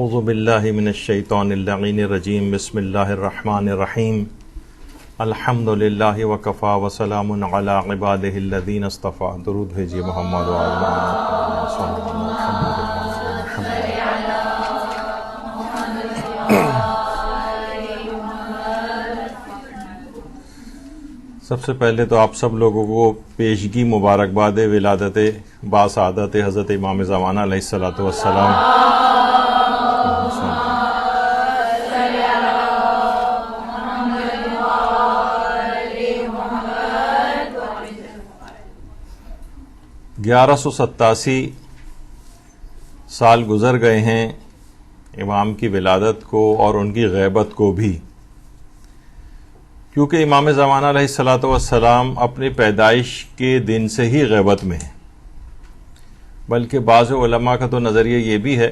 اعوذ باللہ من الشیطان اللعین الرجیم بسم اللہ الرحمن الرحیم الحمد للہ وکفا وسلام علی عبادہ الذین اصطفیٰ. درود بھیجیے محمد و آل محمد. سب سے پہلے تو آپ سب لوگوں کو پیشگی مبارکباد ولادت باسعادت حضرت امام زمانہ علیہ الصلوۃ والسلام. گیارہ سو 87 سال گزر گئے ہیں امام کی ولادت کو اور ان کی غیبت کو بھی، کیونکہ امام زمانہ علیہ الصلوۃ والسلام اپنی پیدائش کے دن سے ہی غیبت میں ہیں. بلکہ بعض علماء کا تو نظریہ یہ بھی ہے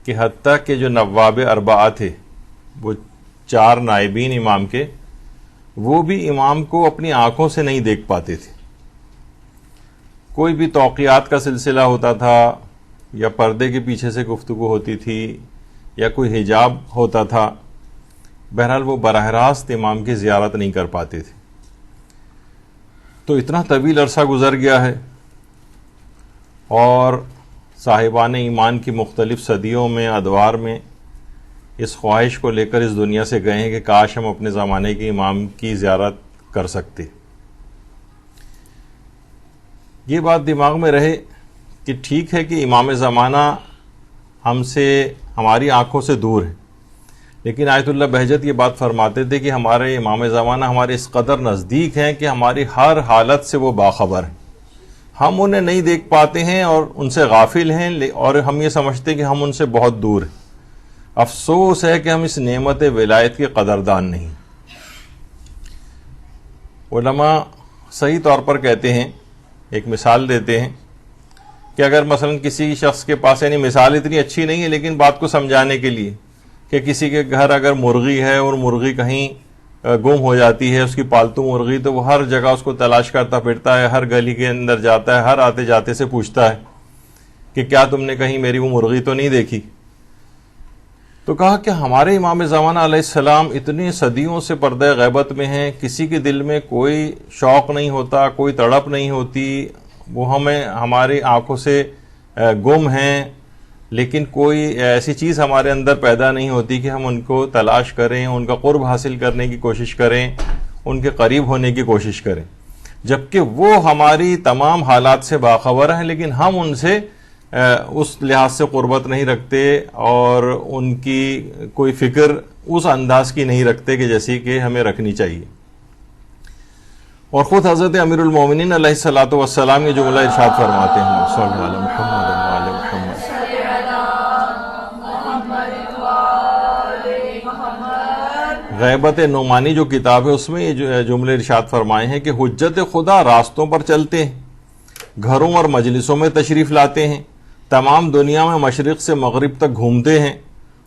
کہ حتیٰ کہ جو نواب اربعہ تھے، وہ 4 نائبین امام کے، وہ بھی امام کو اپنی آنکھوں سے نہیں دیکھ پاتے تھے. کوئی بھی توقیات کا سلسلہ ہوتا تھا، یا پردے کے پیچھے سے گفتگو ہوتی تھی، یا کوئی حجاب ہوتا تھا، بہرحال وہ براہ راست امام کی زیارت نہیں کر پاتے تھے. تو اتنا طویل عرصہ گزر گیا ہے، اور صاحبان ایمان کی مختلف صدیوں میں، ادوار میں اس خواہش کو لے کر اس دنیا سے گئے ہیں کہ کاش ہم اپنے زمانے کے امام کی زیارت کر سکتے. یہ بات دماغ میں رہے کہ ٹھیک ہے کہ امام زمانہ ہم سے، ہماری آنکھوں سے دور ہے، لیکن آیت اللہ بہجت یہ بات فرماتے تھے کہ ہمارے امام زمانہ ہمارے اس قدر نزدیک ہیں کہ ہماری ہر حالت سے وہ باخبر ہیں. ہم انہیں نہیں دیکھ پاتے ہیں اور ان سے غافل ہیں، اور ہم یہ سمجھتے ہیں کہ ہم ان سے بہت دور ہیں. افسوس ہے کہ ہم اس نعمت ولایت کے قدردان نہیں. علماء صحیح طور پر کہتے ہیں، ایک مثال دیتے ہیں کہ اگر مثلا کسی شخص کے پاس، یعنی مثال اتنی اچھی نہیں ہے لیکن بات کو سمجھانے کے لیے، کہ کسی کے گھر اگر مرغی ہے اور مرغی کہیں گم ہو جاتی ہے، اس کی پالتو مرغی، تو وہ ہر جگہ اس کو تلاش کرتا پھرتا ہے، ہر گلی کے اندر جاتا ہے، ہر آتے جاتے سے پوچھتا ہے کہ کیا تم نے کہیں میری وہ مرغی تو نہیں دیکھی. تو کہا کہ ہمارے امام زمانہ علیہ السلام اتنی صدیوں سے پردہ غیبت میں ہیں، کسی کے دل میں کوئی شوق نہیں ہوتا، کوئی تڑپ نہیں ہوتی، وہ ہماری آنکھوں سے گم ہیں، لیکن کوئی ایسی چیز ہمارے اندر پیدا نہیں ہوتی کہ ہم ان کو تلاش کریں، ان کا قرب حاصل کرنے کی کوشش کریں، ان کے قریب ہونے کی کوشش کریں. جبکہ وہ ہماری تمام حالات سے باخبر ہیں، لیکن ہم ان سے اس لحاظ سے قربت نہیں رکھتے، اور ان کی کوئی فکر اس انداز کی نہیں رکھتے کہ جیسی کہ ہمیں رکھنی چاہیے. اور خود حضرت امیر المومنین علیہ الصلوۃ والسلام یہ جملہ ارشاد فرماتے ہیں، صلی اللہ علیہ محمد وعلی محمد. غیبت نعمانی جو کتاب ہے، اس میں یہ جملے ارشاد فرمائے ہیں کہ حجت خدا راستوں پر چلتے ہیں، گھروں اور مجلسوں میں تشریف لاتے ہیں، تمام دنیا میں مشرق سے مغرب تک گھومتے ہیں،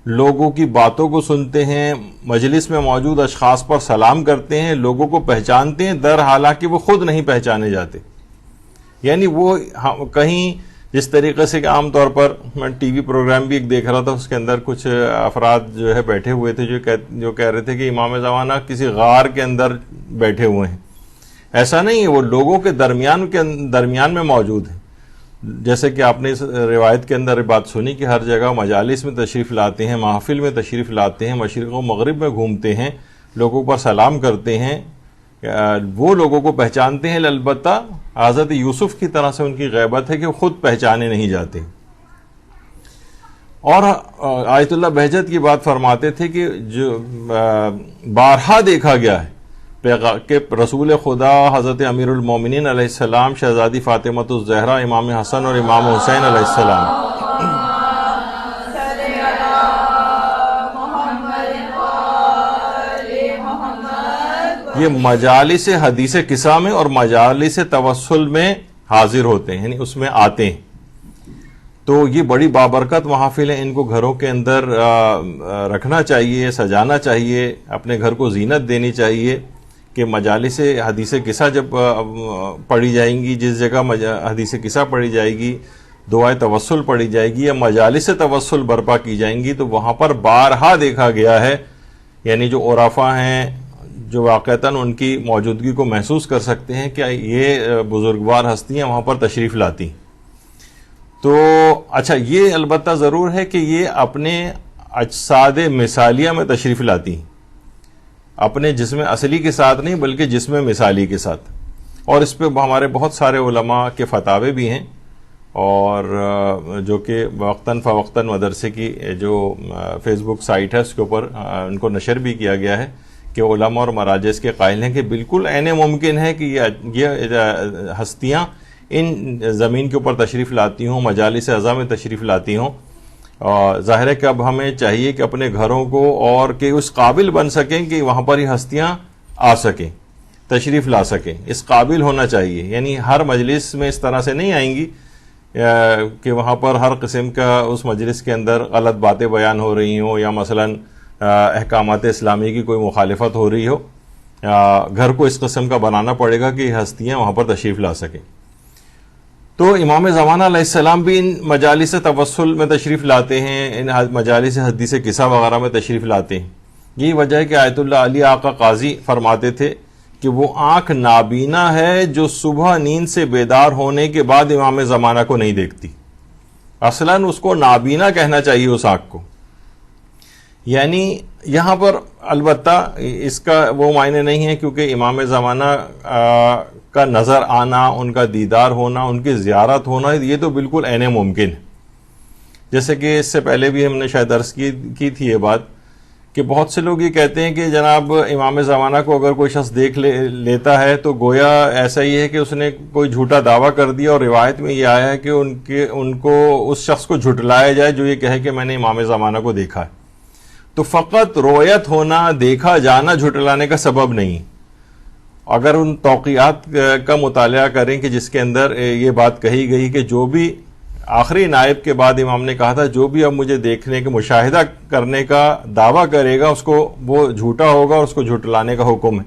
لوگوں کی باتوں کو سنتے ہیں، مجلس میں موجود اشخاص پر سلام کرتے ہیں، لوگوں کو پہچانتے ہیں، در حالانکہ وہ خود نہیں پہچانے جاتے. یعنی وہ کہیں جس طریقے سے کہ عام طور پر میں ٹی وی پروگرام بھی ایک دیکھ رہا تھا، اس کے اندر کچھ افراد جو ہے بیٹھے ہوئے تھے جو کہہ رہے تھے کہ امام زمانہ کسی غار کے اندر بیٹھے ہوئے ہیں. ایسا نہیں ہے، وہ لوگوں کے درمیان میں موجود ہیں. جیسے کہ آپ نے اس روایت کے اندر بات سنی کہ ہر جگہ مجالس میں تشریف لاتے ہیں، محافل میں تشریف لاتے ہیں، مشرق و مغرب میں گھومتے ہیں، لوگوں پر سلام کرتے ہیں، وہ لوگوں کو پہچانتے ہیں. البتہ حضرت یوسف کی طرح سے ان کی غیبت ہے کہ وہ خود پہچانے نہیں جاتے. اور آیت اللہ بہجت کی بات فرماتے تھے کہ جو بارہا دیکھا گیا ہے کہ رسول خدا حضرت امیر المومنین علیہ السلام، شہزادی فاطمۃ الزہرا، امام حسن اور امام حسین علیہ السلام یہ مجالس حدیث قصہ میں اور مجالس توسل میں حاضر ہوتے ہیں، یعنی اس میں آتے ہیں. تو یہ بڑی بابرکت محافل ہیں، ان کو گھروں کے اندر رکھنا چاہیے، سجانا چاہیے، اپنے گھر کو زینت دینی چاہیے کہ مجالس حدیث قصہ جب پڑھی جائیں گی، جس جگہ حدیث قصہ پڑھی جائے گی دعائے توسل پڑھی جائے گی یا مجالس توسل برپا کی جائیں گی، تو وہاں پر بارہا دیکھا گیا ہے، یعنی جو عرفاء ہیں جو واقعتاً ان کی موجودگی کو محسوس کر سکتے ہیں کہ یہ بزرگوار ہستیاں وہاں پر تشریف لاتی. تو اچھا، یہ البتہ ضرور ہے کہ یہ اپنے اجساد مثالیہ میں تشریف لاتی، اپنے جسم اصلی کے ساتھ نہیں بلکہ جسم مثالی کے ساتھ. اور اس پہ ہمارے بہت سارے علماء کے فتاوے بھی ہیں، اور جو کہ وقتاً فوقتاً مدرسے کی جو فیس بک سائٹ ہے اس کے اوپر ان کو نشر بھی کیا گیا ہے کہ علماء اور مراجع اس کے قائل ہیں کہ بالکل عین ممکن ہے کہ یہ ہستیاں ان زمین کے اوپر تشریف لاتی ہوں، مجالس اعضاء میں تشریف لاتی ہوں. ظاہر ہے کہ اب ہمیں چاہیے کہ اپنے گھروں کو اور کہ اس قابل بن سکیں کہ وہاں پر یہ ہستیاں آ سکیں، تشریف لا سکیں، اس قابل ہونا چاہیے. یعنی ہر مجلس میں اس طرح سے نہیں آئیں گی کہ وہاں پر ہر قسم کا اس مجلس کے اندر غلط باتیں بیان ہو رہی ہوں یا مثلاً احکامات اسلامی کی کوئی مخالفت ہو رہی ہو. گھر کو اس قسم کا بنانا پڑے گا کہ ہستیاں وہاں پر تشریف لا سکیں. تو امام زمانہ علیہ السلام بھی ان مجالس توسل میں تشریف لاتے ہیں، ان مجالس حدیث قصہ وغیرہ میں تشریف لاتے ہیں. یہی وجہ ہے کہ آیت اللہ علی آقا قاضی فرماتے تھے کہ وہ آنکھ نابینا ہے جو صبح نیند سے بیدار ہونے کے بعد امام زمانہ کو نہیں دیکھتی. اصلاً اس کو نابینا کہنا چاہیے اس آنکھ کو. یعنی یہاں پر البتہ اس کا وہ معنی نہیں ہے کیونکہ امام زمانہ کا نظر آنا، ان کا دیدار ہونا، ان کی زیارت ہونا، یہ تو بالکل عین ممکن ہے. جیسے کہ اس سے پہلے بھی ہم نے شاید عرض کی تھی یہ بات کہ بہت سے لوگ یہ کہتے ہیں کہ جناب امام زمانہ کو اگر کوئی شخص دیکھ لیتا ہے تو گویا ایسا ہی ہے کہ اس نے کوئی جھوٹا دعویٰ کر دیا، اور روایت میں یہ آیا ہے کہ ان کو اس شخص کو جھٹلایا جائے جو یہ کہے کہ میں نے امام زمانہ کو دیکھا ہے. تو فقط رویت ہونا، دیکھا جانا جھٹلانے کا سبب نہیں. اگر ان توقیات کا مطالعہ کریں کہ جس کے اندر یہ بات کہی گئی کہ جو بھی آخری نائب کے بعد امام نے کہا تھا جو بھی اب مجھے دیکھنے کے مشاہدہ کرنے کا دعویٰ کرے گا اس کو وہ جھوٹا ہوگا اور اس کو جھٹلانے کا حکم ہے.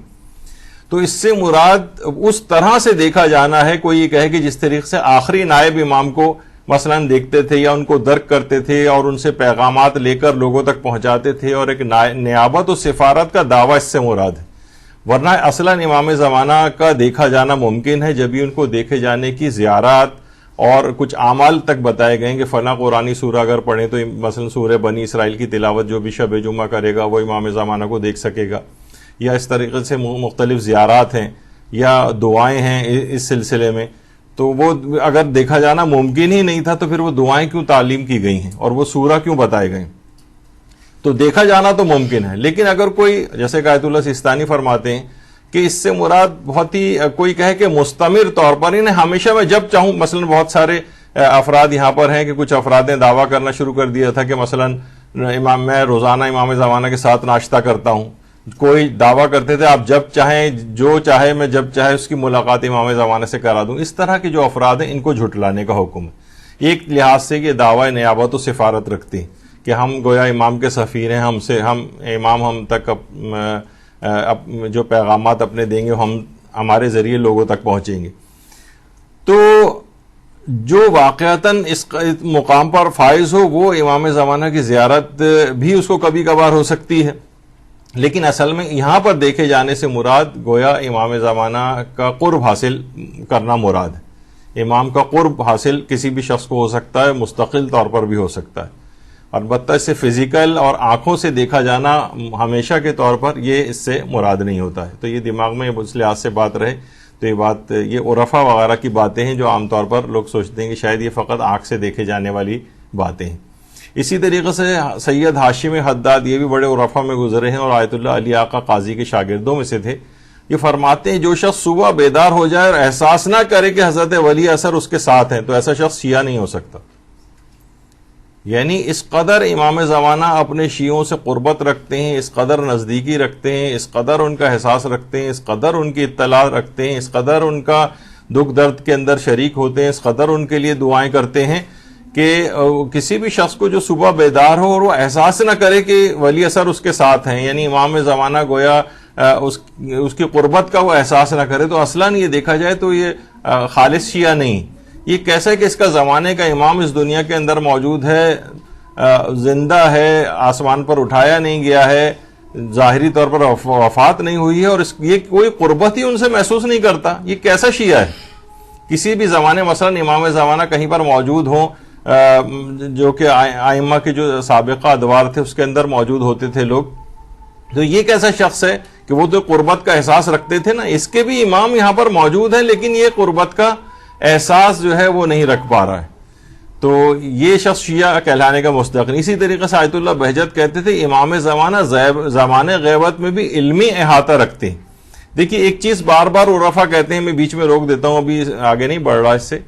تو اس سے مراد اس طرح سے دیکھا جانا ہے. کوئی یہ کہے کہ جس طریقے سے آخری نائب امام کو مثلاً دیکھتے تھے یا ان کو درک کرتے تھے اور ان سے پیغامات لے کر لوگوں تک پہنچاتے تھے، اور ایک نیابت و سفارت کا دعویٰ اس سے مراد ہے. ورنہ اصلاً امام زمانہ کا دیکھا جانا ممکن ہے جب ہی ان کو دیکھے جانے کی زیارات اور کچھ اعمال تک بتائے گئے کہ فلاں قرآنی سورہ اگر پڑھیں تو مثلا سورہ بنی اسرائیل کی تلاوت جو بھی شب جمعہ کرے گا وہ امام زمانہ کو دیکھ سکے گا، یا اس طریقے سے مختلف زیارات ہیں یا دعائیں ہیں اس سلسلے میں. تو وہ اگر دیکھا جانا ممکن ہی نہیں تھا تو پھر وہ دعائیں کیوں تعلیم کی گئی ہیں اور وہ سورہ کیوں بتائے گئے؟ تو دیکھا جانا تو ممکن ہے. لیکن اگر کوئی جیسے کہ آیت اللہ سیستانی فرماتے ہیں کہ اس سے مراد بہت ہی کوئی کہے کہ مستمر طور پر انہیں ہمیشہ میں جب چاہوں، مثلا بہت سارے افراد یہاں پر ہیں کہ کچھ افراد نے دعویٰ کرنا شروع کر دیا تھا کہ مثلا میں روزانہ امام زمانہ کے ساتھ ناشتہ کرتا ہوں. کوئی دعویٰ کرتے تھے آپ جب چاہیں جو چاہے میں جب چاہے اس کی ملاقات امام زمانہ سے کرا دوں. اس طرح کے جو افراد ہیں ان کو جھٹلانے کا حکم ہے. ایک لحاظ سے یہ دعویٰ نیابت و سفارت رکھتے ہیں کہ ہم گویا امام کے سفیر ہیں، امام ہم تک جو پیغامات اپنے دیں گے ہمارے ذریعے لوگوں تک پہنچیں گے. تو جو واقعتاً اس مقام پر فائز ہو وہ امام زمانہ کی زیارت بھی اس کو کبھی کبھار ہو سکتی ہے. لیکن اصل میں یہاں پر دیکھے جانے سے مراد گویا امام زمانہ کا قرب حاصل کرنا مراد ہے. امام کا قرب حاصل کسی بھی شخص کو ہو سکتا ہے، مستقل طور پر بھی ہو سکتا ہے. البتہ اس سے فزیکل اور آنکھوں سے دیکھا جانا ہمیشہ کے طور پر یہ اس سے مراد نہیں ہوتا ہے. تو یہ دماغ میں اس لحاظ سے بات رہے. تو یہ عرفا وغیرہ کی باتیں ہیں جو عام طور پر لوگ سوچتے ہیں کہ شاید یہ فقط آنکھ سے دیکھے جانے والی باتیں ہیں. اسی طریقے سے سید ہاشم حداد یہ بھی بڑے عرفا میں گزرے ہیں اور آیت اللہ علی آقا قاضی کے شاگردوں میں سے تھے. یہ فرماتے ہیں جو شخص صبح بیدار ہو جائے اور احساس نہ کرے کہ حضرت ولی اثر اس کے ساتھ ہیں تو ایسا شخص شیعہ نہیں ہو سکتا. یعنی اس قدر امام زمانہ اپنے شیعوں سے قربت رکھتے ہیں، اس قدر نزدیکی رکھتے ہیں، اس قدر ان کا احساس رکھتے ہیں، اس قدر ان کی اطلاع رکھتے ہیں، اس قدر ان کا دکھ درد کے اندر شریک ہوتے ہیں، اس قدر ان کے لیے دعائیں کرتے ہیں کہ کسی بھی شخص کو جو صبح بیدار ہو اور وہ احساس نہ کرے کہ ولی اثر اس کے ساتھ ہیں، یعنی امام زمانہ گویا اس کی قربت کا وہ احساس نہ کرے، تو اصلاً یہ دیکھا جائے تو یہ خالص شیعہ نہیں. یہ کیسا ہے کہ اس کا زمانے کا امام اس دنیا کے اندر موجود ہے، زندہ ہے، آسمان پر اٹھایا نہیں گیا ہے، ظاہری طور پر وفات نہیں ہوئی ہے، اور یہ کوئی قربت ہی ان سے محسوس نہیں کرتا. یہ کیسا شیعہ ہے؟ کسی بھی زمانے مثلا امام زمانہ کہیں پر موجود ہوں، جو کہ ائمہ کے جو سابقہ ادوار تھے اس کے اندر موجود ہوتے تھے لوگ، تو یہ کیسا شخص ہے کہ وہ تو قربت کا احساس رکھتے تھے نا. اس کے بھی امام یہاں پر موجود ہیں لیکن یہ قربت کا احساس جو ہے وہ نہیں رکھ پا رہا ہے. تو یہ شخص شیعہ کہلانے کا مستحق نہیں. اسی طریقے سے آیت اللہ بہجت کہتے تھے امام زمانہ زمانے غیبت میں بھی علمی احاطہ رکھتے ہیں. دیکھیے ایک چیز بار بار عرفا کہتے ہیں، میں بیچ میں روک دیتا ہوں، ابھی آگے نہیں بڑھ رہا اس سے،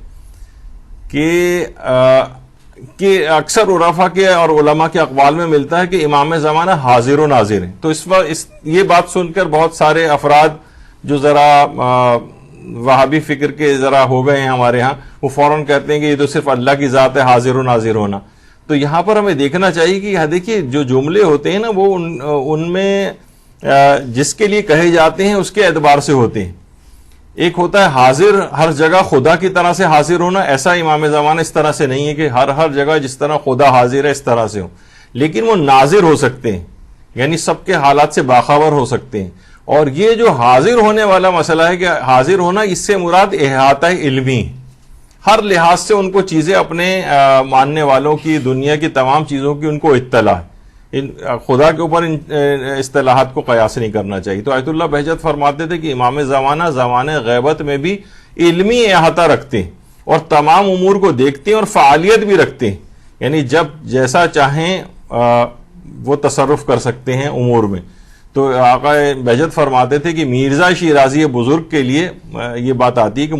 کہ اکثر عرفا کے اور علماء کے اقوال میں ملتا ہے کہ امام زمانہ حاضر و ناظر ہیں. تو اس وقت یہ بات سن کر بہت سارے افراد جو ذرا وہابی فکر کے ذرا ہو گئے ہیں ہمارے ہاں، وہ فوراً کہتے ہیں کہ یہ تو صرف اللہ کی ذات ہے حاضر و ناظر ہونا. تو یہاں پر ہمیں دیکھنا چاہیے کہ دیکھیے جو جملے ہوتے ہیں نا وہ ان میں جس کے لیے کہے جاتے ہیں اس کے اعتبار سے ہوتے ہیں. ایک ہوتا ہے حاضر ہر جگہ خدا کی طرح سے حاضر ہونا، ایسا امام زمانہ اس طرح سے نہیں ہے کہ ہر جگہ جس طرح خدا حاضر ہے اس طرح سے ہو، لیکن وہ ناظر ہو سکتے ہیں، یعنی سب کے حالات سے باخبر ہو سکتے ہیں. اور یہ جو حاضر ہونے والا مسئلہ ہے کہ حاضر ہونا، اس سے مراد احاطہ علمی، ہر لحاظ سے ان کو چیزیں اپنے ماننے والوں کی، دنیا کی تمام چیزوں کی ان کو اطلاع ہے. خدا کے اوپر اصطلاحات کو قیاس نہیں کرنا چاہیے. تو آیت اللہ بہجت فرماتے تھے کہ امام زمانہ زمانے غیبت میں بھی علمی احاطہ رکھتے ہیں اور تمام امور کو دیکھتے ہیں اور فعالیت بھی رکھتے ہیں، یعنی جب جیسا چاہیں وہ تصرف کر سکتے ہیں امور میں. تو آقا بہجت فرماتے تھے کہ مرزا شیرازی بزرگ کے لیے یہ بات آتی ہے کہ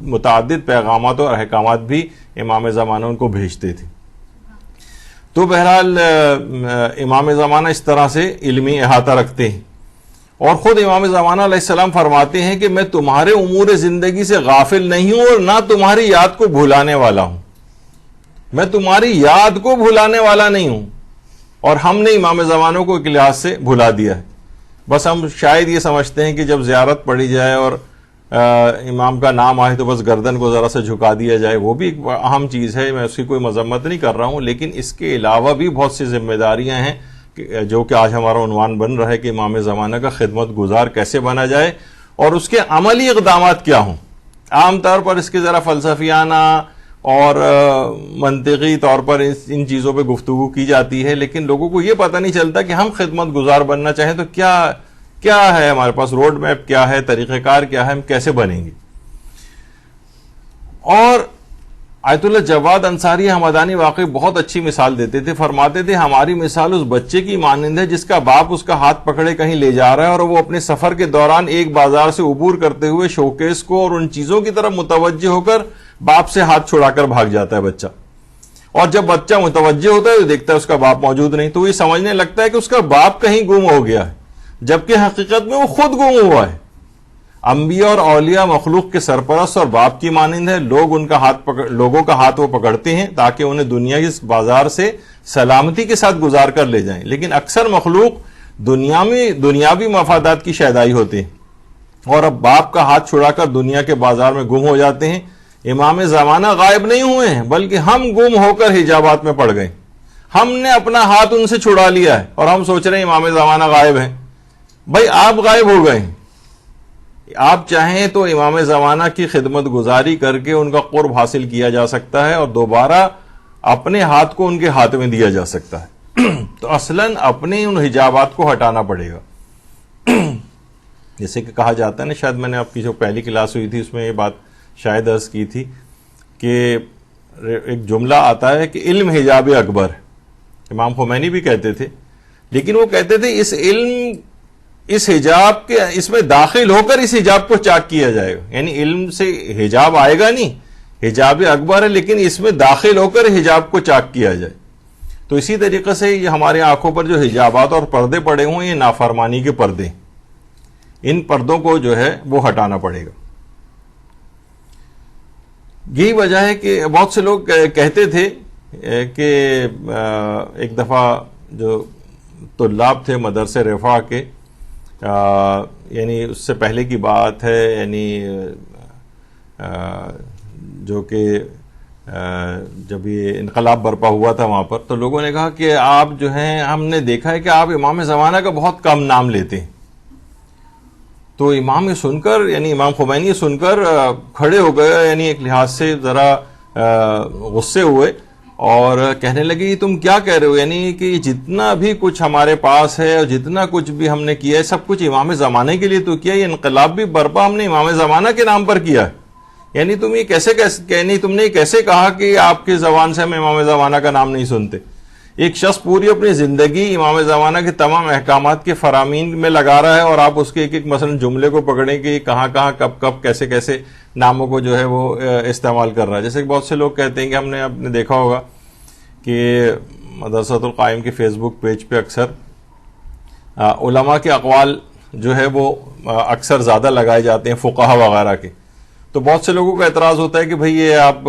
متعدد پیغامات اور احکامات بھی امام زمانہ ان کو بھیجتے تھے. تو بہرحال امام زمانہ اس طرح سے علمی احاطہ رکھتے ہیں. اور خود امام زمانہ علیہ السلام فرماتے ہیں کہ میں تمہارے امور زندگی سے غافل نہیں ہوں اور نہ تمہاری یاد کو بھلانے والا ہوں. میں تمہاری یاد کو بھلانے والا نہیں ہوں. اور ہم نے امام زمانوں کو ایک لحاظ سے بھلا دیا ہے. بس ہم شاید یہ سمجھتے ہیں کہ جب زیارت پڑھی جائے اور امام کا نام آئے تو بس گردن کو ذرا سے جھکا دیا جائے، وہ بھی ایک اہم چیز ہے، میں اس کی کوئی مذمت نہیں کر رہا ہوں، لیکن اس کے علاوہ بھی بہت سی ذمہ داریاں ہیں جو کہ آج ہمارا عنوان بن رہا ہے کہ امام زمانہ کا خدمت گزار کیسے بنا جائے اور اس کے عملی اقدامات کیا ہوں. عام طور پر اس کے ذرا فلسفیانہ اور منطقی طور پر ان چیزوں پہ گفتگو کی جاتی ہے، لیکن لوگوں کو یہ پتہ نہیں چلتا کہ ہم خدمت گزار بننا چاہیں تو کیا ہے ہمارے پاس، روڈ میپ کیا ہے، طریقہ کار کیا ہے، ہم کیسے بنیں گے. اور آیت اللہ جواد انصاری حمدانی واقعی بہت اچھی مثال دیتے تھے. فرماتے تھے ہماری مثال اس بچے کی مانند ہے جس کا باپ اس کا ہاتھ پکڑے کہیں لے جا رہا ہے اور وہ اپنے سفر کے دوران ایک بازار سے عبور کرتے ہوئے شوکیس کو اور ان چیزوں کی طرف متوجہ ہو کر باپ سے ہاتھ چھڑا کر بھاگ جاتا ہے بچہ. اور جب بچہ متوجہ ہوتا ہے تو دیکھتا ہے اس کا باپ موجود نہیں، تو یہ سمجھنے لگتا ہے کہ اس کا باپ کہیں گم ہو گیا ہے، جبکہ حقیقت میں وہ خود گم ہوا ہے. انبیاء اور اولیاء مخلوق کے سرپرست اور باپ کی مانند ہے. لوگوں کا ہاتھ وہ پکڑتے ہیں تاکہ انہیں دنیا کی بازار سے سلامتی کے ساتھ گزار کر لے جائیں، لیکن اکثر مخلوق دنیاوی مفادات کی شیدائی ہوتے ہیں اور اب باپ کا ہاتھ چھڑا کر دنیا کے بازار میں گم ہو جاتے ہیں. امام زمانہ غائب نہیں ہوئے ہیں بلکہ ہم گم ہو کر حجابات میں پڑ گئے. ہم نے اپنا ہاتھ ان سے چھڑا لیا ہے اور ہم سوچ رہے ہیں امام زمانہ غائب ہیں. بھائی آپ غائب ہو گئے. آپ چاہیں تو امام زمانہ کی خدمت گزاری کر کے ان کا قرب حاصل کیا جا سکتا ہے اور دوبارہ اپنے ہاتھ کو ان کے ہاتھ میں دیا جا سکتا ہے. تو اصلاً اپنے ان حجابات کو ہٹانا پڑے گا. جیسے کہ کہا جاتا ہے نا، شاید میں نے آپ کی جو پہلی کلاس ہوئی تھی اس میں یہ بات شاید عرض کی تھی کہ ایک جملہ آتا ہے کہ علم حجاب اکبر. امام خمینی بھی کہتے تھے، لیکن وہ کہتے تھے اس حجاب کے اس میں داخل ہو کر اس حجاب کو چاک کیا جائے گا. یعنی علم سے حجاب آئے گا نہیں، حجاب اکبر ہے، لیکن اس میں داخل ہو کر حجاب کو چاک کیا جائے. تو اسی طریقے سے یہ ہمارے آنکھوں پر جو حجابات اور پردے پڑے ہوئے، یہ نافرمانی کے پردے، ان پردوں کو جو ہے وہ ہٹانا پڑے گا. یہی وجہ ہے کہ بہت سے لوگ کہتے تھے کہ ایک دفعہ جو طلاب تھے مدرسے رفاع کے، یعنی اس سے پہلے کی بات ہے، یعنی جو کہ جب یہ انقلاب برپا ہوا تھا وہاں پر، تو لوگوں نے کہا کہ آپ جو ہیں، ہم نے دیکھا ہے کہ آپ امام زمانہ کا بہت کم نام لیتے ہیں. تو امام یہ سن کر، یعنی امام خمینی سن کر کھڑے ہو گئے، یعنی ایک لحاظ سے ذرا غصے ہوئے اور کہنے لگے یہ تم کیا کہہ رہے ہو، یعنی کہ جتنا بھی کچھ ہمارے پاس ہے اور جتنا کچھ بھی ہم نے کیا ہے سب کچھ امام زمانہ کے لیے تو کیا، یہ انقلاب بھی برپا ہم نے امام زمانہ کے نام پر کیا ہے. یعنی تم یہ تم نے کیسے کہا کہ آپ کی زبان سے ہم امام زمانہ کا نام نہیں سنتے. ایک شخص پوری اپنی زندگی امام زمانہ کے تمام احکامات کے فرامین میں لگا رہا ہے اور آپ اس کے ایک مثلا جملے کو پکڑیں کہ کہاں کہاں کب کب کیسے کیسے ناموں کو جو ہے وہ استعمال کر رہا ہے. جیسے کہ بہت سے لوگ کہتے ہیں کہ ہم نے دیکھا ہوگا کہ مدرسۃ القائم کے فیس بک پیج پہ اکثر علماء کے اقوال جو ہے وہ اکثر زیادہ لگائے جاتے ہیں، فقہا وغیرہ کے. تو بہت سے لوگوں کا اعتراض ہوتا ہے کہ بھئی یہ آپ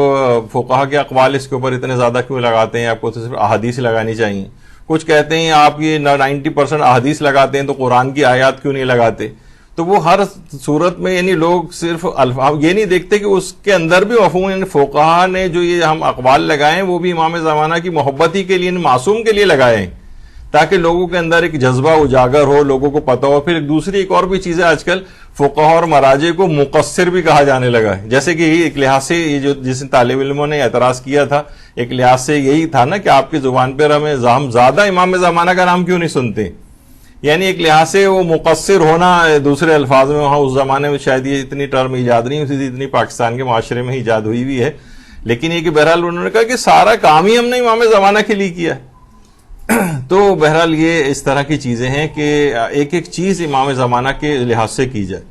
فقہا کے اقوال اس کے اوپر اتنے زیادہ کیوں لگاتے ہیں، آپ کو تو صرف احادیث لگانی چاہیے. کچھ کہتے ہیں آپ یہ 90% احادیث لگاتے ہیں تو قرآن کی آیات کیوں نہیں لگاتے. تو وہ ہر صورت میں یعنی لوگ صرف الفاظ یہ نہیں دیکھتے کہ اس کے اندر بھی مفہوم، یعنی فقہا نے جو یہ ہم اقوال لگائے ہیں وہ بھی امام زمانہ کی محبت ہی کے لیے، معصوم کے لیے لگائے ہیں تاکہ لوگوں کے اندر ایک جذبہ اجاگر ہو، لوگوں کو پتہ ہو. پھر دوسری ایک اور بھی چیزیں آج کل فقہا اور مراجع کو مقصر بھی کہا جانے لگا ہے. جیسے کہ ایک لحاظ سے یہ جو جس طالب علموں نے اعتراض کیا تھا، ایک لحاظ سے یہی تھا نا کہ آپ کی زبان پر ہم زیادہ امام زمانہ کا نام کیوں نہیں سنتے. یعنی ایک لحاظ سے وہ مقصر ہونا دوسرے الفاظ میں، وہاں اس زمانے میں شاید یہ اتنی ٹرم ایجاد نہیں ہوئی تھی، اتنی پاکستان کے معاشرے میں ایجاد ہوئی بھی ہے. لیکن یہ کہ بہرحال انہوں نے کہا کہ سارا کام ہی ہم نے امام زمانہ کے لیے کیا ہے. تو بہرحال یہ اس طرح کی چیزیں ہیں کہ ایک ایک چیز امام زمانہ کے لحاظ سے کی جائے.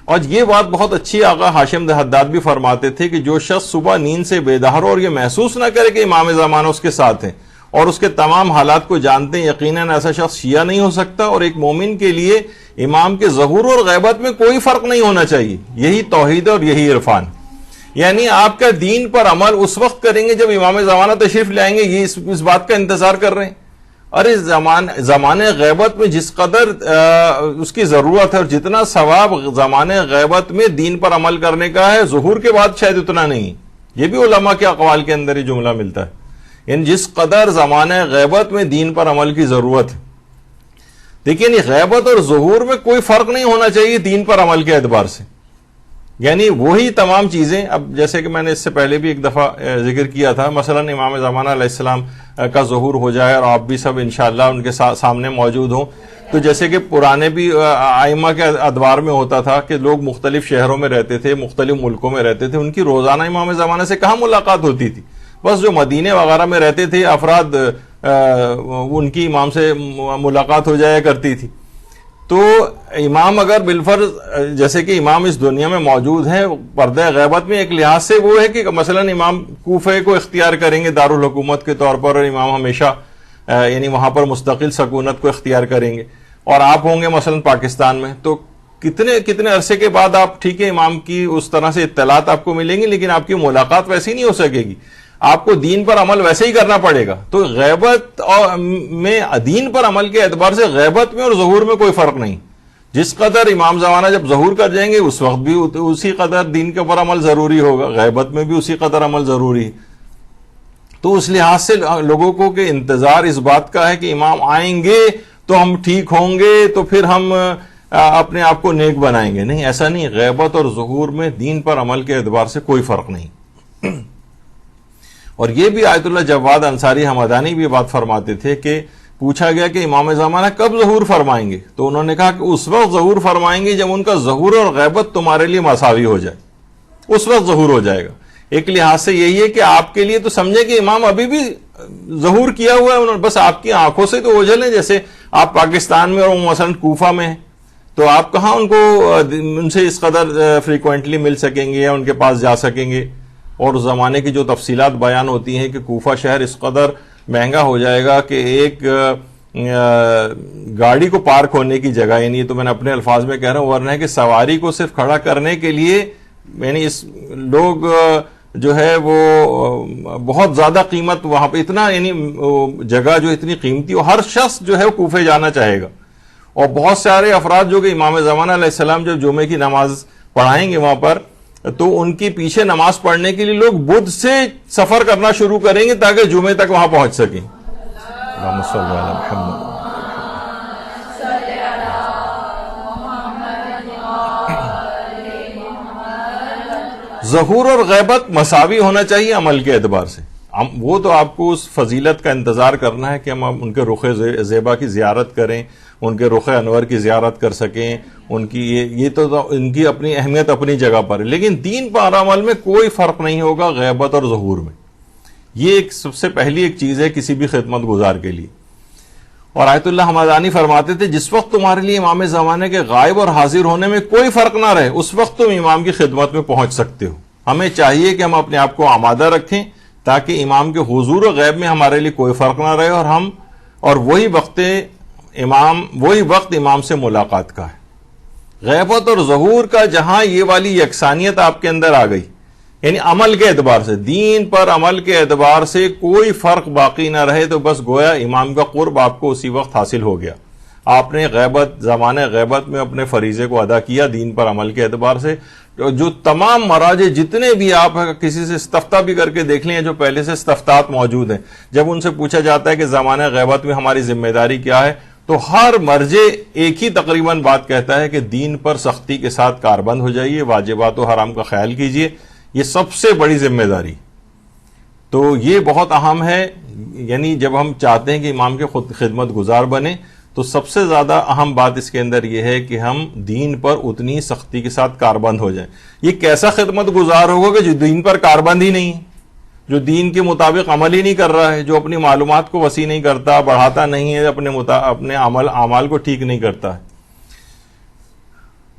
اور یہ بات بہت اچھی آقا ہاشم حداد بھی فرماتے تھے کہ جو شخص صبح نیند سے بیدار ہو اور یہ محسوس نہ کرے کہ امام زمانہ اس کے ساتھ ہیں اور اس کے تمام حالات کو جانتے ہیں، یقیناً ایسا شخص شیعہ نہیں ہو سکتا. اور ایک مومن کے لیے امام کے ظہور اور غیبت میں کوئی فرق نہیں ہونا چاہیے. یہی توحید اور یہی عرفان. یعنی آپ کا دین پر عمل اس وقت کریں گے جب امام زمانہ تشریف لائیں گے، یہ اس بات کا انتظار کر رہے ہیں. اور اس زمانے غیبت میں جس قدر اس کی ضرورت ہے اور جتنا ثواب زمانے غیبت میں دین پر عمل کرنے کا ہے، ظہور کے بعد شاید اتنا نہیں. یہ بھی علماء کے اقوال کے اندر ہی جملہ ملتا ہے. یعنی جس قدر زمانے غیبت میں دین پر عمل کی ضرورت ہے، دیکھیے غیبت اور ظہور میں کوئی فرق نہیں ہونا چاہیے دین پر عمل کے اعتبار سے. یعنی وہی تمام چیزیں، اب جیسے کہ میں نے اس سے پہلے بھی ایک دفعہ ذکر کیا تھا، مثلا امام زمانہ علیہ السلام کا ظہور ہو جائے اور آپ بھی سب انشاءاللہ ان کے سامنے موجود ہوں، تو جیسے کہ پرانے بھی ائمہ کے ادوار میں ہوتا تھا کہ لوگ مختلف شہروں میں رہتے تھے، مختلف ملکوں میں رہتے تھے، ان کی روزانہ امام زمانہ سے کہاں ملاقات ہوتی تھی. بس جو مدینے وغیرہ میں رہتے تھے افراد ان کی امام سے ملاقات ہو جایا کرتی تھی. تو امام اگر بالفرض جیسے کہ امام اس دنیا میں موجود ہیں پردہ غیبت میں، ایک لحاظ سے وہ ہے کہ مثلا امام کوفے کو اختیار کریں گے دارالحکومت کے طور پر، اور امام ہمیشہ یعنی وہاں پر مستقل سکونت کو اختیار کریں گے، اور آپ ہوں گے مثلا پاکستان میں. تو کتنے عرصے کے بعد آپ ٹھیک ہے امام کی اس طرح سے اطلاعات آپ کو ملیں گی، لیکن آپ کی ملاقات ویسی نہیں ہو سکے گی. آپ کو دین پر عمل ویسے ہی کرنا پڑے گا. تو غیبت میں دین پر عمل کے اعتبار سے غیبت میں اور ظہور میں کوئی فرق نہیں. جس قدر امام زمانہ جب ظہور کر جائیں گے اس وقت بھی اسی قدر دین کے اوپر عمل ضروری ہوگا، غیبت میں بھی اسی قدر عمل ضروری ہے. تو اس لحاظ سے لوگوں کو کہ انتظار اس بات کا ہے کہ امام آئیں گے تو ہم ٹھیک ہوں گے تو پھر ہم اپنے آپ کو نیک بنائیں گے. نہیں، ایسا نہیں. غیبت اور ظہور میں دین پر عمل کے اعتبار سے کوئی فرق نہیں. اور یہ بھی آیت اللہ جواد انصاری حمدانی بھی بات فرماتے تھے کہ پوچھا گیا کہ امام زمانہ کب ظہور فرمائیں گے، تو انہوں نے کہا کہ اس وقت ظہور فرمائیں گے جب ان کا ظہور اور غیبت تمہارے لیے مساوی ہو جائے، اس وقت ظہور ہو جائے گا. ایک لحاظ سے یہی ہے کہ آپ کے لیے تو سمجھے کہ امام ابھی بھی ظہور کیا ہوا ہے، بس آپ کی آنکھوں سے تو اوجھل ہیں. جیسے آپ پاکستان میں اور مثلا کوفہ میں ہیں تو آپ کہاں ان سے اس قدر فریکوینٹلی مل سکیں گے یا ان کے پاس جا سکیں گے. اور اس زمانے کی جو تفصیلات بیان ہوتی ہیں کہ کوفہ شہر اس قدر مہنگا ہو جائے گا کہ ایک گاڑی کو پارک ہونے کی جگہ، یعنی تو میں نے اپنے الفاظ میں کہہ رہا ہوں، ورنہ ہے کہ سواری کو صرف کھڑا کرنے کے لیے یعنی لوگ جو ہے وہ بہت زیادہ قیمت وہاں پہ، اتنا یعنی جگہ جو اتنی قیمتی، اور ہر شخص جو ہے وہ کوفے جانا چاہے گا. اور بہت سارے افراد جو کہ امام زمانہ علیہ السلام جو جمعے کی نماز پڑھائیں گے وہاں پر، تو ان کی پیچھے نماز پڑھنے کے لیے لوگ بدھ سے سفر کرنا شروع کریں گے تاکہ جمعے تک وہاں پہنچ سکیں. اللہم صل علی محمد. ظہور اور غیبت مساوی ہونا چاہیے عمل کے اعتبار سے. وہ تو آپ کو اس فضیلت کا انتظار کرنا ہے کہ ہم ان کے رخ زیبا کی زیارت کریں, ان کے رخ انور کی زیارت کر سکیں, ان کی یہ تو ان کی اپنی اہمیت اپنی جگہ پر ہے, لیکن دین پر عمل میں کوئی فرق نہیں ہوگا غیبت اور ظہور میں. یہ ایک سب سے پہلی ایک چیز ہے کسی بھی خدمت گزار کے لیے. اور آیت اللہ حمدانی فرماتے تھے جس وقت تمہارے لیے امام زمانے کے غائب اور حاضر ہونے میں کوئی فرق نہ رہے اس وقت تم امام کی خدمت میں پہنچ سکتے ہو. ہمیں چاہیے کہ ہم اپنے آپ کو آمادہ رکھیں تاکہ امام کے حضور و غیب میں ہمارے لیے کوئی فرق نہ رہے, اور وہی وقت امام سے ملاقات کا ہے. غیبت اور ظہور کا جہاں یہ والی یکسانیت آپ کے اندر آ گئی, یعنی عمل کے اعتبار سے, دین پر عمل کے اعتبار سے کوئی فرق باقی نہ رہے, تو بس گویا امام کا قرب آپ کو اسی وقت حاصل ہو گیا. آپ نے زمانہ غیبت میں اپنے فریضے کو ادا کیا دین پر عمل کے اعتبار سے. جو تمام مراجع جتنے بھی آپ کسی سے استفتاء بھی کر کے دیکھ لیں, جو پہلے سے استفتاءات موجود ہیں, جب ان سے پوچھا جاتا ہے کہ زمانہ غیبت میں ہماری ذمہ داری کیا ہے, تو ہر مرجع ایک ہی تقریباً بات کہتا ہے کہ دین پر سختی کے ساتھ کاربند ہو جائیے, واجبات و حرام کا خیال کیجیے, یہ سب سے بڑی ذمہ داری. تو یہ بہت اہم ہے. یعنی جب ہم چاہتے ہیں کہ امام کے خدمت گزار بنے تو سب سے زیادہ اہم بات اس کے اندر یہ ہے کہ ہم دین پر اتنی سختی کے ساتھ کاربند ہو جائیں. یہ کیسا خدمت گزار ہوگا کہ جو دین پر کاربند ہی نہیں, جو دین کے مطابق عمل ہی نہیں کر رہا ہے, جو اپنی معلومات کو وسیع نہیں کرتا, بڑھاتا نہیں ہے, اپنے اعمال کو ٹھیک نہیں کرتا ہے.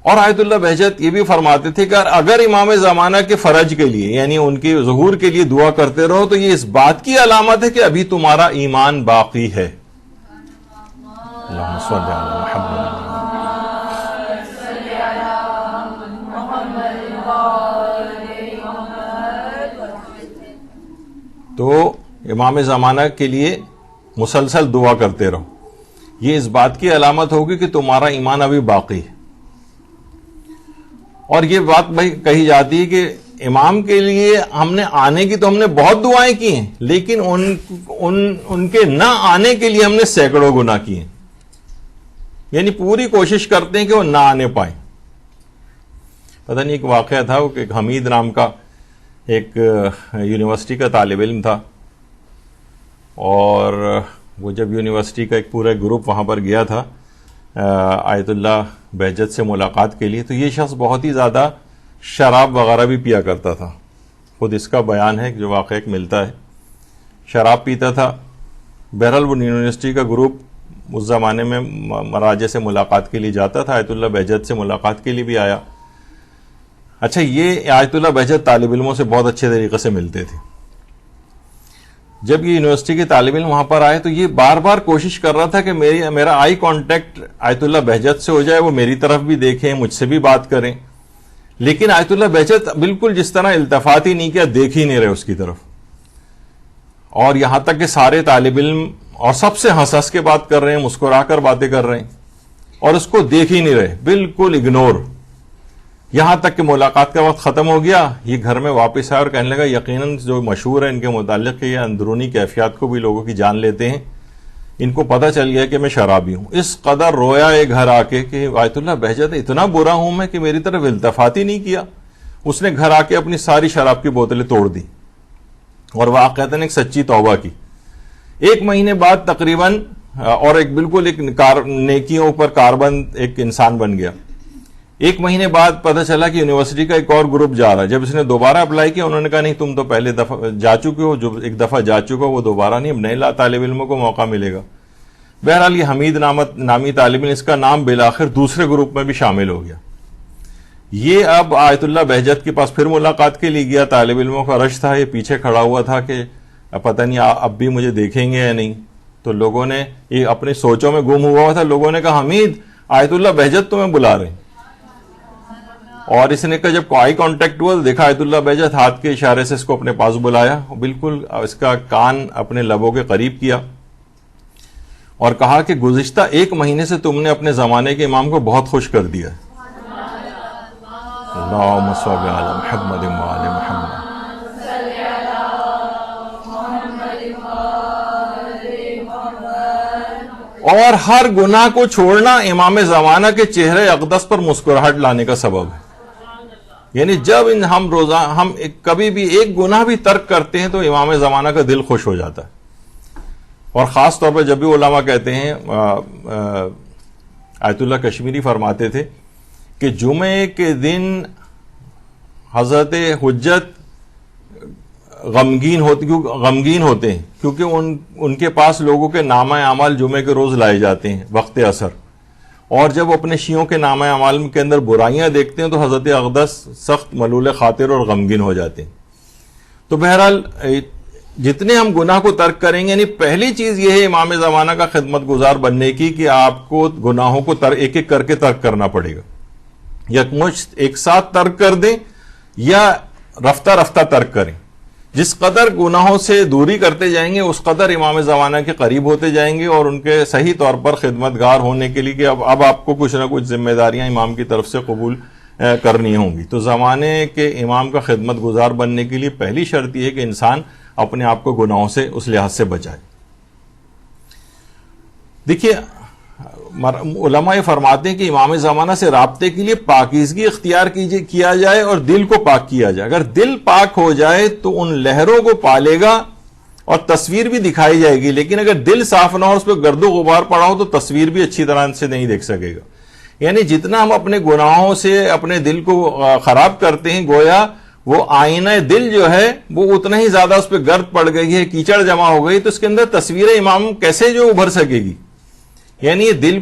اور آیت اللہ بہجت یہ بھی فرماتے تھے کہ اگر امام زمانہ کے فرج کے لیے یعنی ان کے ظہور کے لیے دعا کرتے رہو تو یہ اس بات کی علامت ہے کہ ابھی تمہارا ایمان باقی ہے. اللہم صل علی محمد. تو امام زمانہ کے لیے مسلسل دعا کرتے رہو, یہ اس بات کی علامت ہوگی کہ تمہارا ایمان ابھی باقی ہے. اور یہ بات بھائی کہی جاتی ہے کہ امام کے لیے ہم نے آنے کی تو ہم نے بہت دعائیں کی ہیں, لیکن ان کے نہ آنے کے لیے ہم نے سینکڑوں گناہ کیے ہیں. یعنی پوری کوشش کرتے ہیں کہ وہ نہ آنے پائیں. پتہ نہیں ایک واقعہ تھا, وہ ایک حمید نام کا ایک یونیورسٹی کا طالب علم تھا, اور وہ جب یونیورسٹی کا ایک پورا گروپ وہاں پر گیا تھا آیت اللہ بہجت سے ملاقات کے لیے, تو یہ شخص بہت ہی زیادہ شراب وغیرہ بھی پیا کرتا تھا. خود اس کا بیان ہے جو واقعہ ایک ملتا ہے, شراب پیتا تھا. بہرحال وہ یونیورسٹی کا گروپ اس زمانے میں مراجع سے ملاقات کے لیے جاتا تھا, آیت اللہ بہجت سے ملاقات کے لیے بھی آیا. اچھا, یہ آیت اللہ بہجت طالب علموں سے بہت اچھے طریقے سے ملتے تھے. جب یہ یونیورسٹی کے طالب علم وہاں پر آئے تو یہ بار بار کوشش کر رہا تھا کہ میرا آئی کانٹیکٹ آیت اللہ بہجت سے ہو جائے, وہ میری طرف بھی دیکھیں, مجھ سے بھی بات کریں. لیکن آیت اللہ بہجت بالکل جس طرح التفات ہی نہیں کیا, دیکھ ہی نہیں رہے اس کی طرف. اور یہاں تک کہ سارے طالب علم اور سب سے ہنس کے بات کر رہے ہیں, مسکرا کر باتیں کر رہے ہیں, اور اس کو دیکھ ہی نہیں رہے, بالکل اگنور. یہاں تک کہ ملاقات کا وقت ختم ہو گیا, یہ گھر میں واپس آیا اور کہنے لگا یقیناً جو مشہور ہے ان کے متعلق کہ یہ اندرونی کیفیات کو بھی لوگوں کی جان لیتے ہیں, ان کو پتہ چل گیا کہ میں شرابی ہوں. اس قدر رویا یہ گھر آ کے کہ آیت اللہ بہجت اتنا برا ہوں میں کہ میری طرف التفات ہی نہیں کیا. اس نے گھر آ کے اپنی ساری شراب کی بوتلیں توڑ دی اور واقعتاً ایک سچی توبہ کی. 1 مہینے بعد تقریباً, اور ایک بالکل ایک نیکیوں پر کاربند ایک انسان بن گیا. 1 مہینے بعد پتہ چلا کہ یونیورسٹی کا ایک اور گروپ جا رہا ہے. جب اس نے دوبارہ اپلائی کیا, انہوں نے کہا نہیں تم تو پہلے دفعہ جا چکے ہو, جو ایک دفعہ جا چکا ہو وہ دوبارہ نہیں, اب نئے طالب علموں کو موقع ملے گا. بہرحال یہ حمید نامی طالب علم, اس کا نام بالآخر دوسرے گروپ میں بھی شامل ہو گیا. یہ اب آیت اللہ بہجت کے پاس پھر ملاقات کے لیے گیا. طالب علموں کا رش تھا, یہ پیچھے کھڑا ہوا تھا کہ پتہ نہیں اب بھی مجھے دیکھیں گے یا نہیں. تو لوگوں نے, یہ اپنی سوچوں میں گم ہوا تھا, لوگوں نے کہا حمید آیت اللہ بہجت تمہیں بلا رہے ہیں. اور اس نے کہا جب آئی کانٹیکٹ ہوا, دیکھا آیت اللہ بہجت ہاتھ کے اشارے سے اس کو اپنے پاس بلایا, بالکل اس کا کان اپنے لبوں کے قریب کیا اور کہا کہ گزشتہ 1 مہینے سے تم نے اپنے زمانے کے امام کو بہت خوش کر دیا. اللہم صل علی محمد و آل محمد. اور ہر گناہ کو چھوڑنا امام زمانہ کے چہرے اقدس پر مسکراہٹ لانے کا سبب ہے. یعنی جب ہم کبھی بھی ایک گناہ بھی ترک کرتے ہیں تو امام زمانہ کا دل خوش ہو جاتا ہے. اور خاص طور پہ جب بھی علماء کہتے ہیں، آیت اللہ کشمیری فرماتے تھے کہ جمعے کے دن حضرت حجت غمگین ہوتے ہیں کیونکہ ان کے پاس لوگوں کے نامہ اعمال جمعے کے روز لائے جاتے ہیں وقت اثر، اور جب اپنے شیعوں کے نامہ اعمال کے اندر برائیاں دیکھتے ہیں تو حضرت اقدس سخت ملول خاطر اور غمگین ہو جاتے ہیں. تو بہرحال جتنے ہم گناہ کو ترک کریں گے، یعنی پہلی چیز یہ ہے امام زمانہ کا خدمت گزار بننے کی کہ آپ کو گناہوں کو ایک ایک کر کے ترک کرنا پڑے گا. یکمشت ایک ساتھ ترک کر دیں یا رفتہ رفتہ ترک کریں. جس قدر گناہوں سے دوری کرتے جائیں گے اس قدر امام زمانہ کے قریب ہوتے جائیں گے اور ان کے صحیح طور پر خدمت گار ہونے کے لیے کہ اب آپ کو کچھ نہ کچھ ذمہ داریاں امام کی طرف سے قبول کرنی ہوں گی. تو زمانے کے امام کا خدمت گزار بننے کے لیے پہلی شرط یہ ہے کہ انسان اپنے آپ کو گناہوں سے اس لحاظ سے بچائے. دیکھیے علماء یہ فرماتے ہیں کہ امام زمانہ سے رابطے کے لیے پاکیزگی اختیار کیا جائے اور دل کو پاک کیا جائے. اگر دل پاک ہو جائے تو ان لہروں کو پالے گا اور تصویر بھی دکھائی جائے گی، لیکن اگر دل صاف نہ ہو اس پہ گرد و غبار پڑا ہو تو تصویر بھی اچھی طرح سے نہیں دیکھ سکے گا. یعنی جتنا ہم اپنے گناہوں سے اپنے دل کو خراب کرتے ہیں، گویا وہ آئینہ دل جو ہے وہ اتنا ہی زیادہ اس پہ گرد پڑ گئی ہے، کیچڑ جمع ہو گئی، تو اس کے اندر تصویر امام کیسے جو ابھر سکے گی. یعنی دل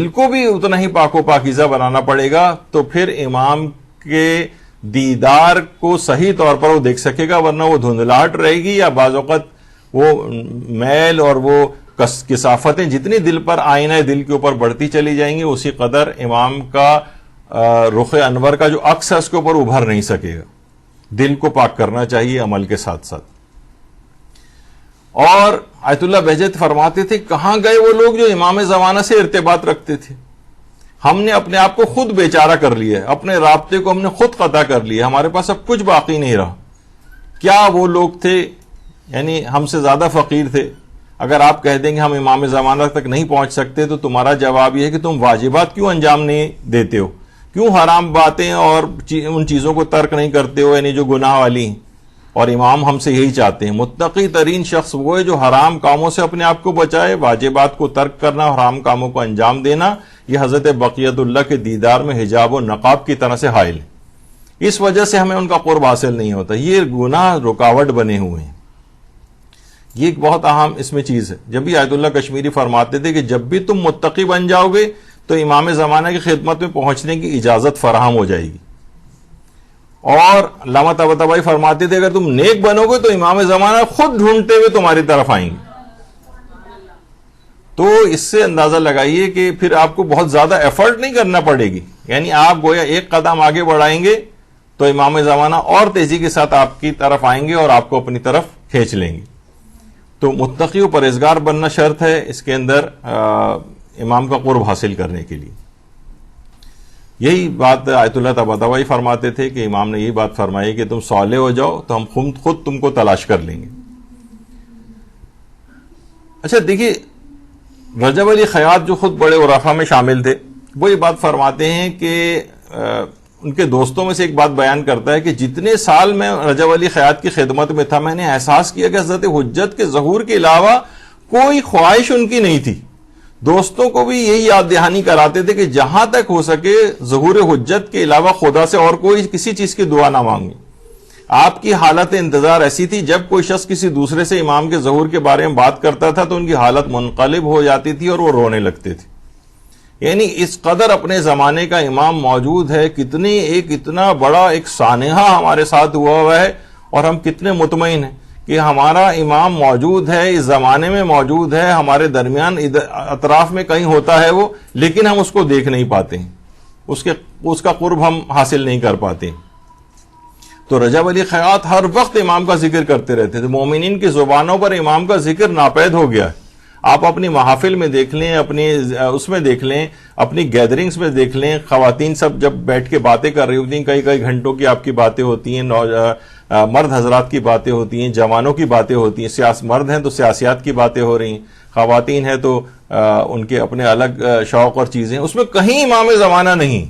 کو بھی اتنا ہی پاک و پاکیزہ بنانا پڑے گا تو پھر امام کے دیدار کو صحیح طور پر وہ دیکھ سکے گا، ورنہ وہ دھندلاہٹ رہے گی یا بعض اوقات وہ میل اور وہ کثافتیں جتنی دل پر آئینہ دل کے اوپر بڑھتی چلی جائیں گی اسی قدر امام کا رخ انور کا جو عکس ہے اس کے اوپر ابھر نہیں سکے گا. دل کو پاک کرنا چاہیے عمل کے ساتھ ساتھ. اور آیت اللہ بہجت فرماتے تھے کہاں گئے وہ لوگ جو امام زمانہ سے ارتباط رکھتے تھے؟ ہم نے اپنے آپ کو خود بیچارہ کر لیا ہے، اپنے رابطے کو ہم نے خود قطع کر لیا، ہمارے پاس اب کچھ باقی نہیں رہا. کیا وہ لوگ تھے؟ یعنی ہم سے زیادہ فقیر تھے. اگر آپ کہہ دیں گے ہم امام زمانہ تک نہیں پہنچ سکتے تو تمہارا جواب یہ ہے کہ تم واجبات کیوں انجام نہیں دیتے ہو، کیوں حرام باتیں اور ان چیزوں کو ترک نہیں کرتے ہو، یعنی جو گناہ والی ہیں. اور امام ہم سے یہی چاہتے ہیں. متقی ترین شخص وہ ہے جو حرام کاموں سے اپنے آپ کو بچائے، واجبات کو ترک کرنا، حرام کاموں کو انجام دینا یہ حضرت بقیت اللہ کے دیدار میں حجاب و نقاب کی طرح سے حائل ہے. اس وجہ سے ہمیں ان کا قرب حاصل نہیں ہوتا. یہ گناہ رکاوٹ بنے ہوئے ہیں. یہ ایک بہت اہم اس میں چیز ہے. جب بھی آیت اللہ کشمیری فرماتے تھے کہ جب بھی تم متقی بن جاؤ گے تو امام زمانہ کی خدمت میں پہنچنے کی اجازت فراہم ہو جائے گی. اور علامہ طباطبائی فرماتے تھے اگر تم نیک بنو گے تو امام زمانہ خود ڈھونڈتے ہوئے تمہاری طرف آئیں گے. تو اس سے اندازہ لگائیے کہ پھر آپ کو بہت زیادہ ایفرٹ نہیں کرنا پڑے گی. یعنی آپ گویا ایک قدم آگے بڑھائیں گے تو امام زمانہ اور تیزی کے ساتھ آپ کی طرف آئیں گے اور آپ کو اپنی طرف کھینچ لیں گے. تو متقی و پرہیزگار بننا شرط ہے اس کے اندر امام کا قرب حاصل کرنے کے لیے. یہی بات آیت اللہ طباطبائی فرماتے تھے کہ امام نے یہی بات فرمائی کہ تم صالح ہو جاؤ تو ہم خود تم کو تلاش کر لیں گے. اچھا دیکھیے رجب علی خیاط جو خود بڑے عرفا میں شامل تھے وہ یہ بات فرماتے ہیں کہ ان کے دوستوں میں سے ایک بات بیان کرتا ہے کہ جتنے سال میں رجب علی خیاط کی خدمت میں تھا میں نے احساس کیا کہ حضرت حجت کے ظہور کے علاوہ کوئی خواہش ان کی نہیں تھی. دوستوں کو بھی یہی یاد دہانی کراتے تھے کہ جہاں تک ہو سکے ظہور حجت کے علاوہ خدا سے اور کوئی کسی چیز کی دعا نہ مانگے. آپ کی حالت انتظار ایسی تھی جب کوئی شخص کسی دوسرے سے امام کے ظہور کے بارے میں بات کرتا تھا تو ان کی حالت منقلب ہو جاتی تھی اور وہ رونے لگتے تھے. یعنی اس قدر اپنے زمانے کا امام موجود ہے، اتنا بڑا ایک سانحہ ہمارے ساتھ ہوا ہے اور ہم کتنے مطمئن ہیں کہ ہمارا امام موجود ہے، اس زمانے میں موجود ہے، ہمارے درمیان اطراف میں کہیں ہوتا ہے وہ، لیکن ہم اس کو دیکھ نہیں پاتے ہیں، اس کا قرب ہم حاصل نہیں کر پاتے. تو رجب علی خیاط ہر وقت امام کا ذکر کرتے رہتے تھے. مومنین کی زبانوں پر امام کا ذکر ناپید ہو گیا ہے. آپ اپنی محافل میں دیکھ لیں، اپنی اس میں دیکھ لیں، اپنی گیدرنگز میں دیکھ لیں، خواتین سب جب بیٹھ کے باتیں کر رہی ہوتی ہیں، کئی کئی گھنٹوں کی آپ کی باتیں ہوتی ہیں، مرد حضرات کی باتیں ہوتی ہیں، جوانوں کی باتیں ہوتی ہیں، مرد ہیں تو سیاسیات کی باتیں ہو رہی ہیں، خواتین ہیں تو ان کے اپنے الگ شوق اور چیزیں، اس میں کہیں امام زمانہ نہیں.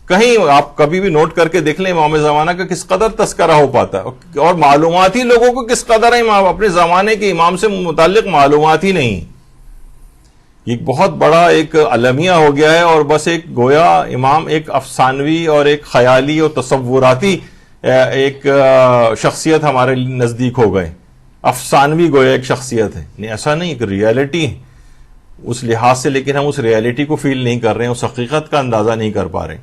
کہیں آپ کبھی بھی نوٹ کر کے دیکھ لیں امام زمانہ کا کس قدر تذکرہ ہو پاتا ہے، اور معلومات ہی لوگوں کو کس قدر ہے اپنے زمانے کے امام سے متعلق معلومات ہی نہیں. یہ بہت بڑا ایک المیہ ہو گیا ہے، اور بس ایک گویا امام ایک افسانوی اور ایک خیالی اور تصوراتی ایک شخصیت ہمارے نزدیک ہو گئے. افسانوی گویا ایک شخصیت ہے، نہیں ایسا نہیں، ایک ریالٹی ہے اس لحاظ سے، لیکن ہم اس ریالٹی کو فیل نہیں کر رہے ہیں، اس حقیقت کا اندازہ نہیں کر پا رہے.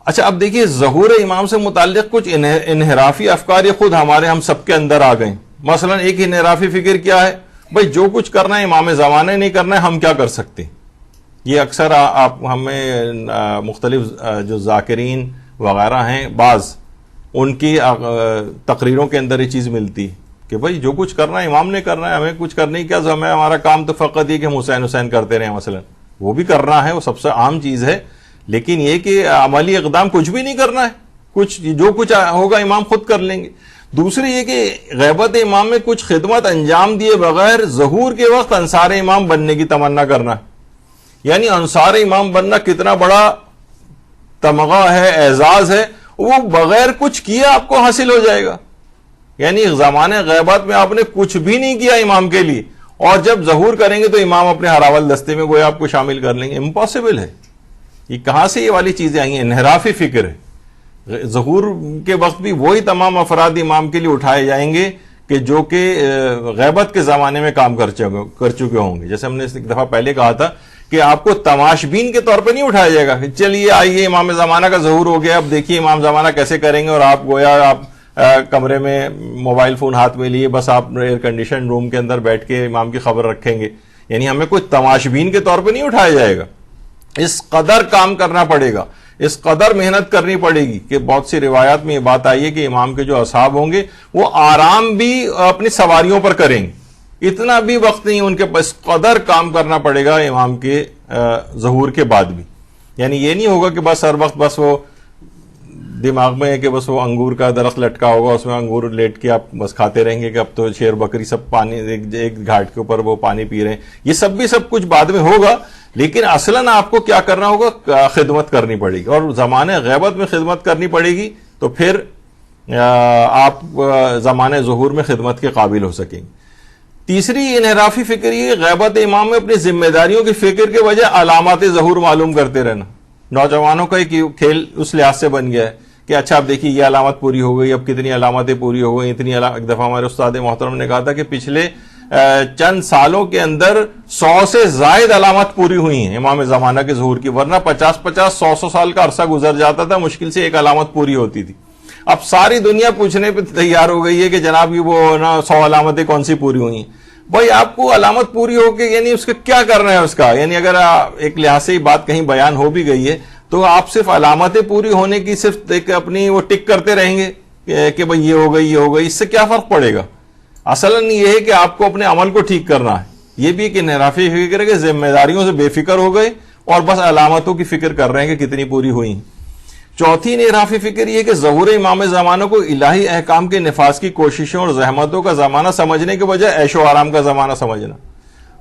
اچھا اب دیکھیے ظہور امام سے متعلق کچھ انحرافی افکار یہ خود ہم سب کے اندر آ گئے. مثلا ایک انحرافی فکر کیا ہے، بھائی جو کچھ کرنا ہے امام زمانہ نہیں کرنا ہے، ہم کیا کر سکتے. یہ اکثر آپ ہمیں مختلف جو ذاکرین وغیرہ ہیں بعض ان کی تقریروں کے اندر یہ چیز ملتی کہ بھائی جو کچھ کرنا ہے امام نے کرنا ہے، ہمیں کچھ کرنے کی کیا، ہمارا کام تو فقط یہ کہ ہم حسین کرتے رہیں. مثلا وہ بھی کرنا ہے، وہ سب سے عام چیز ہے، لیکن یہ کہ عملی اقدام کچھ بھی نہیں کرنا ہے، جو کچھ ہوگا امام خود کر لیں گے. دوسری یہ کہ غیبت امام میں کچھ خدمت انجام دیے بغیر ظہور کے وقت انصار امام بننے کی تمنا کرنا، یعنی انصار امام بننا کتنا بڑا تمغہ ہے، اعزاز ہے، وہ بغیر کچھ کیا آپ کو حاصل ہو جائے گا. یعنی زمانے غیبت میں آپ نے کچھ بھی نہیں کیا امام کے لیے، اور جب ظہور کریں گے تو امام اپنے ہراول دستے میں گویا آپ کو شامل کر لیں گے. امپاسبل ہے. یہ کہاں سے یہ والی چیزیں آئی ہیں؟ انحرافی فکر ہے. ظہور کے وقت بھی وہی تمام افراد امام کے لیے اٹھائے جائیں گے کہ جو کہ غیبت کے زمانے میں کام کر چکے ہوں گے. جیسے ہم نے ایک دفعہ پہلے کہا تھا کہ آپ کو تماشبین کے طور پہ نہیں اٹھایا جائے گا کہ چلیے آئیے امام زمانہ کا ظہور ہو گیا، اب دیکھیے امام زمانہ کیسے کریں گے، اور آپ گویا آپ کمرے میں موبائل فون ہاتھ میں لیے بس آپ ایئر کنڈیشن روم کے اندر بیٹھ کے امام کی خبر رکھیں گے. یعنی ہمیں کوئی تماشبین کے طور پہ نہیں اٹھایا جائے گا. اس قدر کام کرنا پڑے گا، اس قدر محنت کرنی پڑے گی کہ بہت سی روایات میں یہ بات آئی ہے کہ امام کے جو اصحاب ہوں گے وہ آرام بھی اپنی سواریوں پر کریں گے، اتنا بھی وقت نہیں ان کے پاس، قدر کام کرنا پڑے گا امام کے ظہور کے بعد بھی. یعنی یہ نہیں ہوگا کہ بس ہر وقت بس وہ دماغ میں ہے کہ بس وہ انگور کا درخت لٹکا ہوگا، اس میں انگور لیٹ کے آپ بس کھاتے رہیں گے کہ اب تو شیر بکری سب پانی ایک گھاٹ کے اوپر وہ پانی پی رہے ہیں. یہ سب بھی سب کچھ بعد میں ہوگا، لیکن اصلاً آپ کو کیا کرنا ہوگا، خدمت کرنی پڑے گی، اور زمانے غیبت میں خدمت کرنی پڑے گی تو پھر آپ زمانے ظہور میں خدمت کے قابل ہو سکیں گے. تیسری انحرافی فکر یہ غیبت امام میں اپنی ذمہ داریوں کی فکر کے وجہ علامات ظہور معلوم کرتے رہنا. نوجوانوں کا ایک کھیل اس لحاظ سے بن گیا ہے کہ اچھا اب دیکھیے یہ علامت پوری ہو گئی، اب کتنی علامتیں پوری ہو گئی، اتنی ایک دفعہ ہمارے استاد محترم نے کہا تھا کہ پچھلے چند سالوں کے اندر 100 سے زائد علامات پوری ہوئی ہیں امام زمانہ کے ظہور کی، ورنہ 50-100 سال کا عرصہ گزر جاتا تھا، مشکل سے ایک علامت پوری ہوتی تھی. اب ساری دنیا پوچھنے پہ تیار ہو گئی ہے کہ جناب یہ وہ نا 100 علامتیں کون سی پوری ہوئی ہیں. بھائی آپ کو علامت پوری ہو کے یعنی اس کا کیا کرنا ہے اس کا، یعنی اگر ایک لحاظ سے یہ بات کہیں بیان ہو بھی گئی ہے تو آپ صرف علامتیں پوری ہونے کی صرف ایک اپنی وہ ٹک کرتے رہیں گے کہ بھئی یہ ہو گئی یہ ہو گئی، اس سے کیا فرق پڑے گا. اصلاً یہ ہے کہ آپ کو اپنے عمل کو ٹھیک کرنا ہے. یہ بھی ایک انحرافی فکر ہے کہ ذمہ داریوں سے بے فکر ہو گئے اور بس علامتوں کی فکر کر رہے ہیں کہ کتنی پوری ہوئی. چوتھی انحرافی فکر یہ کہ ظہور امام زمانہ کو الہی احکام کے نفاذ کی کوششوں اور زحمتوں کا زمانہ سمجھنے کے بجائے عیش و آرام کا زمانہ سمجھنا.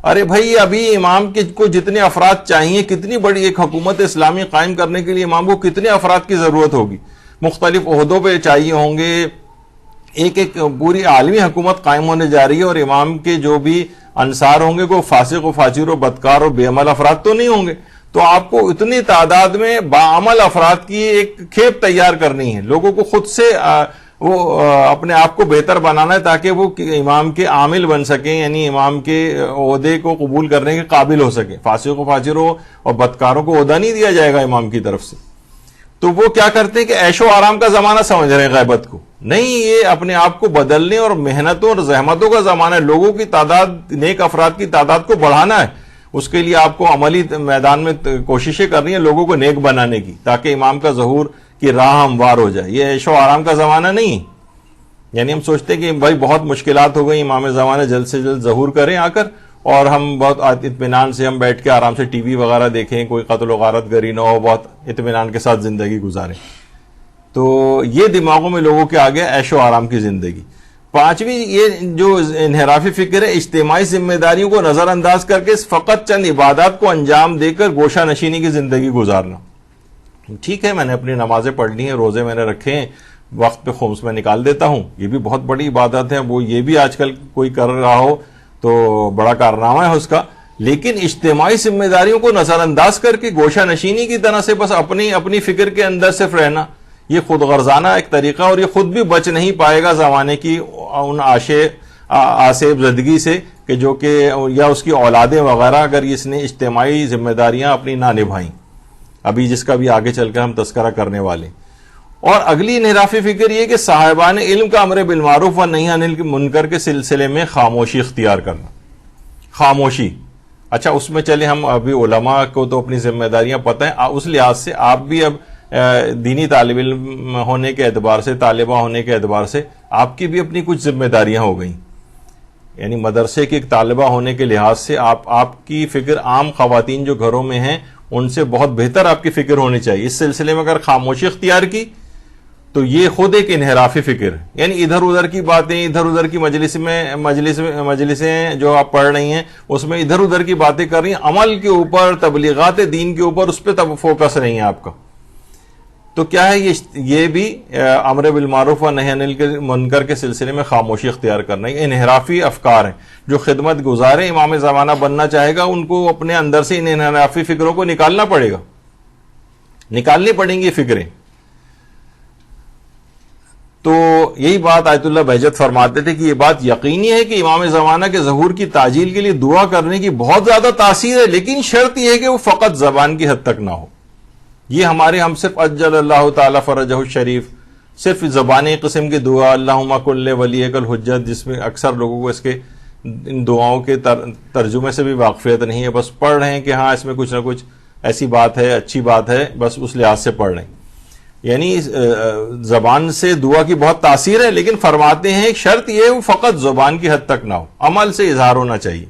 ارے بھائی ابھی امام کو جتنے افراد چاہیے، کتنی بڑی ایک حکومت اسلامی قائم کرنے کے لیے امام کو کتنے افراد کی ضرورت ہوگی، مختلف عہدوں پہ چاہیے ہوں گے، ایک پوری عالمی حکومت قائم ہونے جا رہی ہے، اور امام کے جو بھی انصار ہوں گے وہ فاسق و فاجر و بدکار و بے عمل افراد تو نہیں ہوں گے. تو آپ کو اتنی تعداد میں باعمل افراد کی ایک کھیپ تیار کرنی ہے، لوگوں کو خود سے وہ اپنے آپ کو بہتر بنانا ہے تاکہ وہ امام کے عامل بن سکیں، یعنی امام کے عہدے کو قبول کرنے کے قابل ہو سکیں. فاسق و فاجروں اور بدکاروں کو عہدہ نہیں دیا جائے گا امام کی طرف سے. تو وہ کیا کرتے ہیں کہ عیش و آرام کا زمانہ سمجھ رہے ہیں غیبت کو. نہیں، یہ اپنے آپ کو بدلنے اور محنتوں اور زحمتوں کا زمانہ ہے. لوگوں کی تعداد، نیک افراد کی تعداد کو بڑھانا ہے. اس کے لیے آپ کو عملی میدان میں کوششیں کرنی ہیں لوگوں کو نیک بنانے کی، تاکہ امام کا ظہور کی راہ ہموار ہو جائے. یہ عیش و آرام کا زمانہ نہیں. یعنی ہم سوچتے ہیں کہ بھائی بہت مشکلات ہو گئی، امام زمانہ جلد سے جلد ظہور کریں آ کر، اور ہم بہت اطمینان سے ہم بیٹھ کے آرام سے ٹی وی وغیرہ دیکھیں، کوئی قتل و غارت گری نہ ہو، بہت اطمینان کے ساتھ زندگی گزاریں. تو یہ دماغوں میں لوگوں کے آگے عیش و آرام کی زندگی. پانچویں یہ جو انحرافی فکر ہے، اجتماعی ذمہ داریوں کو نظر انداز کر کے فقط چند عبادات کو انجام دے کر گوشہ نشینی کی زندگی گزارنا. ٹھیک ہے، میں نے اپنی نمازیں پڑھ لی ہیں، روزے میں نے رکھے ہیں، وقت پہ خمس میں نکال دیتا ہوں، یہ بھی بہت بڑی عبادت ہے. وہ یہ بھی آج کل کوئی کر رہا ہو تو بڑا کارنامہ ہے اس کا. لیکن اجتماعی ذمہ داریوں کو نظر انداز کر کے گوشہ نشینی کی طرح سے بس اپنی فکر کے اندر صرف رہنا، یہ خود غرضانہ ایک طریقہ، اور یہ خود بھی بچ نہیں پائے گا زمانے کی ان آسیب زدگی سے کہ جو کہ یا اس کی اولادیں وغیرہ اگر اس نے اجتماعی ذمہ داریاں اپنی نہ نبھائیں، ابھی جس کا بھی آگے چل کر ہم تذکرہ کرنے والے. اور اگلی انحرافی فکر یہ کہ صاحبان علم کا امر بالمعروف و نہی عن المنکر کے سلسلے میں خاموشی اختیار کرنا. خاموشی، اچھا اس میں چلے ہم ابھی علماء کو تو اپنی ذمہ داریاں پتہ ہیں، اس لحاظ سے آپ بھی اب دینی طالب علم ہونے کے اعتبار سے، طالبہ ہونے کے اعتبار سے آپ کی بھی اپنی کچھ ذمہ داریاں ہو گئیں. یعنی مدرسے کی ایک طالبہ ہونے کے لحاظ سے آپ کی فکر عام خواتین جو گھروں میں ہیں ان سے بہت بہتر آپ کی فکر ہونی چاہیے. اس سلسلے میں اگر خاموشی اختیار کی تو یہ خود ایک انحرافی فکر ہے. یعنی ادھر ادھر کی باتیں، ادھر ادھر کی مجلسیں جو آپ پڑھ رہی ہیں اس میں ادھر ادھر کی باتیں کر رہی ہیں، عمل کے اوپر، تبلیغات دین کے اوپر اس پہ فوکس نہیں ہے آپ کا. تو کیا ہے یہ بھی امر بالمعروف و نہی عن المنکر کے سلسلے میں خاموشی اختیار کرنا. یہ انحرافی افکار ہیں. جو خدمت گزار امام زمانہ بننا چاہے گا ان کو اپنے اندر سے ان انحرافی فکروں کو نکالنا پڑے گا، نکالنی پڑیں گی فکریں. تو یہی بات آیت اللہ بہجت فرماتے تھے کہ یہ بات یقینی ہے کہ امام زمانہ کے ظہور کی تعجیل کے لیے دعا کرنے کی بہت زیادہ تاثیر ہے، لیکن شرط یہ ہے کہ وہ فقط زبان کی حد تک نہ ہو. یہ ہم صرف اجل اللہ تعالی فرجہ الشریف، صرف زبانی قسم کی دعا اللہم کن لولیک الحجت، جس میں اکثر لوگوں کو اس کے ان دعاؤں کے ترجمے سے بھی واقفیت نہیں ہے، بس پڑھ رہے ہیں کہ ہاں اس میں کچھ نہ کچھ ایسی بات ہے، اچھی بات ہے، بس اس لحاظ سے پڑھ رہے ہیں. یعنی زبان سے دعا کی بہت تاثیر ہے، لیکن فرماتے ہیں ایک شرط یہ ہے وہ فقط زبان کی حد تک نہ ہو، عمل سے اظہار ہونا چاہیے.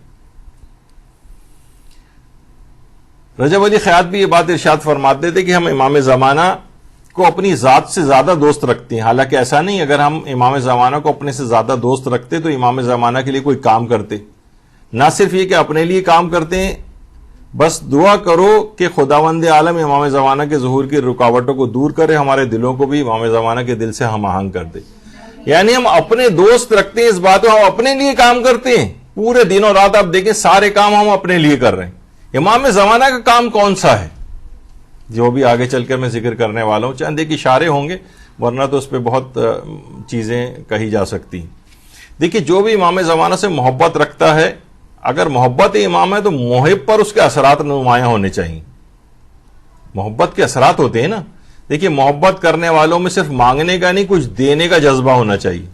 رجب علی خیاط بھی یہ بات ارشاد فرماتے تھے کہ ہم امام زمانہ کو اپنی ذات سے زیادہ دوست رکھتے ہیں. حالانکہ ایسا نہیں، اگر ہم امام زمانہ کو اپنے سے زیادہ دوست رکھتے تو امام زمانہ کے لیے کوئی کام کرتے. نہ صرف یہ کہ اپنے لیے کام کرتے ہیں، بس دعا کرو کہ خداوند عالم امام زمانہ کے ظہور کی رکاوٹوں کو دور کرے، ہمارے دلوں کو بھی امام زمانہ کے دل سے ہم آہنگ کر دے. یعنی ہم اپنے دوست رکھتے ہیں اس بات کو، ہم اپنے لیے کام کرتے ہیں. پورے دن اور رات آپ دیکھیں سارے کام ہم اپنے لیے کر رہے ہیں. امام زمانہ کا کام کون سا ہے جو بھی آگے چل کر میں ذکر کرنے والا ہوں، چند ایک اشارے ہوں گے، ورنہ تو اس پہ بہت چیزیں کہی جا سکتی ہیں. دیکھیے جو بھی امام زمانہ سے محبت رکھتا ہے، اگر محبت امام ہے تو محب پر اس کے اثرات نمایاں ہونے چاہیے. محبت کے اثرات ہوتے ہیں نا. دیکھیے محبت کرنے والوں میں صرف مانگنے کا نہیں، کچھ دینے کا جذبہ ہونا چاہیے.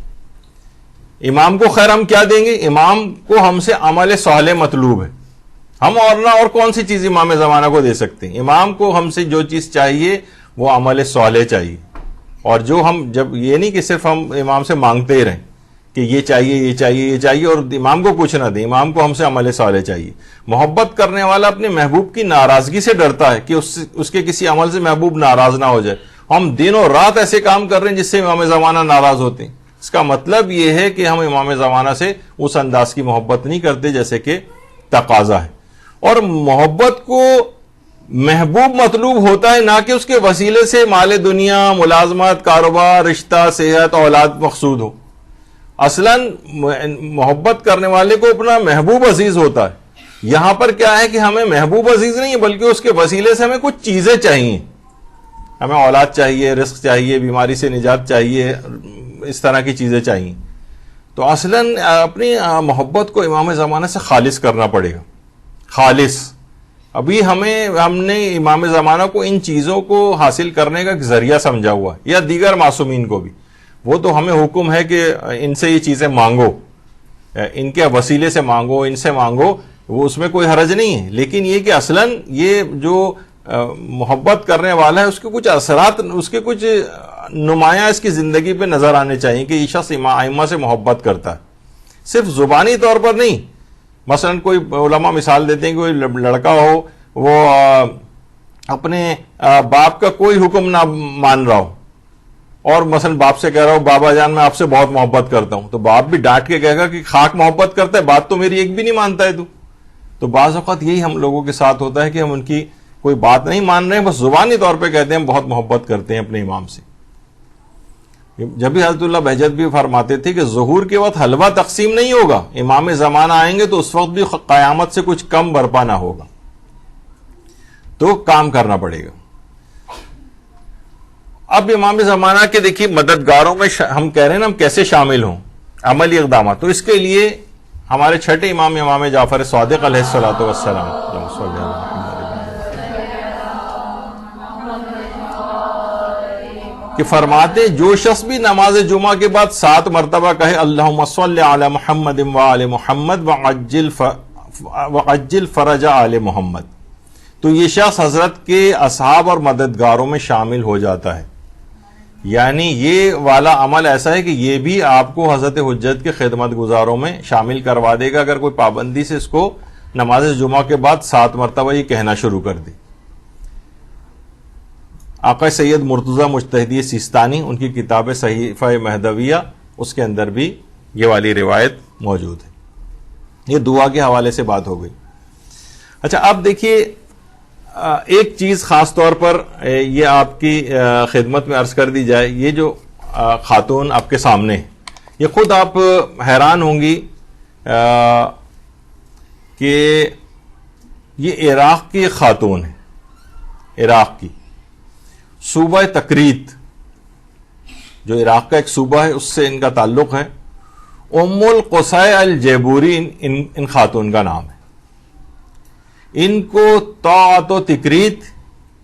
امام کو خیر ہم کیا دیں گے؟ امام کو ہم سے عمل صالح مطلوب ہے. ہم اور کون سی چیز امام زمانہ کو دے سکتے ہیں؟ امام کو ہم سے جو چیز چاہیے وہ عمل صالح چاہیے. اور جو ہم جب یہ نہیں کہ صرف ہم امام سے مانگتے ہی رہیں کہ یہ چاہیے یہ چاہیے یہ چاہیے اور امام کو کچھ نہ دیں. امام کو ہم سے عمل صالح چاہیے. محبت کرنے والا اپنے محبوب کی ناراضگی سے ڈرتا ہے کہ اس کے کسی عمل سے محبوب ناراض نہ ہو جائے. ہم دن اور رات ایسے کام کر رہے ہیں جس سے امام زمانہ ناراض ہوتے ہیں. اس کا مطلب یہ ہے کہ ہم امام زمانہ سے اس انداز کی محبت نہیں کرتے جیسے کہ تقاضا ہے. اور محبت کو محبوب مطلوب ہوتا ہے، نہ کہ اس کے وسیلے سے مال دنیا، ملازمت، کاروبار، رشتہ، صحت، اولاد مقصود ہو. اصلاً محبت کرنے والے کو اپنا محبوب عزیز ہوتا ہے. یہاں پر کیا ہے کہ ہمیں محبوب عزیز نہیں بلکہ اس کے وسیلے سے ہمیں کچھ چیزیں چاہیے. ہمیں اولاد چاہیے، رزق چاہیے، بیماری سے نجات چاہیے، اس طرح کی چیزیں چاہیے. تو اصلاً اپنی محبت کو امام زمانہ سے خالص کرنا پڑے گا. خالص. ابھی ہم نے امام زمانہ کو ان چیزوں کو حاصل کرنے کا ایک ذریعہ سمجھا ہوا ہے، یا دیگر معصومین کو بھی. وہ تو ہمیں حکم ہے کہ ان سے یہ چیزیں مانگو، ان کے وسیلے سے مانگو، ان سے مانگو، وہ اس میں کوئی حرج نہیں ہے. لیکن یہ کہ اصلاً یہ جو محبت کرنے والا ہے اس کے کچھ اثرات، اس کے کچھ نمایاں اس کی زندگی پہ نظر آنے چاہیے کہ یہ شخص ائمہ سے محبت کرتا ہے، صرف زبانی طور پر نہیں. مثلا کوئی علماء مثال دیتے ہیں کہ کوئی لڑکا ہو، وہ اپنے باپ کا کوئی حکم نہ مان رہا ہو، اور مثلا باپ سے کہہ رہا ہو بابا جان میں آپ سے بہت محبت کرتا ہوں، تو باپ بھی ڈانٹ کے کہے گا کہ خاک محبت کرتا ہے، بات تو میری ایک بھی نہیں مانتا ہے تو بعض اوقات یہی ہم لوگوں کے ساتھ ہوتا ہے کہ ہم ان کی کوئی بات نہیں مان رہے ہیں، بس زبانی طور پہ کہتے ہیں بہت محبت کرتے ہیں اپنے امام سے. جب بھی حضرت اللہ بہجت بھی فرماتے تھے کہ ظہور کے وقت حلوہ تقسیم نہیں ہوگا، امام زمانہ آئیں گے تو اس وقت بھی قیامت سے کچھ کم برپا نہ ہوگا، تو کام کرنا پڑے گا. اب امام زمانہ کے دیکھیے مددگاروں میں ہم کہہ رہے ہیں نا ہم کیسے شامل ہوں عملی اقدامات، تو اس کے لیے ہمارے چھٹے امام جعفر صادق علیہ الصلوۃ والسلام کہ فرماتے جو شخص بھی نماز جمعہ کے بعد 7 مرتبہ کہے اللہم صلی علی محمد وآل محمد وعجل فرج آل محمد، تو یہ شخص حضرت کے اصحاب اور مددگاروں میں شامل ہو جاتا ہے. یعنی یہ والا عمل ایسا ہے کہ یہ بھی آپ کو حضرت حجت کے خدمت گزاروں میں شامل کروا دے گا اگر کوئی پابندی سے اس کو نماز جمعہ کے بعد 7 مرتبہ یہ کہنا شروع کر دے. آقا سید مرتضی مجتہدی سیستانی ان کی کتاب صحیفہ مہدویہ اس کے اندر بھی یہ والی روایت موجود ہے. یہ دعا کے حوالے سے بات ہو گئی. اچھا اب دیکھیے ایک چیز خاص طور پر یہ آپ کی خدمت میں عرض کر دی جائے، یہ جو خاتون آپ کے سامنے یہ خود آپ حیران ہوں گی کہ یہ عراق کی خاتون ہے، عراق کی صوبہ تکریت جو عراق کا ایک صوبہ ہے اس سے ان کا تعلق ہے. ام القصی الجیبوری ان خاتون کا نام ہے. ان کو طاعت و تکریت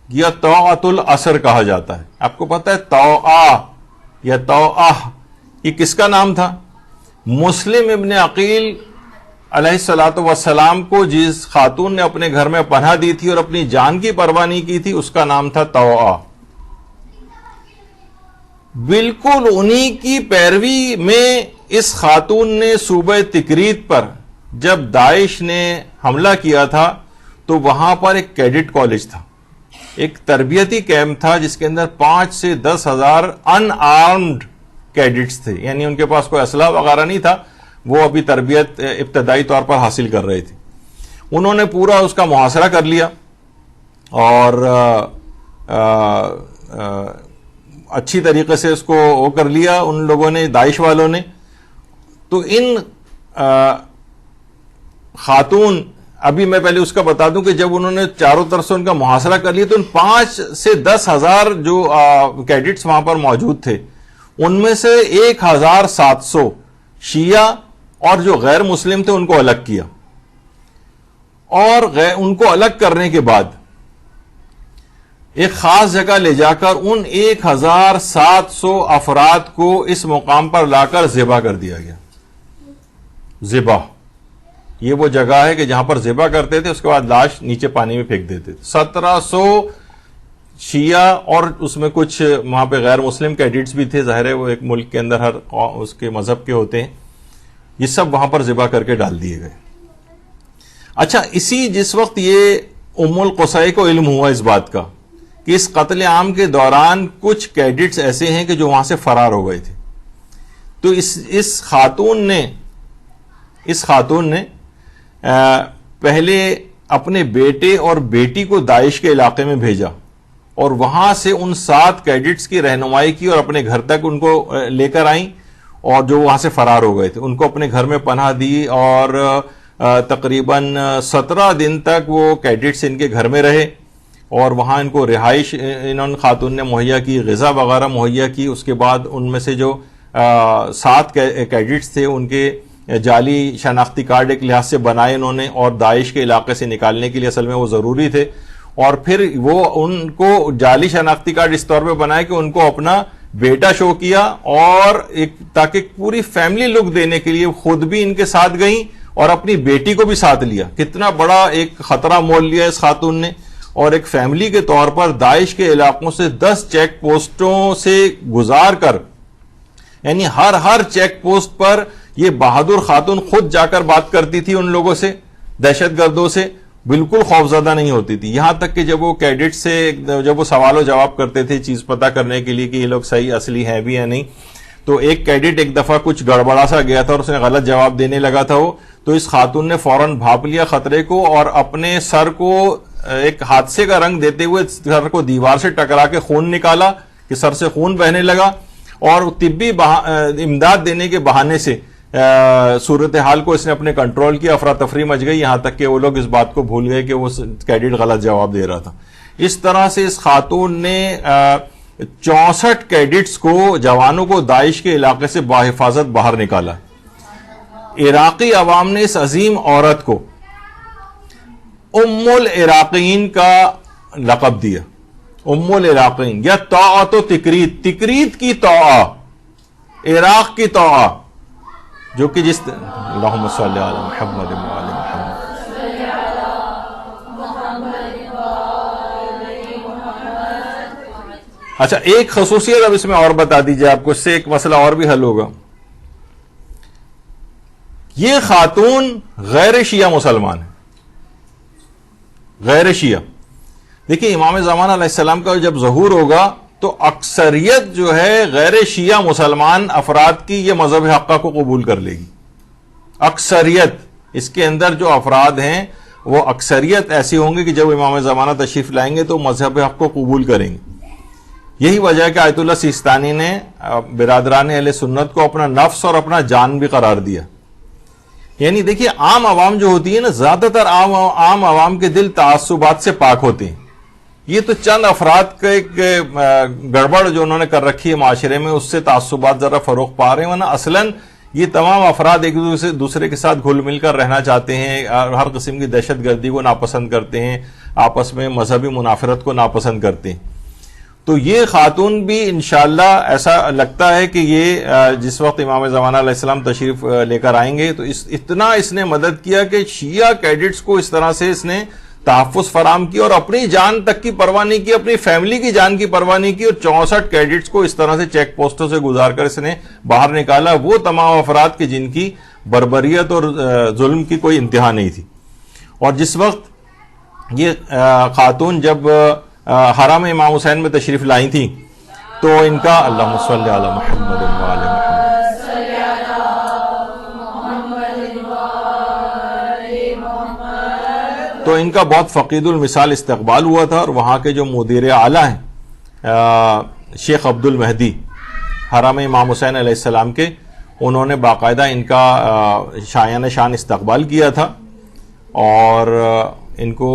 یا طاعت العصر کہا جاتا ہے. آپ کو پتہ ہے طوعہ یا طوعہ یہ کس کا نام تھا؟ مسلم ابن عقیل علیہ الصلوۃ والسلام کو جس خاتون نے اپنے گھر میں پناہ دی تھی اور اپنی جان کی پرواہ نہیں کی تھی اس کا نام تھا طوعہ. بالکل انہی کی پیروی میں اس خاتون نے صوبہ تکریت پر جب داعش نے حملہ کیا تھا تو وہاں پر ایک کیڈٹ کالج تھا، ایک تربیتی کیمپ تھا جس کے اندر 5 سے 10 ہزار ان آرمڈ کیڈٹس تھے، یعنی ان کے پاس کوئی اسلحہ وغیرہ نہیں تھا، وہ ابھی تربیت ابتدائی طور پر حاصل کر رہے تھے. انہوں نے پورا اس کا محاصرہ کر لیا اور اچھی طریقے سے اس کو وہ کر لیا ان لوگوں نے، داعش والوں نے. تو ان خاتون ابھی میں پہلے اس کا بتا دوں کہ جب انہوں نے چاروں طرف سے ان کا محاصرہ کر لیا تو ان 5 سے 10 ہزار جو کیڈٹس وہاں پر موجود تھے ان میں سے 1700 شیعہ اور جو غیر مسلم تھے ان کو الگ کیا، اور ان کو الگ کرنے کے بعد ایک خاص جگہ لے جا کر ان 1700 افراد کو اس مقام پر لا کر ذبح کر دیا گیا. ذبح یہ وہ جگہ ہے کہ جہاں پر ذبح کرتے تھے اس کے بعد لاش نیچے پانی میں پھینک دیتے تھے. 1700 شیعہ اور اس میں کچھ وہاں پہ غیر مسلم کیڈٹس بھی تھے، ظاہر ہے وہ ایک ملک کے اندر ہر اس کے مذہب کے ہوتے ہیں، یہ سب وہاں پر ذبح کر کے ڈال دیے گئے. اچھا جس وقت یہ ام القصی کو علم ہوا اس بات کا کہ اس قتل عام کے دوران کچھ کیڈٹس ایسے ہیں کہ جو وہاں سے فرار ہو گئے تھے، تو اس خاتون نے پہلے اپنے بیٹے اور بیٹی کو داعش کے علاقے میں بھیجا اور وہاں سے ان 7 کیڈٹس کی رہنمائی کی اور اپنے گھر تک ان کو لے کر آئیں، اور جو وہاں سے فرار ہو گئے تھے ان کو اپنے گھر میں پناہ دی اور تقریباً 17 دن تک وہ کیڈٹس ان کے گھر میں رہے اور وہاں ان کو رہائش انہوں نے خاتون نے مہیا کی، غذا وغیرہ مہیا کی. اس کے بعد ان میں سے جو 7 کیڈٹس تھے ان کے جعلی شناختی کارڈ ایک لحاظ سے بنائے انہوں نے، اور داعش کے علاقے سے نکالنے کے لیے اصل میں وہ ضروری تھے، اور پھر وہ ان کو جعلی شناختی کارڈ اس طور پہ بنائے کہ ان کو اپنا بیٹا شو کیا، اور تاکہ پوری فیملی لک دینے کے لیے خود بھی ان کے ساتھ گئیں اور اپنی بیٹی کو بھی ساتھ لیا. کتنا بڑا ایک خطرہ مول لیا اس خاتون نے. اور ایک فیملی کے طور پر داعش کے علاقوں سے 10 چیک پوسٹوں سے گزار کر، یعنی ہر چیک پوسٹ پر یہ بہادر خاتون خود جا کر بات کرتی تھی ان لوگوں سے، دہشت گردوں سے، بالکل خوفزدہ نہیں ہوتی تھی. یہاں تک کہ جب وہ کیڈٹ سے جب وہ سوال و جواب کرتے تھے چیز پتہ کرنے کے لیے کہ یہ لوگ صحیح اصلی ہیں بھی یا نہیں، تو ایک کیڈٹ ایک دفعہ کچھ گڑبڑا سا گیا تھا اور اس نے غلط جواب دینے لگا تھا وہ، تو اس خاتون نے فوراً بھاپ لیا خطرے کو اور اپنے سر کو ایک حادثے کا رنگ دیتے ہوئے سر کو دیوار سے ٹکرا کے خون نکالا کہ سر سے خون بہنے لگا، اور طبی امداد دینے کے بہانے سے صورتحال کو اس نے اپنے کنٹرول کیا. افراتفری مچ گئی، یہاں تک کہ وہ لوگ اس بات کو بھول گئے کہ وہ کیڈٹ غلط جواب دے رہا تھا. اس طرح سے اس خاتون نے 64 کیڈٹس کو، جوانوں کو داعش کے علاقے سے بحفاظت باہر نکالا. عراقی عوام نے اس عظیم عورت کو ام العراقین کا لقب دیا. ام العراقین یا طاعت و تکریت، تکریت کی طاعہ، عراق کی طاعہ، جو کہ جس اللہم صلی علی محمد وعلی محمد. اچھا، ایک خصوصیت اب اس میں اور بتا دیجیے آپ کو، اس سے ایک مسئلہ اور بھی حل ہوگا. یہ خاتون غیر شیعہ مسلمان ہے، غیر شیعہ. دیکھیں امام زمانہ علیہ السلام کا جب ظہور ہوگا تو اکثریت جو ہے غیر شیعہ مسلمان افراد کی یہ مذہب حقہ کو قبول کر لے گی. اکثریت، اس کے اندر جو افراد ہیں وہ اکثریت ایسی ہوں گے کہ جب امام زمانہ تشریف لائیں گے تو مذہب حق کو قبول کریں گے. یہی وجہ ہے کہ آیت اللہ سیستانی نے برادران اہل سنت کو اپنا نفس اور اپنا جان بھی قرار دیا. یعنی دیکھیے عام عوام جو ہوتی ہے نا، زیادہ تر عام عوام کے دل تعصبات سے پاک ہوتے ہیں. یہ تو چند افراد کا ایک گڑبڑ جو انہوں نے کر رکھی ہے معاشرے میں، اس سے تعصبات ذرا فروغ پا رہے ہیں، ورنہ اصلاً یہ تمام افراد ایک دوسرے کے ساتھ گھل مل کر رہنا چاہتے ہیں اور ہر قسم کی دہشت گردی کو ناپسند کرتے ہیں، آپس میں مذہبی منافرت کو ناپسند کرتے ہیں. تو یہ خاتون بھی انشاءاللہ ایسا لگتا ہے کہ یہ جس وقت امام زمانہ علیہ السلام تشریف لے کر آئیں گے تو اتنا اس نے مدد کیا کہ شیعہ کیڈٹس کو اس طرح سے اس نے تحفظ فراہم کی اور اپنی جان تک کی پرواہ نہیں کی، اپنی فیملی کی جان کی پرواہ نہیں کی، اور 64 کیڈٹس کو اس طرح سے چیک پوسٹوں سے گزار کر اس نے باہر نکالا. وہ تمام افراد کے جن کی بربریت اور ظلم کی کوئی انتہا نہیں تھی. اور جس وقت یہ خاتون جب حرم امام حسین میں تشریف لائی تھی تو ان کا اللہم صلی علی محمد وعلی محمد، تو ان کا بہت فقید المثال استقبال ہوا تھا. اور وہاں کے جو مدیر اعلیٰ ہیں شیخ عبد المہدی حرم امام حسین علیہ السلام کے، انہوں نے باقاعدہ ان کا شایان شان استقبال کیا تھا اور ان کو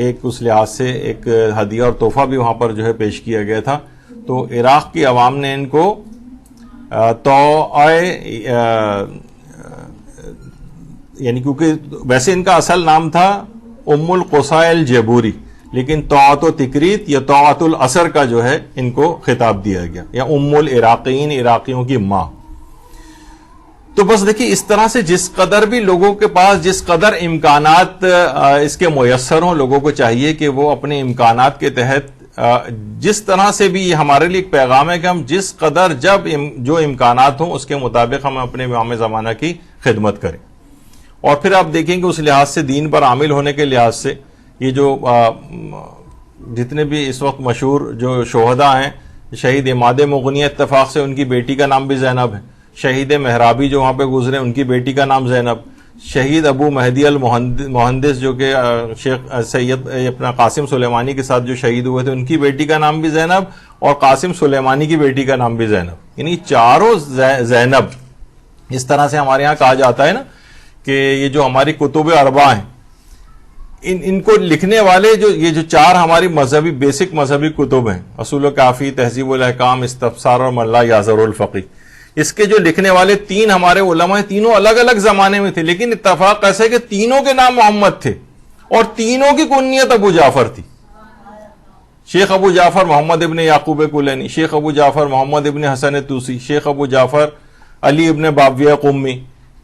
ایک اس لحاظ سے ایک ہدیہ اور تحفہ بھی وہاں پر جو ہے پیش کیا گیا تھا. تو عراق کی عوام نے ان کو یعنی کیونکہ ویسے ان کا اصل نام تھا ام القصاء الجبوری، لیکن طاعت و تکریت یا طاعت الاثر کا جو ہے ان کو خطاب دیا گیا، یا ام العراقین، عراقیوں کی ماں. تو بس دیکھیے اس طرح سے جس قدر بھی لوگوں کے پاس جس قدر امکانات اس کے میسر ہوں، لوگوں کو چاہیے کہ وہ اپنے امکانات کے تحت جس طرح سے بھی، یہ ہمارے لیے ایک پیغام ہے کہ ہم جس قدر جب جو امکانات ہوں اس کے مطابق ہم اپنے امام زمانہ کی خدمت کریں. اور پھر آپ دیکھیں کہ اس لحاظ سے دین پر عامل ہونے کے لحاظ سے یہ جو جتنے بھی اس وقت مشہور جو شہداء ہیں، شہید عماد مغنی اتفاق سے ان کی بیٹی کا نام بھی زینب ہے، شہید محرابی جو وہاں پہ گزرے ان کی بیٹی کا نام زینب، شہید ابو مہدی المہندس جو کہ شیخ سید اپنا قاسم سلیمانی کے ساتھ جو شہید ہوئے تھے ان کی بیٹی کا نام بھی زینب، اور قاسم سلیمانی کی بیٹی کا نام بھی زینب. یعنی چاروں زینب. اس طرح سے ہمارے ہاں کہا جاتا ہے نا کہ یہ جو ہماری کتب اربعہ ہیں ان کو لکھنے والے یہ جو چار ہماری مذہبی بیسک مذہبی کتب ہیں، اصول و کافی، تہذیب الاحکام، استفسار اور ملا یازر الفقی، اس کے جو لکھنے والے تین ہمارے علماء ہیں، تینوں الگ الگ زمانے میں تھے، لیکن اتفاق ایسا ہے کہ تینوں کے نام محمد تھے اور تینوں کی کنیت ابو جعفر تھی. شیخ ابو جعفر محمد ابن یعقوب کلینی، شیخ ابو جعفر محمد ابن حسن توسی، شیخ ابو جعفر علی ابن بابیہ قمی،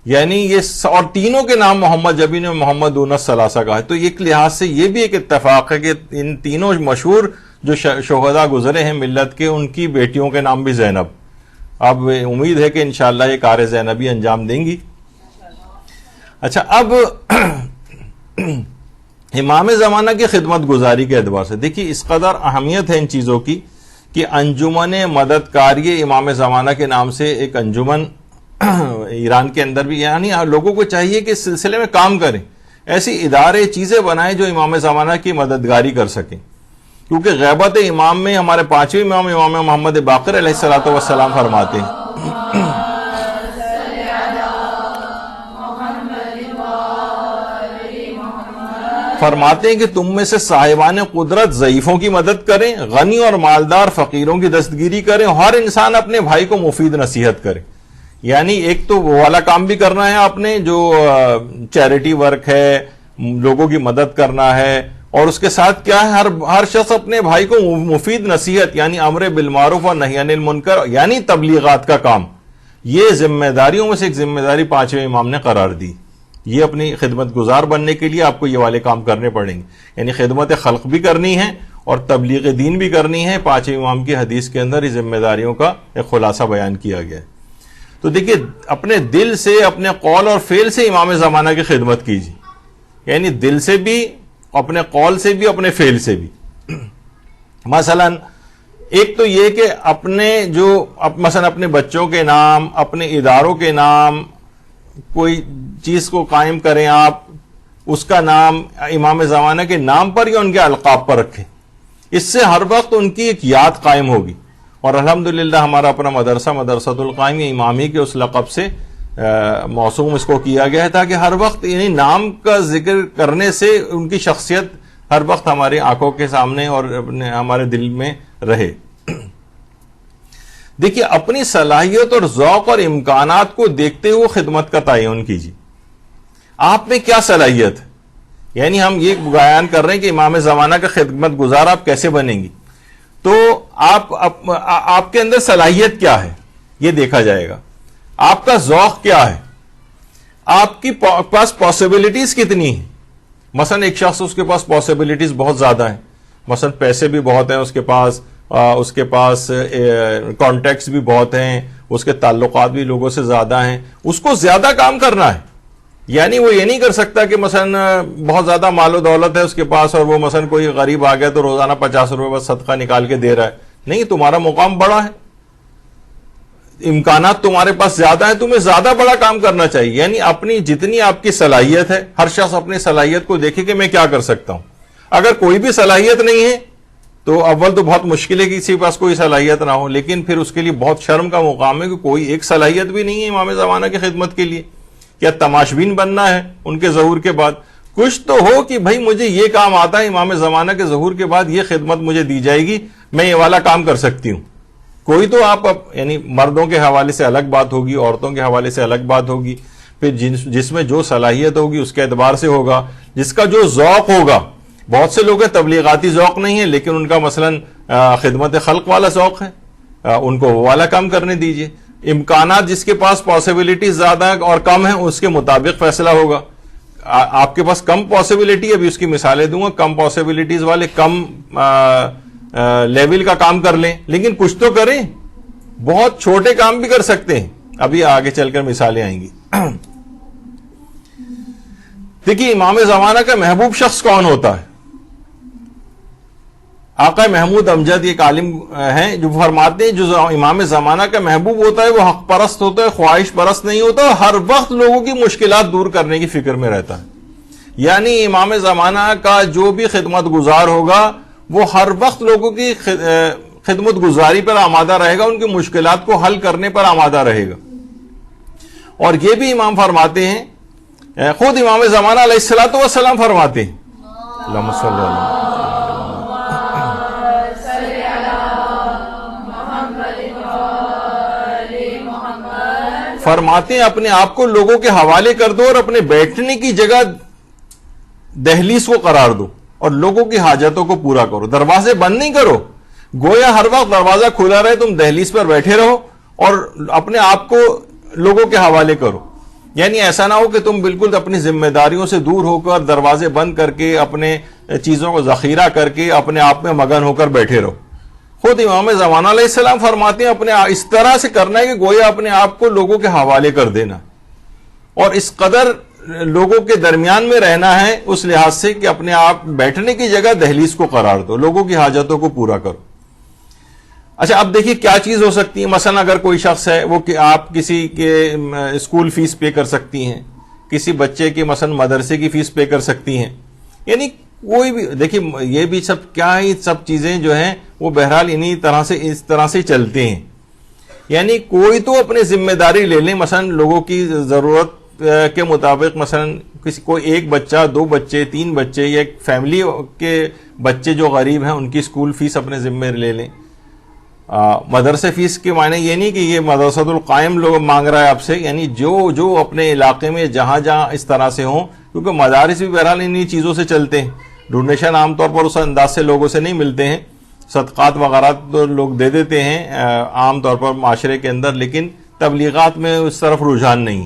یعنی یہ اور تینوں کے نام محمد، جب انہیں محمد دون الثلاثہ کا ہے، تو ایک لحاظ سے یہ بھی ایک اتفاق ہے کہ ان تینوں مشہور جو شہداء گزرے ہیں ملت کے، ان کی بیٹیوں کے نام بھی زینب. اب امید ہے کہ انشاءاللہ یہ کار زینبی انجام دیں گی. اچھا، اب امام زمانہ کی خدمت گزاری کے اعتبار سے دیکھیے اس قدر اہمیت ہے ان چیزوں کی کہ انجمن مددکاری امام زمانہ کے نام سے ایک انجمن ایران کے اندر بھی، یعنی لوگوں کو چاہیے کہ اس سلسلے میں کام کریں، ایسی ادارے چیزیں بنائیں جو امام زمانہ کی مددگاری کر سکیں. کیونکہ غیبت امام میں ہمارے پانچویں امام امام محمد باقر علیہ الصلوۃ والسلام فرماتے ہیں کہ تم میں سے صاحبان قدرت ضعیفوں کی مدد کریں، غنی اور مالدار فقیروں کی دستگیری کریں، ہر انسان اپنے بھائی کو مفید نصیحت کرے. یعنی ایک تو وہ والا کام بھی کرنا ہے آپ نے جو چیریٹی ورک ہے، لوگوں کی مدد کرنا ہے، اور اس کے ساتھ کیا ہے ہر شخص اپنے بھائی کو مفید نصیحت، یعنی امر بالمعروف اور نہی عن المنکر، یعنی تبلیغات کا کام. یہ ذمہ داریوں میں سے ایک ذمہ داری پانچویں امام نے قرار دی. یہ اپنی خدمت گزار بننے کے لیے آپ کو یہ والے کام کرنے پڑیں گے، یعنی خدمت خلق بھی کرنی ہے اور تبلیغ دین بھی کرنی ہے. پانچویں امام کی حدیث کے اندر اس ذمہ داریوں کا ایک خلاصہ بیان کیا گیا ہے. تو دیکھیے اپنے دل سے، اپنے قول اور فعل سے امام زمانہ کی خدمت کیجیے، یعنی دل سے بھی، اپنے قول سے بھی، اپنے فعل سے بھی. مثلا ایک تو یہ کہ اپنے مثلا اپنے بچوں کے نام، اپنے اداروں کے نام، کوئی چیز کو قائم کریں آپ، اس کا نام امام زمانہ کے نام پر یا ان کے القاب پر رکھیں. اس سے ہر وقت ان کی ایک یاد قائم ہوگی. اور الحمدللہ ہمارا اپنا مدرسہ مدرسۃ القائم امامی کے اس لقب سے موسوم اس کو کیا گیا ہے، تاکہ ہر وقت یعنی نام کا ذکر کرنے سے ان کی شخصیت ہر وقت ہماری آنکھوں کے سامنے اور ہمارے دل میں رہے. دیکھیے اپنی صلاحیت اور ذوق اور امکانات کو دیکھتے ہوئے خدمت کا تعین کیجیے. آپ میں کیا صلاحیت ہے؟ یعنی ہم یہ بیان کر رہے ہیں کہ امام زمانہ کا خدمت گزار آپ کیسے بنیں گی، تو آپ کے اندر صلاحیت کیا ہے یہ دیکھا جائے گا. آپ کا ذوق کیا ہے، آپ کی پاس پاسبلٹیز کتنی ہیں. مثلا ایک شخص اس کے پاس پاسبلٹیز بہت زیادہ ہیں، مثلا پیسے بھی بہت ہیں اس کے پاس کانٹیکٹس بھی بہت ہیں، اس کے تعلقات بھی لوگوں سے زیادہ ہیں، اس کو زیادہ کام کرنا ہے. یعنی وہ یہ نہیں کر سکتا کہ مثلا بہت زیادہ مال و دولت ہے اس کے پاس اور وہ مثلا کوئی غریب آ گیا تو روزانہ 50 روپے بس صدقہ نکال کے دے رہا ہے. نہیں، تمہارا مقام بڑا ہے، امکانات تمہارے پاس زیادہ ہیں، تمہیں زیادہ بڑا کام کرنا چاہیے. یعنی اپنی جتنی آپ کی صلاحیت ہے، ہر شخص اپنی صلاحیت کو دیکھے کہ میں کیا کر سکتا ہوں. اگر کوئی بھی صلاحیت نہیں ہے تو اول تو بہت مشکل ہے کہ کسی کے پاس کوئی صلاحیت نہ ہو، لیکن پھر اس کے لیے بہت شرم کا مقام ہے کہ کوئی ایک صلاحیت بھی نہیں ہے امام زمانہ کی خدمت کے لیے. کیا تماشبین بننا ہے ان کے ظہور کے بعد؟ کچھ تو ہو کہ بھائی مجھے یہ کام آتا ہے، امام زمانہ کے ظہور کے بعد یہ خدمت مجھے دی جائے گی، میں یہ والا کام کر سکتی ہوں. کوئی تو آپ یعنی مردوں کے حوالے سے الگ بات ہوگی، عورتوں کے حوالے سے الگ بات ہوگی، پھر جس میں جو صلاحیت ہوگی اس کے اعتبار سے ہوگا، جس کا جو ذوق ہوگا. بہت سے لوگ ہیں تبلیغاتی ذوق نہیں ہے لیکن ان کا مثلا خدمت خلق والا ذوق ہے، ان کو وہ والا کام کرنے دیجئے. امکانات جس کے پاس پاسبلٹیز زیادہ اور کم ہیں اس کے مطابق فیصلہ ہوگا. آپ کے پاس کم پاسبلٹی، ابھی اس کی مثالیں دوں گا، کم پاسبلٹیز والے کم لیول کا کام کر لیں، لیکن کچھ تو کریں. بہت چھوٹے کام بھی کر سکتے ہیں، ابھی آگے چل کر مثالیں آئیں گی. دیکھیے امام زمانہ کا محبوب شخص کون ہوتا ہے؟ آقا محمود امجد ایک عالم ہیں جو فرماتے ہیں جو امام زمانہ کا محبوب ہوتا ہے وہ حق پرست ہوتا ہے، خواہش پرست نہیں ہوتا، ہر وقت لوگوں کی مشکلات دور کرنے کی فکر میں رہتا ہے. یعنی امام زمانہ کا جو بھی خدمت گزار ہوگا وہ ہر وقت لوگوں کی خدمت گزاری پر آمادہ رہے گا، ان کی مشکلات کو حل کرنے پر آمادہ رہے گا. اور یہ بھی امام فرماتے ہیں، خود امام زمانہ علیہ الصلوۃ والسلام فرماتے ہیں، اللہم صلی اللہ علیہ فرماتے ہیں اپنے آپ کو لوگوں کے حوالے کر دو اور اپنے بیٹھنے کی جگہ دہلیز کو قرار دو اور لوگوں کی حاجتوں کو پورا کرو. دروازے بند نہیں کرو، گویا ہر وقت دروازہ کھلا رہے، تم دہلیز پر بیٹھے رہو اور اپنے آپ کو لوگوں کے حوالے کرو. یعنی ایسا نہ ہو کہ تم بالکل اپنی ذمہ داریوں سے دور ہو کر دروازے بند کر کے اپنے چیزوں کو ذخیرہ کر کے اپنے آپ میں مگن ہو کر بیٹھے رہو. خود امام زمانہ علیہ السلام فرماتے ہیں اپنے اس طرح سے کرنا ہے کہ گویا اپنے آپ کو لوگوں کے حوالے کر دینا, اور اس قدر لوگوں کے درمیان میں رہنا ہے اس لحاظ سے کہ اپنے آپ بیٹھنے کی جگہ دہلیز کو قرار دو, لوگوں کی حاجتوں کو پورا کرو. اچھا اب دیکھیے کیا چیز ہو سکتی ہے. مثلا اگر کوئی شخص ہے وہ کہ آپ کسی کے اسکول فیس پے کر سکتی ہیں, کسی بچے کی مثلا مدرسے کی فیس پے کر سکتی ہیں, یعنی کوئی بھی دیکھیے یہ بھی سب کیا ہی سب چیزیں جو ہیں وہ بہرحال انہی طرح سے اس طرح سے چلتے ہیں. یعنی کوئی تو اپنی ذمہ داری لے لیں, مثلا لوگوں کی ضرورت کے مطابق مثلا کسی کو ایک بچہ, 2 بچے, 3 بچے یا ایک فیملی کے بچے جو غریب ہیں ان کی اسکول فیس اپنے ذمہ لے لیں. مدرسے فیس کے معنی یہ نہیں کہ یہ مدرسۃ القائم لوگ مانگ رہا ہے آپ سے, یعنی جو اپنے علاقے میں جہاں اس طرح سے ہوں, کیونکہ مدارس بھی بہرحال انہی چیزوں سے چلتے ہیں. ڈونیشن عام طور پر اس انداز سے لوگوں سے نہیں ملتے ہیں, صدقات وغیرہ تو لوگ دے دیتے ہیں عام طور پر معاشرے کے اندر, لیکن تبلیغات میں اس طرف رجحان نہیں.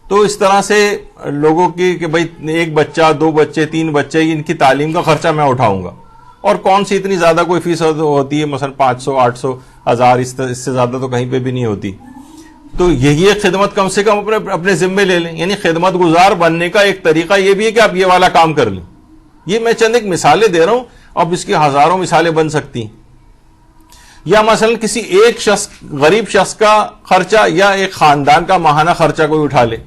تو اس طرح سے لوگوں کی کہ بھئی ایک بچہ, 2 بچے, 3 بچے, ان کی تعلیم کا خرچہ میں اٹھاؤں گا, اور کون سی اتنی زیادہ کوئی فیس ہوتی ہے, مثلا 500, 800, 1000, اس سے زیادہ تو کہیں پہ بھی نہیں ہوتی. تو یہی ایک خدمت کم سے کم اپنے ذمے لے لیں. یعنی خدمت گزار بننے کا ایک طریقہ یہ بھی ہے کہ آپ یہ والا کام کر لیں. یہ میں چند ایک مثالیں دے رہا ہوں, اب اس کی ہزاروں مثالیں بن سکتی ہیں. یا مثلا کسی ایک شخص, غریب شخص کا خرچہ یا ایک خاندان کا ماہانہ خرچہ کوئی اٹھا لے.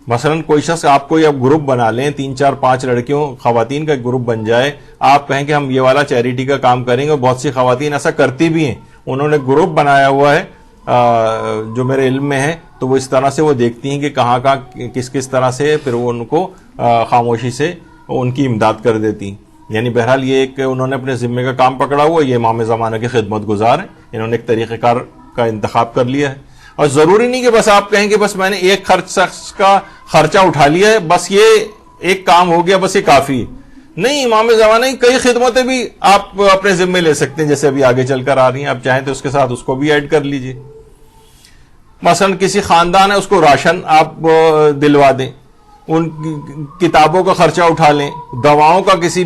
مثلا کوئی شخص آپ کو یا گروپ بنا لیں, 3, 4, 5 لڑکیوں خواتین کا گروپ بن جائے, آپ کہیں کہ ہم یہ والا چیریٹی کا کام کریں گے, اور بہت سی خواتین ایسا کرتی بھی ہیں, انہوں نے گروپ بنایا ہوا ہے جو میرے علم میں ہے, تو وہ اس طرح سے وہ دیکھتی ہیں کہ کہاں کس طرح سے, پھر وہ ان کو خاموشی سے ان کی امداد کر دیتی ہیں. یعنی بہرحال یہ ایک انہوں نے اپنے ذمے کا کام پکڑا ہوا, یہ امام زمانہ کے خدمت گزار ہیں, انہوں نے ایک طریقہ کار کا انتخاب کر لیا ہے. اور ضروری نہیں کہ بس آپ کہیں کہ بس میں نے ایک شخص کا خرچہ اٹھا لیا ہے, بس یہ ایک کام ہو گیا, بس یہ کافی ہے. نہیں, امام زمانہ کی کئی خدمتیں بھی آپ اپنے ذمے لے سکتے ہیں, جیسے ابھی آگے چل کر آ رہی ہیں. آپ چاہیں تو اس کے ساتھ اس کو بھی ایڈ کر لیجئے. مثلا کسی خاندان ہے, اس کو راشن آپ دلوا دیں, ان کتابوں کا خرچہ اٹھا لیں, دواؤں کا, کسی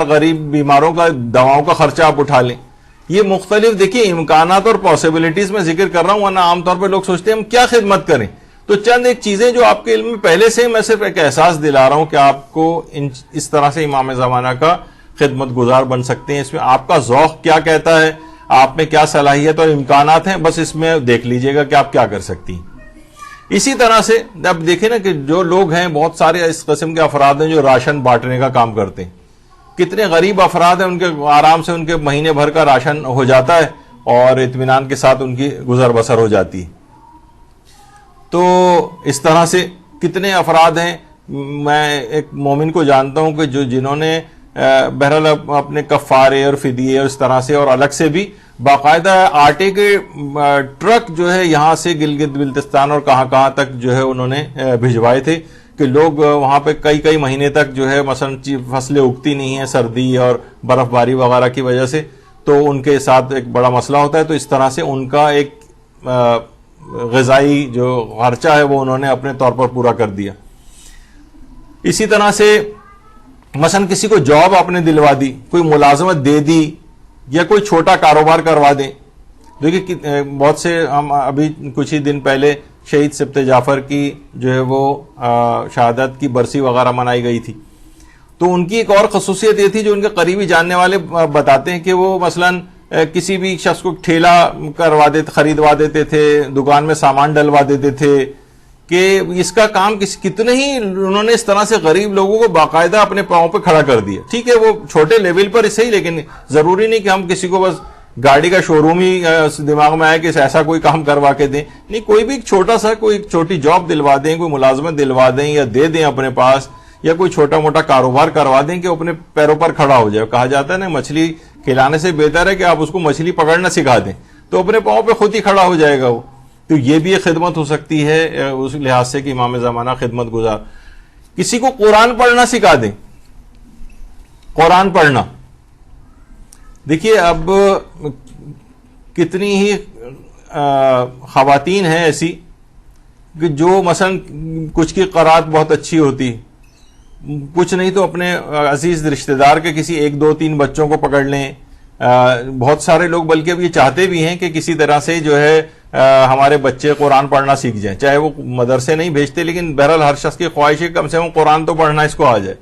غریب بیماروں کا دواؤں کا خرچہ آپ اٹھا لیں. یہ مختلف دیکھیے امکانات اور پاسبلٹیز میں ذکر کر رہا ہوں, ورنہ عام طور پہ لوگ سوچتے ہیں ہم کیا خدمت کریں. تو چند ایک چیزیں جو آپ کے علم میں پہلے سے, میں صرف ایک احساس دلا رہا ہوں کہ آپ کو اس طرح سے امام زمانہ کا خدمت گزار بن سکتے ہیں. اس میں آپ کا ذوق کیا کہتا ہے, آپ میں کیا صلاحیت اور امکانات ہیں, بس اس میں دیکھ لیجئے گا کہ آپ کیا کر سکتی ہیں. اسی طرح سے اب دیکھیں نا کہ جو لوگ ہیں, بہت سارے اس قسم کے افراد ہیں جو راشن بانٹنے کا کام کرتے ہیں. کتنے غریب افراد ہیں, ان کے آرام سے ان کے مہینے بھر کا راشن ہو جاتا ہے اور اطمینان کے ساتھ ان کی گزر بسر ہو جاتی ہے. تو اس طرح سے کتنے افراد ہیں. میں ایک مومن کو جانتا ہوں کہ جنہوں نے بہرحال اپنے کفارے اور فدیے اور اس طرح سے, اور الگ سے بھی باقاعدہ آٹے کے ٹرک جو ہے یہاں سے گلگت بلتستان اور کہاں تک جو ہے انہوں نے بھجوائے تھے, کہ لوگ وہاں پہ کئی مہینے تک جو ہے مثلا فصلیں اگتی نہیں ہیں سردی اور برف باری وغیرہ کی وجہ سے, تو ان کے ساتھ ایک بڑا مسئلہ ہوتا ہے. تو اس طرح سے ان کا ایک غذائی جو خرچہ ہے وہ انہوں نے اپنے طور پر پورا کر دیا. اسی طرح سے مثلا کسی کو جاب آپ نے دلوا دی, کوئی ملازمت دے دی, یا کوئی چھوٹا کاروبار کروا دیں. دیکھیے بہت سے, ہم ابھی کچھ ہی دن پہلے شہید سبط جعفر کی جو ہے وہ شہادت کی برسی وغیرہ منائی گئی تھی. تو ان کی ایک اور خصوصیت یہ تھی, جو ان کے قریبی جاننے والے بتاتے ہیں, کہ وہ مثلا کسی بھی شخص کو ٹھیلا خریدوا دیتے تھے, دکان میں سامان ڈلوا دیتے تھے, کہ اس کا کام کتنے ہی انہوں نے اس طرح سے غریب لوگوں کو باقاعدہ اپنے پاؤں پہ کھڑا کر دیا. ٹھیک ہے وہ چھوٹے لیول پر صحیح, لیکن ضروری نہیں کہ ہم کسی کو بس گاڑی کا شو روم ہی دماغ میں آئے کہ ایسا کوئی کام کروا کے دیں. نہیں, کوئی بھی چھوٹا سا کوئی چھوٹی جاب دلوا دیں, کوئی ملازمت دلوا دیں یا دے دیں اپنے پاس, یا کوئی چھوٹا موٹا کاروبار کروا دیں کہ اپنے پیروں پر کھڑا ہو جائے. کہا جاتا ہے نا, مچھلی کھلانے سے بہتر ہے کہ آپ اس کو مچھلی پکڑنا سکھا دیں, تو اپنے پاؤں پہ خود ہی کھڑا ہو جائے گا وہ. تو یہ بھی ایک خدمت ہو سکتی ہے اس لحاظ سے کہ امام زمانہ خدمت گزار. کسی کو قرآن پڑھنا سکھا دیں, قرآن پڑھنا. دیکھیے اب کتنی ہی خواتین ہیں ایسی کہ جو مثلا کچھ کی قرات بہت اچھی ہوتی، کچھ نہیں تو اپنے عزیز رشتہ دار کے کسی 1 2 3 بچوں کو پکڑ لیں. بہت سارے لوگ بلکہ اب یہ چاہتے بھی ہیں کہ کسی طرح سے جو ہے ہمارے بچے قرآن پڑھنا سیکھ جائیں، چاہے وہ مدرسے نہیں بھیجتے، لیکن بہرحال ہر شخص کی خواہش ہے کم سے کم قرآن تو پڑھنا اس کو آ جائے.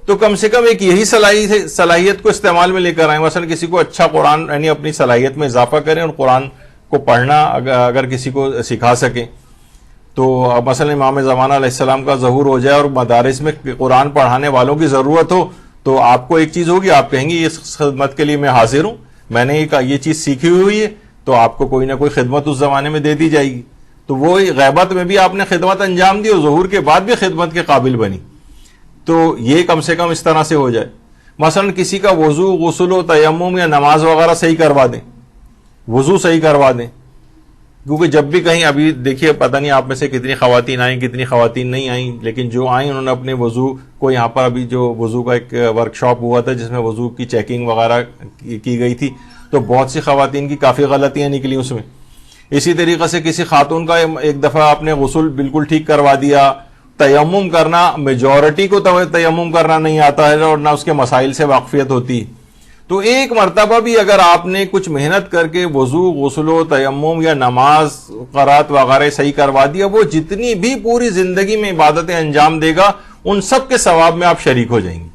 تو کم سے کم ایک یہی صلاحیت کو استعمال میں لے کر آئیں. مثلا کسی کو اچھا قرآن یعنی اپنی صلاحیت میں اضافہ کریں اور قرآن کو پڑھنا اگر کسی کو سکھا سکیں. تو مثلا امام زمانہ علیہ السلام کا ظہور ہو جائے اور مدارس میں قرآن پڑھانے والوں کی ضرورت ہو، تو آپ کو ایک چیز ہوگی، آپ کہیں گے اس خدمت کے لیے میں حاضر ہوں، میں نے یہ چیز سیکھی ہوئی ہے، تو آپ کو کوئی نہ کوئی خدمت اس زمانے میں دے دی جائے گی. تو وہ غیبت میں بھی آپ نے خدمت انجام دی اور ظہور کے بعد بھی خدمت کے قابل بنی. تو یہ کم سے کم اس طرح سے ہو جائے. مثلا کسی کا وضو، غسل و تیمم یا نماز وغیرہ صحیح کروا دیں، وضو صحیح کروا دیں. کیونکہ جب بھی کہیں، ابھی دیکھیے پتہ نہیں آپ میں سے کتنی خواتین آئیں کتنی خواتین نہیں آئیں، لیکن جو آئیں انہوں نے اپنے وضو کو، یہاں پر ابھی جو وضو کا ایک ورک شاپ ہوا تھا جس میں وضو کی چیکنگ وغیرہ کی گئی تھی، تو بہت سی خواتین کی کافی غلطیاں نکلی اس میں. اسی طریقے سے کسی خاتون کا ایک دفعہ آپ نے غسل بالکل ٹھیک کروا دیا. تیمم کرنا، میجورٹی کو تیمم کرنا نہیں آتا ہے اور نہ اس کے مسائل سے واقفیت ہوتی. تو ایک مرتبہ بھی اگر آپ نے کچھ محنت کر کے وضو، غسل و تیمم یا نماز، قرات وغیرہ صحیح کروا دیا، وہ جتنی بھی پوری زندگی میں عبادتیں انجام دے گا ان سب کے ثواب میں آپ شریک ہو جائیں گے.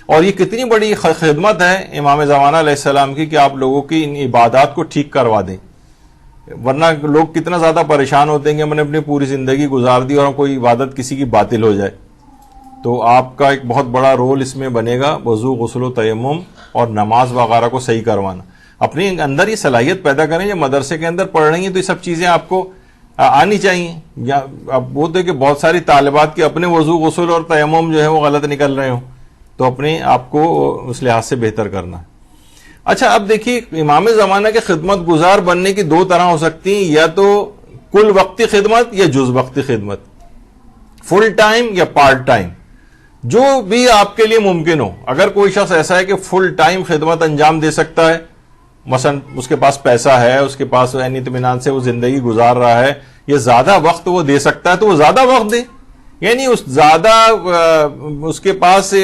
اور یہ کتنی بڑی خدمت ہے امام زمانہ علیہ السلام کی کہ آپ لوگوں کی ان عبادات کو ٹھیک کروا دیں. ورنہ لوگ کتنا زیادہ پریشان ہوتے ہیں کہ ہم نے اپنی پوری زندگی گزار دی اور کوئی عبادت کسی کی باطل ہو جائے. تو آپ کا ایک بہت بڑا رول اس میں بنے گا، وضو، غسل و تیمم اور نماز وغیرہ کو صحیح کروانا. اپنے اندر یہ صلاحیت پیدا کریں. جب مدرسے کے اندر پڑھ رہی ہیں تو یہ سب چیزیں آپ کو آنی چاہیے. یا اب وہ تو کہ بہت ساری طالبات کے اپنے وضو، غسل اور تیمم جو ہے وہ غلط نکل رہے ہوں، تو اپنے آپ کو اس لحاظ سے بہتر کرنا. اچھا اب دیکھیے، امام زمانہ کے خدمت گزار بننے کی 2 طرح ہو سکتی ہیں، یا تو کل وقتی خدمت یا جز وقتی خدمت، فل ٹائم یا پارٹ ٹائم، جو بھی آپ کے لیے ممکن ہو. اگر کوئی شخص ایسا ہے کہ فل ٹائم خدمت انجام دے سکتا ہے، مثلا اس کے پاس پیسہ ہے، اس کے پاس یعنی اطمینان سے وہ زندگی گزار رہا ہے، یہ زیادہ وقت وہ دے سکتا ہے تو وہ زیادہ وقت دے. یعنی اس زیادہ اس کے پاس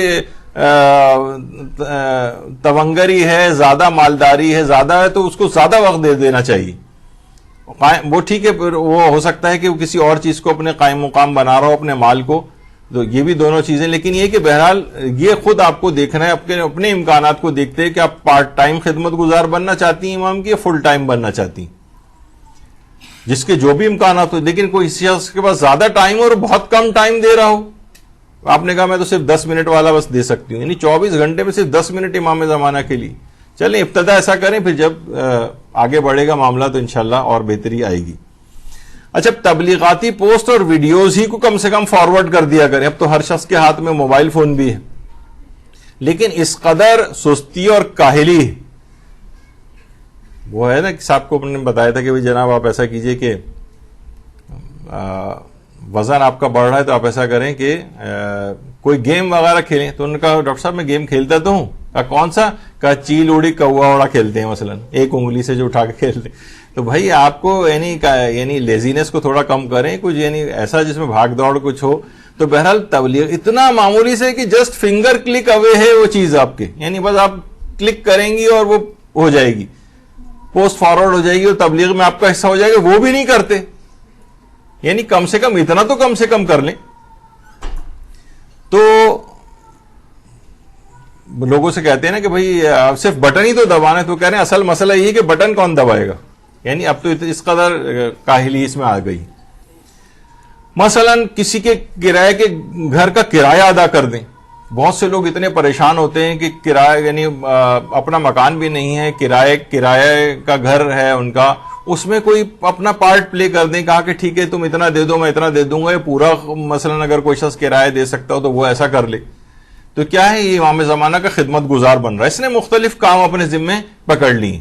تونگری ہے، زیادہ مالداری ہے، زیادہ ہے، تو اس کو زیادہ وقت دے دینا چاہیے. وہ ٹھیک ہے، وہ ہو سکتا ہے کہ وہ کسی اور چیز کو اپنے قائم مقام بنا رہا ہو، اپنے مال کو، تو یہ بھی دونوں چیزیں. لیکن یہ کہ بہرحال یہ خود آپ کو دیکھنا ہے، اپنے امکانات کو دیکھتے ہیں کہ آپ پارٹ ٹائم خدمت گزار بننا چاہتی ہیں امام کی یا فل ٹائم بننا چاہتی ہیں، جس کے جو بھی امکانات ہو. لیکن کوئی شخص کے پاس زیادہ ٹائم اور بہت کم ٹائم دے رہا ہو، آپ نے کہا میں تو صرف 10 منٹ والا بس دے سکتی ہوں، یعنی 24 گھنٹے میں صرف 10 منٹ امام زمانہ کے لیے. چلیں ابتدا ایسا کریں، پھر جب آگے بڑھے گا معاملہ تو انشاءاللہ اور بہتری آئے گی. اچھا، تبلیغاتی پوسٹ اور ویڈیوز ہی کو کم سے کم فارورڈ کر دیا کریں. اب تو ہر شخص کے ہاتھ میں موبائل فون بھی ہے، لیکن اس قدر سستی اور کاہلی، وہ ہے نا کہ صاحب کو نے بتایا تھا کہ جناب آپ ایسا کیجئے کہ وزن آپ کا بڑھ رہا ہے تو آپ ایسا کریں کہ کوئی گیم وغیرہ کھیلیں. تو انہوں نے کہا ڈاکٹر صاحب میں گیم کھیلتا تو ہوں. کہا کون سا؟ کہا چیل اڑی کوا اڑا کھیلتے ہیں، مثلا ایک انگلی سے جو اٹھا کے کھیلتے ہیں. تو بھائی آپ کو یعنی لیزینس کو تھوڑا کم کریں، کچھ یعنی ایسا جس میں بھاگ دوڑ کچھ ہو. تو بہرحال تبلیغ اتنا معمولی سے کہ جسٹ فنگر کلک اوے ہے وہ چیز آپ کے، یعنی بس آپ کلک کریں گی اور وہ ہو جائے گی، پوسٹ فارورڈ ہو جائے گی اور تبلیغ میں آپ کا حصہ ہو جائے گا. وہ بھی نہیں کرتے. یعنی کم سے کم اتنا تو کم سے کم کر لیں. تو لوگوں سے کہتے ہیں نا کہ بھائی آپ صرف بٹن ہی تو دبانا ہے، تو کہہ رہے ہیں اصل مسئلہ یہ کہ بٹن کون دبائے گا. یعنی اب تو اس قدر کاہلی اس میں آ گئی. مثلا کسی کے کرائے کے گھر کا کرایہ ادا کر دیں. بہت سے لوگ اتنے پریشان ہوتے ہیں کہ کرایہ یعنی اپنا مکان بھی نہیں ہے، کرایہ کا گھر ہے ان کا، اس میں کوئی اپنا پارٹ پلے کر دیں. کہا کہ ٹھیک ہے تم اتنا دے دو میں اتنا دے دوں گا، یہ پورا مثلا اگر کوئی شخص کرایہ دے سکتا ہو تو وہ ایسا کر لے. تو کیا ہے، یہ امام زمانہ کا خدمت گزار بن رہا ہے. اس نے مختلف کام اپنے ذمے پکڑ لی.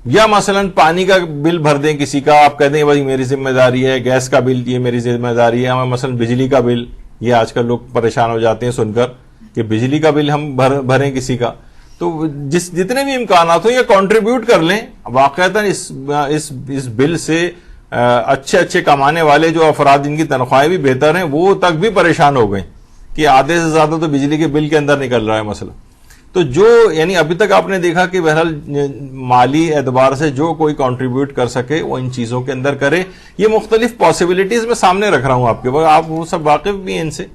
یا مثلا پانی کا بل بھر دیں کسی کا، آپ کہتے ہیں بھائی میری ذمہ داری ہے، گیس کا بل یہ میری ذمہ داری ہے، ہمیں مثلا بجلی کا بل، یہ آج کل لوگ پریشان ہو جاتے ہیں سن کر کہ بجلی کا بل ہم بھریں کسی کا. تو جتنے بھی امکانات ہوں یا کنٹریبیوٹ کر لیں. واقعتاً اس بل سے اچھے اچھے کمانے والے جو افراد جن کی تنخواہیں بھی بہتر ہیں وہ تک بھی پریشان ہو گئے کہ آدھے سے زیادہ تو بجلی کے بل کے اندر نکل رہا ہے مسئلہ. تو جو یعنی ابھی تک آپ نے دیکھا کہ بہرحال مالی اعتبار سے جو کوئی کنٹریبیوٹ کر سکے وہ ان چیزوں کے اندر کرے. یہ مختلف پاسبلٹیز میں سامنے رکھ رہا ہوں آپ کے، آپ وہ سب واقف بھی ہیں ان سے.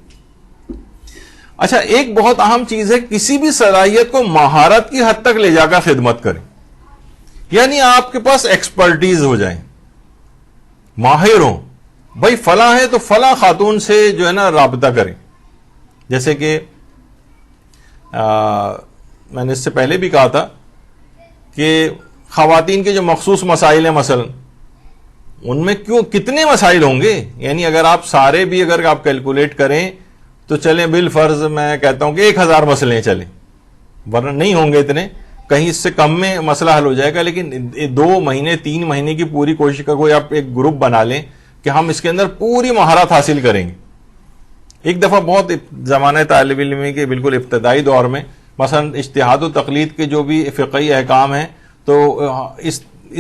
اچھا، ایک بہت اہم چیز ہے کسی بھی صلاحیت کو مہارت کی حد تک لے جا کر خدمت کریں. یعنی آپ کے پاس ایکسپرٹیز ہو جائیں، ماہر ہوں. بھائی فلاں ہے تو فلاں خاتون سے جو ہے نا رابطہ کریں. جیسے کہ میں نے اس سے پہلے بھی کہا تھا کہ خواتین کے جو مخصوص مسائل ہیں مثلا ان میں کتنے مسائل ہوں گے. یعنی اگر آپ سارے بھی اگر آپ کیلکولیٹ کریں تو چلیں بالفرض میں کہتا ہوں کہ 1000 مسئلے چلیں، ورنہ نہیں ہوں گے اتنے، کہیں اس سے کم میں مسئلہ حل ہو جائے گا. لیکن 2 مہینے 3 مہینے کی پوری کوشش کا کوئی آپ ایک گروپ بنا لیں کہ ہم اس کے اندر پوری مہارت حاصل کریں گے. ایک دفعہ بہت زمانہ طالب علمی کے بالکل ابتدائی دور میں مثلا اجتہاد و تقلید کے جو بھی فقہی احکام ہیں تو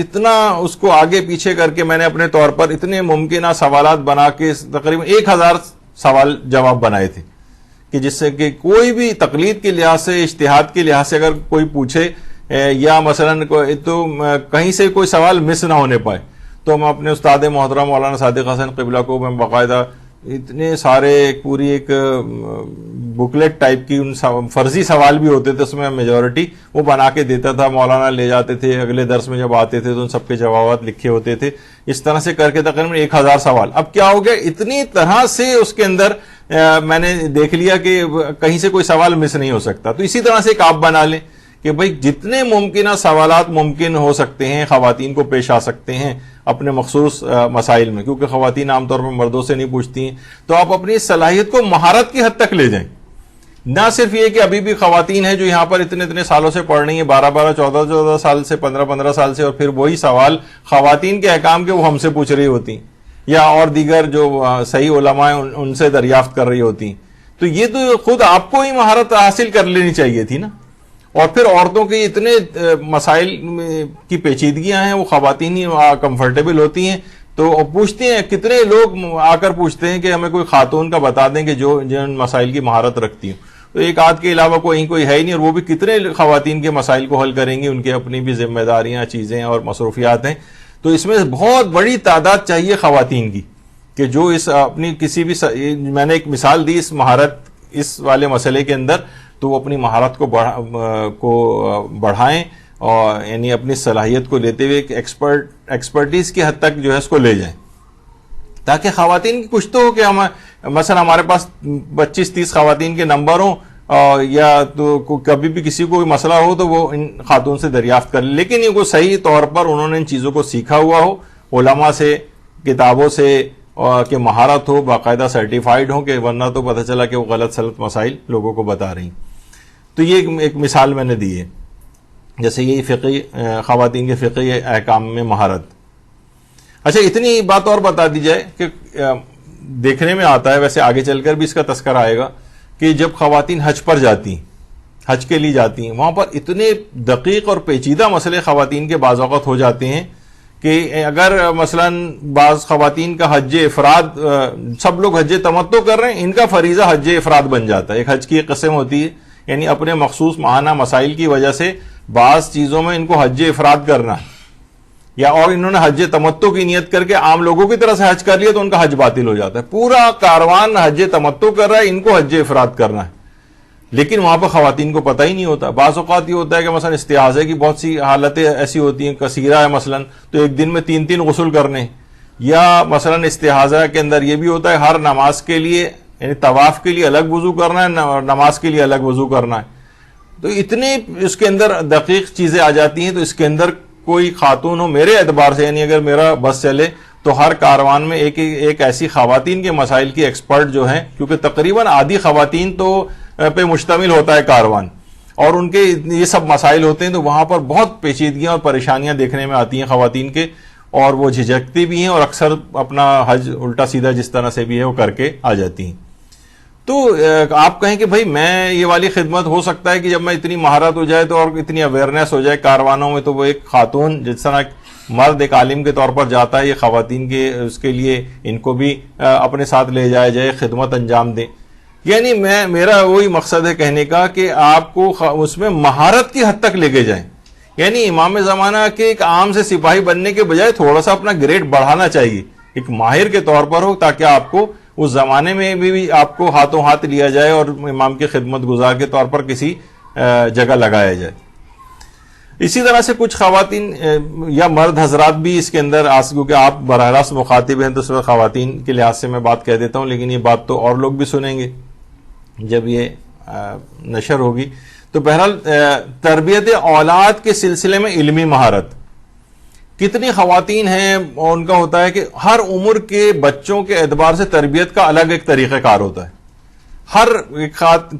اتنا اس کو آگے پیچھے کر کے میں نے اپنے طور پر اتنے ممکنہ سوالات بنا کے تقریباً 1000 سوال جواب بنائے تھے کہ جس سے کہ کوئی بھی تقلید کے لحاظ سے اجتہاد کے لحاظ سے اگر کوئی پوچھے یا مثلا تو کہیں سے کوئی سوال مس نہ ہونے پائے. تو ہم اپنے استاد محترم مولانا صادق حسن قبلہ کو میں باقاعدہ اتنے سارے پوری ایک بکلیٹ ٹائپ کی ان فرضی سوال بھی ہوتے تھے اس میں میجورٹی وہ بنا کے دیتا تھا. مولانا لے جاتے تھے، اگلے درس میں جب آتے تھے تو ان سب کے جوابات لکھے ہوتے تھے. اس طرح سے کر کے تقریباً 1000 سوال. اب کیا ہو گیا، اتنی طرح سے اس کے اندر میں نے دیکھ لیا کہ کہیں سے کوئی سوال مس نہیں ہو سکتا. تو اسی طرح سے ایک آپ بنا لیں کہ بھئی جتنے ممکنہ سوالات ممکن ہو سکتے ہیں خواتین کو پیش آ سکتے ہیں اپنے مخصوص مسائل میں، کیونکہ خواتین عام طور پر مردوں سے نہیں پوچھتی ہیں. تو آپ اپنی صلاحیت کو مہارت کی حد تک لے جائیں. نہ صرف یہ کہ ابھی بھی خواتین ہیں جو یہاں پر اتنے سالوں سے پڑھ رہی ہیں، 12 14 سال سے، 15 سال سے، اور پھر وہی سوال خواتین کے احکام کے وہ ہم سے پوچھ رہی ہوتی ہیں یا اور دیگر جو صحیح علماء ہیں ان سے دریافت کر رہی ہوتی ہیں. تو یہ تو خود آپ کو ہی مہارت حاصل کر لینی چاہیے تھی نا. اور پھر عورتوں کے اتنے مسائل کی پیچیدگیاں ہیں وہ خواتین ہی کمفرٹیبل ہوتی ہیں تو پوچھتے ہیں. کتنے لوگ آ کر پوچھتے ہیں کہ ہمیں کوئی خاتون کا بتا دیں کہ جو جن مسائل کی مہارت رکھتی ہوں. تو ایک آدھ کے علاوہ کوئی ہے ہی نہیں، اور وہ بھی کتنے خواتین کے مسائل کو حل کریں گی. ان کے اپنی بھی ذمہ داریاں چیزیں اور مصروفیات ہیں. تو اس میں بہت بڑی تعداد چاہیے خواتین کی کہ جو اس اپنی کسی بھی میں نے ایک مثال دی اس مہارت اس والے مسئلے کے اندر، تو وہ اپنی مہارت کو بڑھائیں اور یعنی اپنی صلاحیت کو لیتے ہوئے ایک ایکسپرٹیز کی حد تک جو ہے اس کو لے جائیں، تاکہ خواتین کی کچھ تو ہو کہ ہم مثلا ہمارے پاس 25-30 خواتین کے نمبر ہوں یا تو کبھی بھی کسی کو مسئلہ ہو تو وہ ان خاتون سے دریافت کر لیں. لیکن یہ کو صحیح طور پر انہوں نے ان چیزوں کو سیکھا ہوا ہو، علماء سے، کتابوں سے، کہ مہارت ہو، باقاعدہ سرٹیفائیڈ ہو، کہ ورنہ تو پتہ چلا کہ وہ غلط سلط مسائل لوگوں کو بتا رہی. تو یہ ایک مثال میں نے دی ہے. جیسے یہ فقہی خواتین کے فقہی احکام میں مہارت. اچھا، اتنی بات اور بتا دی جائے کہ دیکھنے میں آتا ہے، ویسے آگے چل کر بھی اس کا تذکرہ آئے گا، کہ جب خواتین حج پر جاتی ہیں، حج کے لیے جاتی ہیں، وہاں پر اتنے دقیق اور پیچیدہ مسئلے خواتین کے بعض اوقات ہو جاتے ہیں کہ اگر مثلا بعض خواتین کا حج افراد، سب لوگ حج تمتع کر رہے ہیں، ان کا فریضہ حج افراد بن جاتا ہے. ایک حج کی ایک قسم ہوتی ہے، یعنی اپنے مخصوص ماہانہ مسائل کی وجہ سے بعض چیزوں میں ان کو حج افراد کرنا ہے، یا اور انہوں نے حج تمتع کی نیت کر کے عام لوگوں کی طرح سے حج کر لیا تو ان کا حج باطل ہو جاتا ہے. پورا کاروان حج تمتع کر رہا ہے، ان کو حج افراد کرنا ہے، لیکن وہاں پر خواتین کو پتہ ہی نہیں ہوتا. بعض اوقات یہ ہوتا ہے کہ مثلا استحاضے کی بہت سی حالتیں ایسی ہوتی ہیں، کثیرہ ہے مثلا، تو ایک دن میں 3 غسل کرنے، یا مثلا استحاضہ کے اندر یہ بھی ہوتا ہے ہر نماز کے لیے، یعنی طواف کے لیے الگ وضو کرنا ہے اور نماز کے لیے الگ وضو کرنا ہے. تو اتنے اس کے اندر دقیق چیزیں آ جاتی ہیں. تو اس کے اندر کوئی خاتون ہو میرے اعتبار سے، یعنی اگر میرا بس چلے تو ہر کاروان میں ایک ایسی خواتین کے مسائل کی ایکسپرٹ جو ہیں، کیونکہ تقریباً آدھی خواتین تو پہ مشتمل ہوتا ہے کاروان، اور ان کے یہ سب مسائل ہوتے ہیں، تو وہاں پر بہت پیچیدگیاں اور پریشانیاں دیکھنے میں آتی ہیں خواتین کے، اور وہ جھجکتی بھی ہیں اور اکثر اپنا حج الٹا سیدھا جس طرح سے بھی ہے وہ کر کے آ جاتی ہیں. تو آپ کہیں کہ بھائی میں یہ والی خدمت ہو سکتا ہے کہ جب میں اتنی مہارت ہو جائے تو اور اتنی اویئرنیس ہو جائے کاروانوں میں، تو وہ ایک خاتون جس طرح مرد ایک عالم کے طور پر جاتا ہے، یہ خواتین کے اس کے لیے ان کو بھی اپنے ساتھ لے جایا جائے، خدمت انجام دیں. یعنی میرا وہی مقصد ہے کہنے کا کہ آپ کو اس میں مہارت کی حد تک لے کے جائیں. یعنی امام زمانہ کے ایک عام سے سپاہی بننے کے بجائے تھوڑا سا اپنا گریڈ بڑھانا چاہیے، ایک ماہر کے طور پر ہو، تاکہ آپ کو اس زمانے میں بھی آپ کو ہاتھوں ہاتھ لیا جائے اور امام کی خدمت گزار کے طور پر کسی جگہ لگایا جائے. اسی طرح سے کچھ خواتین یا مرد حضرات بھی اس کے اندر کیونکہ آپ براہ راست مخاطب ہیں تو اس وقت خواتین کے لحاظ سے میں بات کہہ دیتا ہوں، لیکن یہ بات تو اور لوگ بھی سنیں گے جب یہ نشر ہوگی. تو بہرحال تربیت اولاد کے سلسلے میں علمی مہارت، کتنی خواتین ہیں اور ان کا ہوتا ہے کہ ہر عمر کے بچوں کے اعتبار سے تربیت کا الگ ایک طریقہ کار ہوتا ہے.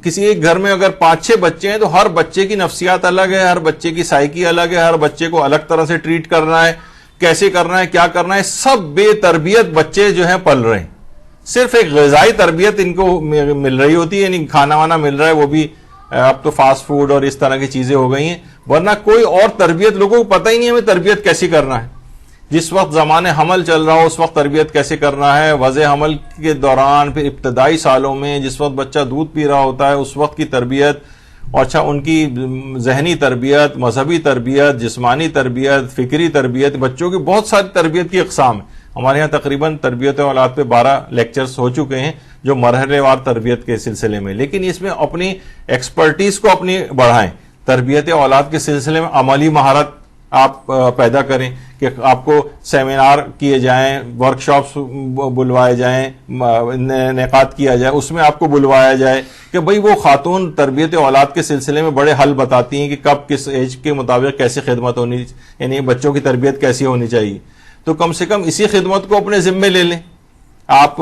کسی ایک گھر میں اگر 5-6 بچے ہیں تو ہر بچے کی نفسیات الگ ہے، ہر بچے کی سائیکی الگ ہے، ہر بچے کو الگ طرح سے ٹریٹ کرنا ہے، کیسے کرنا ہے، کیا کرنا ہے. سب بے تربیت بچے جو ہیں پل رہے ہیں. صرف ایک غذائی تربیت ان کو مل رہی ہوتی ہے، یعنی کھانا وانا مل رہا ہے، وہ بھی اب تو فاسٹ فوڈ اور اس طرح کی چیزیں ہو گئی ہیں، ورنہ کوئی اور تربیت لوگوں کو پتہ ہی نہیں ہمیں تربیت کیسی کرنا ہے. جس وقت زمانے حمل چل رہا ہو اس وقت تربیت کیسے کرنا ہے، وضع حمل کے دوران، پھر ابتدائی سالوں میں جس وقت بچہ دودھ پی رہا ہوتا ہے اس وقت کی تربیت، اور اچھا ان کی ذہنی تربیت، مذہبی تربیت، جسمانی تربیت، فکری تربیت، بچوں کی بہت ساری تربیت کی اقسام ہیں. ہمارے ہاں تقریباً تربیت اولاد پہ 12 لیکچرز ہو چکے ہیں جو مرحلے وار تربیت کے سلسلے میں، لیکن اس میں اپنی ایکسپرٹیز کو اپنی بڑھائیں. تربیت اولاد کے سلسلے میں عملی مہارت آپ پیدا کریں کہ آپ کو سیمینار کیے جائیں، ورکشاپس بلوائے جائیں، انعقاد کیا جائے، اس میں آپ کو بلوایا جائے کہ بھئی وہ خاتون تربیت اولاد کے سلسلے میں بڑے حل بتاتی ہیں کہ کب کس ایج کے مطابق کیسی خدمت ہونی، یعنی بچوں کی تربیت کیسی ہونی چاہیے. تو کم سے کم اسی خدمت کو اپنے ذمے لے لیں. آپ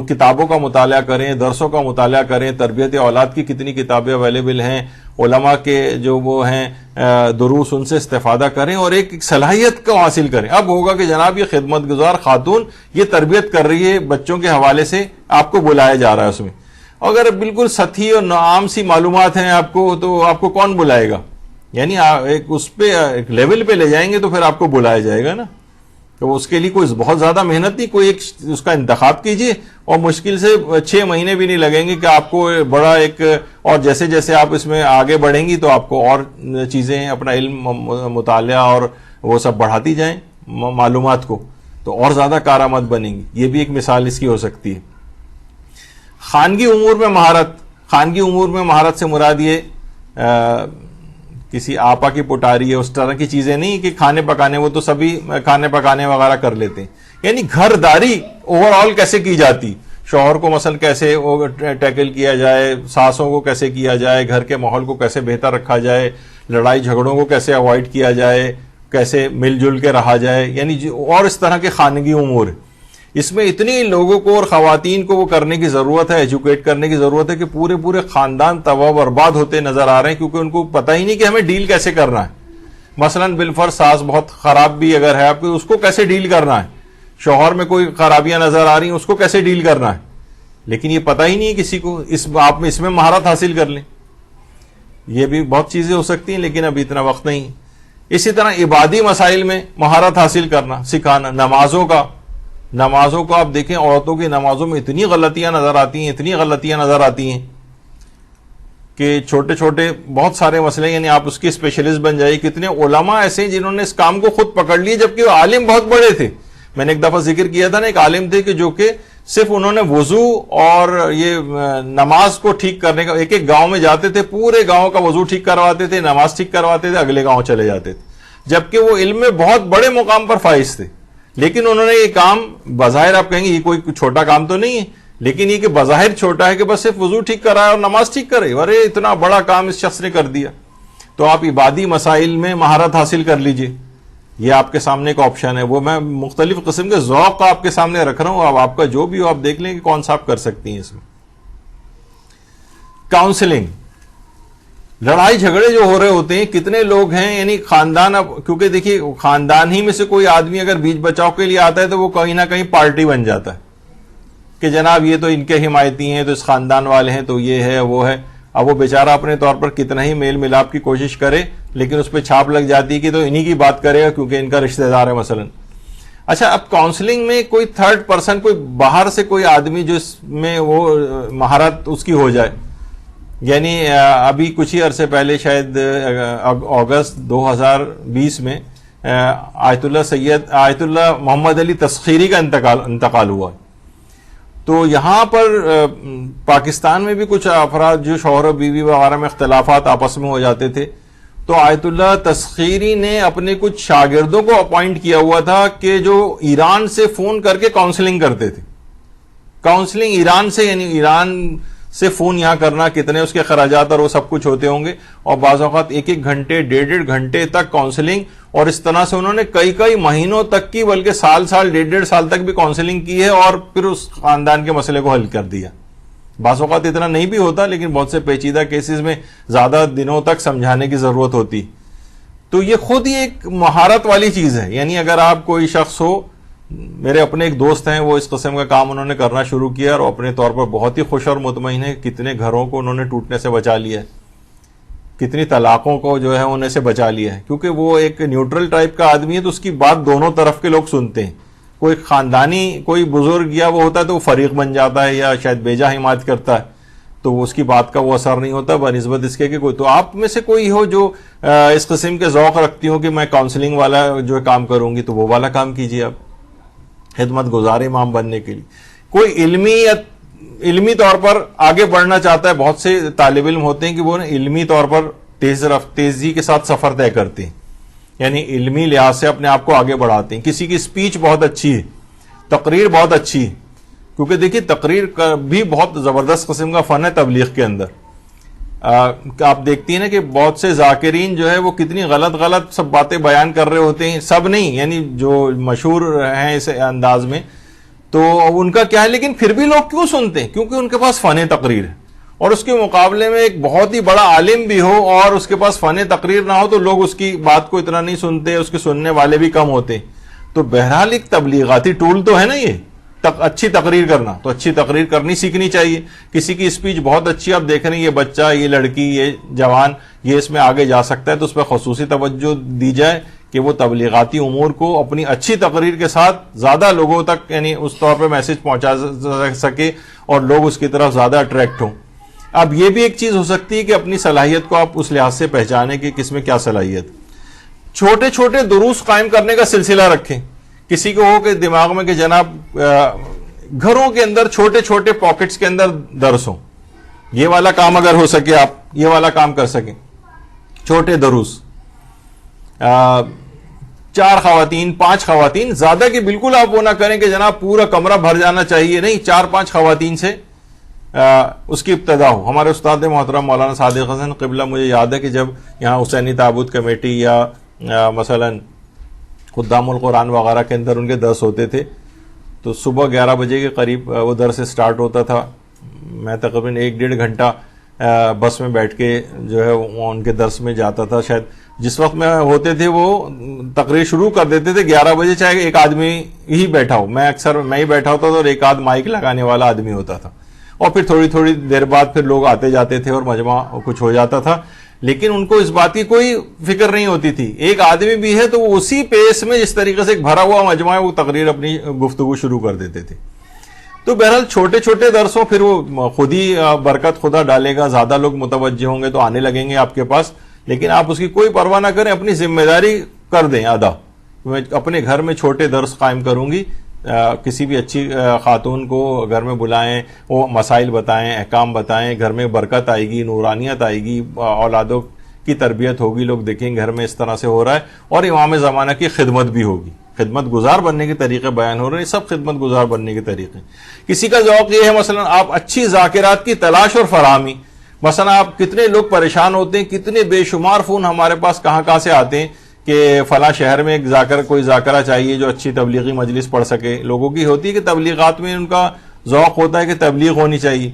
کتابوں کا مطالعہ کریں، درسوں کا مطالعہ کریں. تربیت اولاد کی کتنی کتابیں اویلیبل ہیں، علماء کے جو وہ ہیں دروس، ان سے استفادہ کریں اور ایک صلاحیت کو حاصل کریں. اب ہوگا کہ جناب یہ خدمت گزار خاتون یہ تربیت کر رہی ہے بچوں کے حوالے سے، آپ کو بلایا جا رہا ہے اس میں. اگر بالکل سطحی اور عام سی معلومات ہیں آپ کو تو آپ کو کون بلائے گا؟ یعنی ایک اس پہ ایک لیول پہ لے جائیں گے تو پھر آپ کو بلایا جائے گا نا. تو اس کے لیے کوئی بہت زیادہ محنت نہیں، کوئی ایک اس کا انتخاب کیجئے اور مشکل سے 6 مہینے بھی نہیں لگیں گے کہ آپ کو بڑا ایک، اور جیسے جیسے آپ اس میں آگے بڑھیں گی تو آپ کو اور چیزیں اپنا علم مطالعہ اور وہ سب بڑھاتی جائیں معلومات کو، تو اور زیادہ کارآمد بنیں گی. یہ بھی ایک مثال اس کی ہو سکتی ہے. خانگی امور میں مہارت، خانگی امور میں مہارت سے مراد یہ کسی آپا کی پٹاری ہے اس طرح کی چیزیں نہیں کہ کھانے پکانے، وہ تو سبھی کھانے پکانے وغیرہ کر لیتے ہیں. یعنی گھرداری اوور آل کیسے کی جاتی، شوہر کو مثلا کیسے ٹیکل کیا جائے، ساسوں کو کیسے کیا جائے، گھر کے ماحول کو کیسے بہتر رکھا جائے، لڑائی جھگڑوں کو کیسے اوائڈ کیا جائے، کیسے مل جل کے رہا جائے، یعنی اور اس طرح کے خانگی امور. اس میں اتنی لوگوں کو اور خواتین کو وہ کرنے کی ضرورت ہے، ایجوکیٹ کرنے کی ضرورت ہے کہ پورے خاندان تباہ برباد ہوتے نظر آ رہے ہیں کیونکہ ان کو پتہ ہی نہیں کہ ہمیں ڈیل کیسے کرنا ہے. مثلا بالفرض ساس بہت خراب بھی اگر ہے آپ کو، اس کو کیسے ڈیل کرنا ہے، شوہر میں کوئی خرابیاں نظر آ رہی ہیں اس کو کیسے ڈیل کرنا ہے، لیکن یہ پتہ ہی نہیں کسی کو. آپ اس میں مہارت حاصل کر لیں. یہ بھی بہت چیزیں ہو سکتی ہیں لیکن ابھی اتنا وقت نہیں. اسی طرح عبادی مسائل میں مہارت حاصل کرنا، سکھانا. نمازوں کو آپ دیکھیں، عورتوں کی نمازوں میں اتنی غلطیاں نظر آتی ہیں کہ چھوٹے چھوٹے بہت سارے مسئلے، یعنی آپ اس کی اسپیشلسٹ بن جائیے. کتنے علماء ایسے ہیں جنہوں نے اس کام کو خود پکڑ لیے جبکہ وہ عالم بہت بڑے تھے. میں نے ایک دفعہ ذکر کیا تھا نا، ایک عالم تھے کہ جو کہ صرف انہوں نے وضو اور یہ نماز کو ٹھیک کرنے کا، ایک گاؤں میں جاتے تھے، پورے گاؤں کا وضو ٹھیک کرواتے تھے، نماز ٹھیک کرواتے تھے، اگلے گاؤں چلے جاتے تھے، جبکہ وہ علم میں بہت بڑے مقام پر فائز تھے. لیکن انہوں نے یہ کام بظاہر آپ کہیں گے یہ کوئی چھوٹا کام تو نہیں ہے، لیکن یہ کہ بظاہر چھوٹا ہے کہ بس صرف وضو ٹھیک کرائے اور نماز ٹھیک کرے، ارے اتنا بڑا کام اس شخص نے کر دیا. تو آپ عبادی مسائل میں مہارت حاصل کر لیجئے. یہ آپ کے سامنے کا آپشن ہے. وہ میں مختلف قسم کے ذوق آپ کے سامنے رکھ رہا ہوں، اب آپ کا جو بھی ہو آپ دیکھ لیں کہ کون سا آپ کر سکتی ہیں. اس میں کاؤنسلنگ، لڑائی جھگڑے جو ہو رہے ہوتے ہیں، کتنے لوگ ہیں، یعنی خاندان، اب کیونکہ دیکھیے خاندان ہی میں سے کوئی آدمی اگر بیچ بچاؤ کے لیے آتا ہے تو وہ کہیں نہ کہیں پارٹی بن جاتا ہے کہ جناب یہ تو ان کے حمایتی ہیں، تو اس خاندان والے ہیں، تو یہ ہے وہ ہے. اب وہ بیچارہ اپنے طور پر کتنا ہی میل ملاپ کی کوشش کرے لیکن اس پہ چھاپ لگ جاتی ہے کہ تو انہی کی بات کرے گا کیونکہ ان کا رشتہ دار ہے مثلا. اچھا, اب کاؤنسلنگ میں کوئی تھرڈ پرسن, کوئی باہر سے کوئی آدمی جو اس میں وہ مہارت اس کی ہو جائے, یعنی ابھی کچھ ہی عرصے پہلے شاید اگست 2020 میں آیت اللہ محمد علی تسخیری کا انتقال ہوا. تو یہاں پر پاکستان میں بھی کچھ افراد جو شوہر و بیوی وغیرہ میں اختلافات آپس میں ہو جاتے تھے, تو آیت اللہ تسخیری نے اپنے کچھ شاگردوں کو اپوائنٹ کیا ہوا تھا کہ جو ایران سے فون کر کے کاؤنسلنگ کرتے تھے. کاؤنسلنگ ایران سے, یعنی ایران سے فون یہاں کرنا, کتنے اس کے خراجات اور وہ سب کچھ ہوتے ہوں گے, اور بعض اوقات 1 گھنٹے 1.5 گھنٹے تک کاؤنسلنگ, اور اس طرح سے انہوں نے کئی مہینوں تک کی, بلکہ سال 1.5 سال تک بھی کاؤنسلنگ کی ہے, اور پھر اس خاندان کے مسئلے کو حل کر دیا. بعض اوقات اتنا نہیں بھی ہوتا, لیکن بہت سے پیچیدہ کیسز میں زیادہ دنوں تک سمجھانے کی ضرورت ہوتی. تو یہ خود ہی ایک مہارت والی چیز ہے. یعنی اگر آپ کوئی شخص ہو, میرے اپنے ایک دوست ہیں, وہ اس قسم کا کام انہوں نے کرنا شروع کیا اور اپنے طور پر بہت ہی خوش اور مطمئن ہے. کتنے گھروں کو انہوں نے ٹوٹنے سے بچا لیا ہے, کتنی طلاقوں کو جو ہے انہیں سے بچا لیا ہے, کیونکہ وہ ایک نیوٹرل ٹائپ کا آدمی ہے, تو اس کی بات دونوں طرف کے لوگ سنتے ہیں. کوئی خاندانی کوئی بزرگ یا وہ ہوتا ہے تو وہ فریق بن جاتا ہے یا شاید بیجا حمایت کرتا ہے, تو اس کی بات کا وہ اثر نہیں ہوتا بنسبت اس کے کہ کوئی. تو آپ میں سے کوئی ہو جو اس قسم کے ذوق رکھتی ہو کہ میں کاؤنسلنگ والا جو کام کروں گی, تو وہ والا کام کیجیے آپ, خدمت گزار امام بننے کے لیے. کوئی علمی طور پر آگے بڑھنا چاہتا ہے, بہت سے طالب علم ہوتے ہیں کہ وہ علمی طور پر تیزی کے ساتھ سفر طے کرتے ہیں, یعنی علمی لحاظ سے اپنے آپ کو آگے بڑھاتے ہیں. کسی کی اسپیچ بہت اچھی ہے, تقریر بہت اچھی ہے, کیونکہ دیکھیے تقریر کا بھی بہت زبردست قسم کا فن ہے تبلیغ کے اندر. آپ دیکھتی ہیں نا کہ بہت سے ذاکرین جو ہے وہ کتنی غلط سب باتیں بیان کر رہے ہوتے ہیں, سب نہیں, یعنی جو مشہور ہیں اس انداز میں, تو ان کا کیا ہے, لیکن پھر بھی لوگ کیوں سنتے ہیں, کیونکہ ان کے پاس فن تقریر ہے. اور اس کے مقابلے میں ایک بہت ہی بڑا عالم بھی ہو اور اس کے پاس فن تقریر نہ ہو, تو لوگ اس کی بات کو اتنا نہیں سنتے, اس کے سننے والے بھی کم ہوتے. تو بہرحال ایک تبلیغاتی ٹول تو ہے نا یہ, اچھی تقریر کرنا. تو اچھی تقریر کرنی سیکھنی چاہیے. کسی کی اسپیچ بہت اچھی, آپ دیکھ رہے ہیں یہ بچہ, یہ لڑکی, یہ جوان, یہ اس میں آگے جا سکتا ہے, تو اس پہ خصوصی توجہ دی جائے کہ وہ تبلیغاتی امور کو اپنی اچھی تقریر کے ساتھ زیادہ لوگوں تک, یعنی اس طور پہ میسج پہنچا سکے اور لوگ اس کی طرف زیادہ اٹریکٹ ہوں. اب یہ بھی ایک چیز ہو سکتی ہے کہ اپنی صلاحیت کو آپ اس لحاظ سے پہچانیں کہ کس میں کیا صلاحیت. چھوٹے چھوٹے دروس قائم کرنے کا سلسلہ رکھیں. کسی کو ہو کہ دماغ میں کہ جناب گھروں کے اندر چھوٹے چھوٹے پاکٹس کے اندر درس ہوں, یہ والا کام اگر ہو سکے آپ یہ والا کام کر سکیں. چھوٹے دروس, 4 خواتین 5 خواتین, زیادہ کہ بالکل آپ وہ نہ کریں کہ جناب پورا کمرہ بھر جانا چاہیے, نہیں, 4-5 خواتین سے اس کی ابتدا ہو. ہمارے استاد محترم مولانا صادق حسن قبلہ, مجھے یاد ہے کہ جب یہاں حسینی تعبد کمیٹی یا مثلا خدام القرآن وغیرہ کے اندر ان کے درس ہوتے تھے, تو صبح 11 بجے کے قریب وہ درس سٹارٹ ہوتا تھا. میں تقریباً 1-1.5 گھنٹہ بس میں بیٹھ کے جو ہے ان کے درس میں جاتا تھا. شاید جس وقت میں ہوتے تھے وہ تقریر شروع کر دیتے تھے 11 بجے, چاہے ایک آدمی ہی بیٹھا ہو, میں ہی بیٹھا ہوتا تھا اور ایک آدھ مائک لگانے والا آدمی ہوتا تھا, اور پھر تھوڑی دیر بعد پھر لوگ آتے جاتے تھے اور مجمع کچھ ہو جاتا تھا. لیکن ان کو اس بات کی کوئی فکر نہیں ہوتی تھی, ایک آدمی بھی ہے تو وہ اسی پیس میں جس طریقے سے ایک بھرا ہوا مجمع ہے وہ تقریر اپنی گفتگو شروع کر دیتے تھے. تو بہرحال چھوٹے چھوٹے درسوں, پھر وہ خود ہی برکت خدا ڈالے گا, زیادہ لوگ متوجہ ہوں گے تو آنے لگیں گے آپ کے پاس. لیکن آپ اس کی کوئی پرواہ نہ کریں, اپنی ذمہ داری کر دیں ادا. میں اپنے گھر میں چھوٹے درس قائم کروں گی, کسی بھی اچھی خاتون کو گھر میں بلائیں, وہ مسائل بتائیں, احکام بتائیں, گھر میں برکت آئے گی, نورانیت آئے گی, اولادوں کی تربیت ہوگی, لوگ دیکھیں گھر میں اس طرح سے ہو رہا ہے, اور امام زمانہ کی خدمت بھی ہوگی. خدمت گزار بننے کے طریقے بیان ہو رہے ہیں, سب خدمت گزار بننے کے طریقے. کسی کا ذوق یہ ہے مثلا آپ اچھی ذاکرات کی تلاش اور فراہمی, مثلا آپ کتنے لوگ پریشان ہوتے ہیں, کتنے بے شمار فون ہمارے پاس کہاں سے آتے ہیں کہ فلاں شہر میں ایک کوئی ذاکرہ چاہیے جو اچھی تبلیغی مجلس پڑھ سکے. لوگوں کی ہوتی ہے کہ تبلیغات میں ان کا ذوق ہوتا ہے کہ تبلیغ ہونی چاہیے,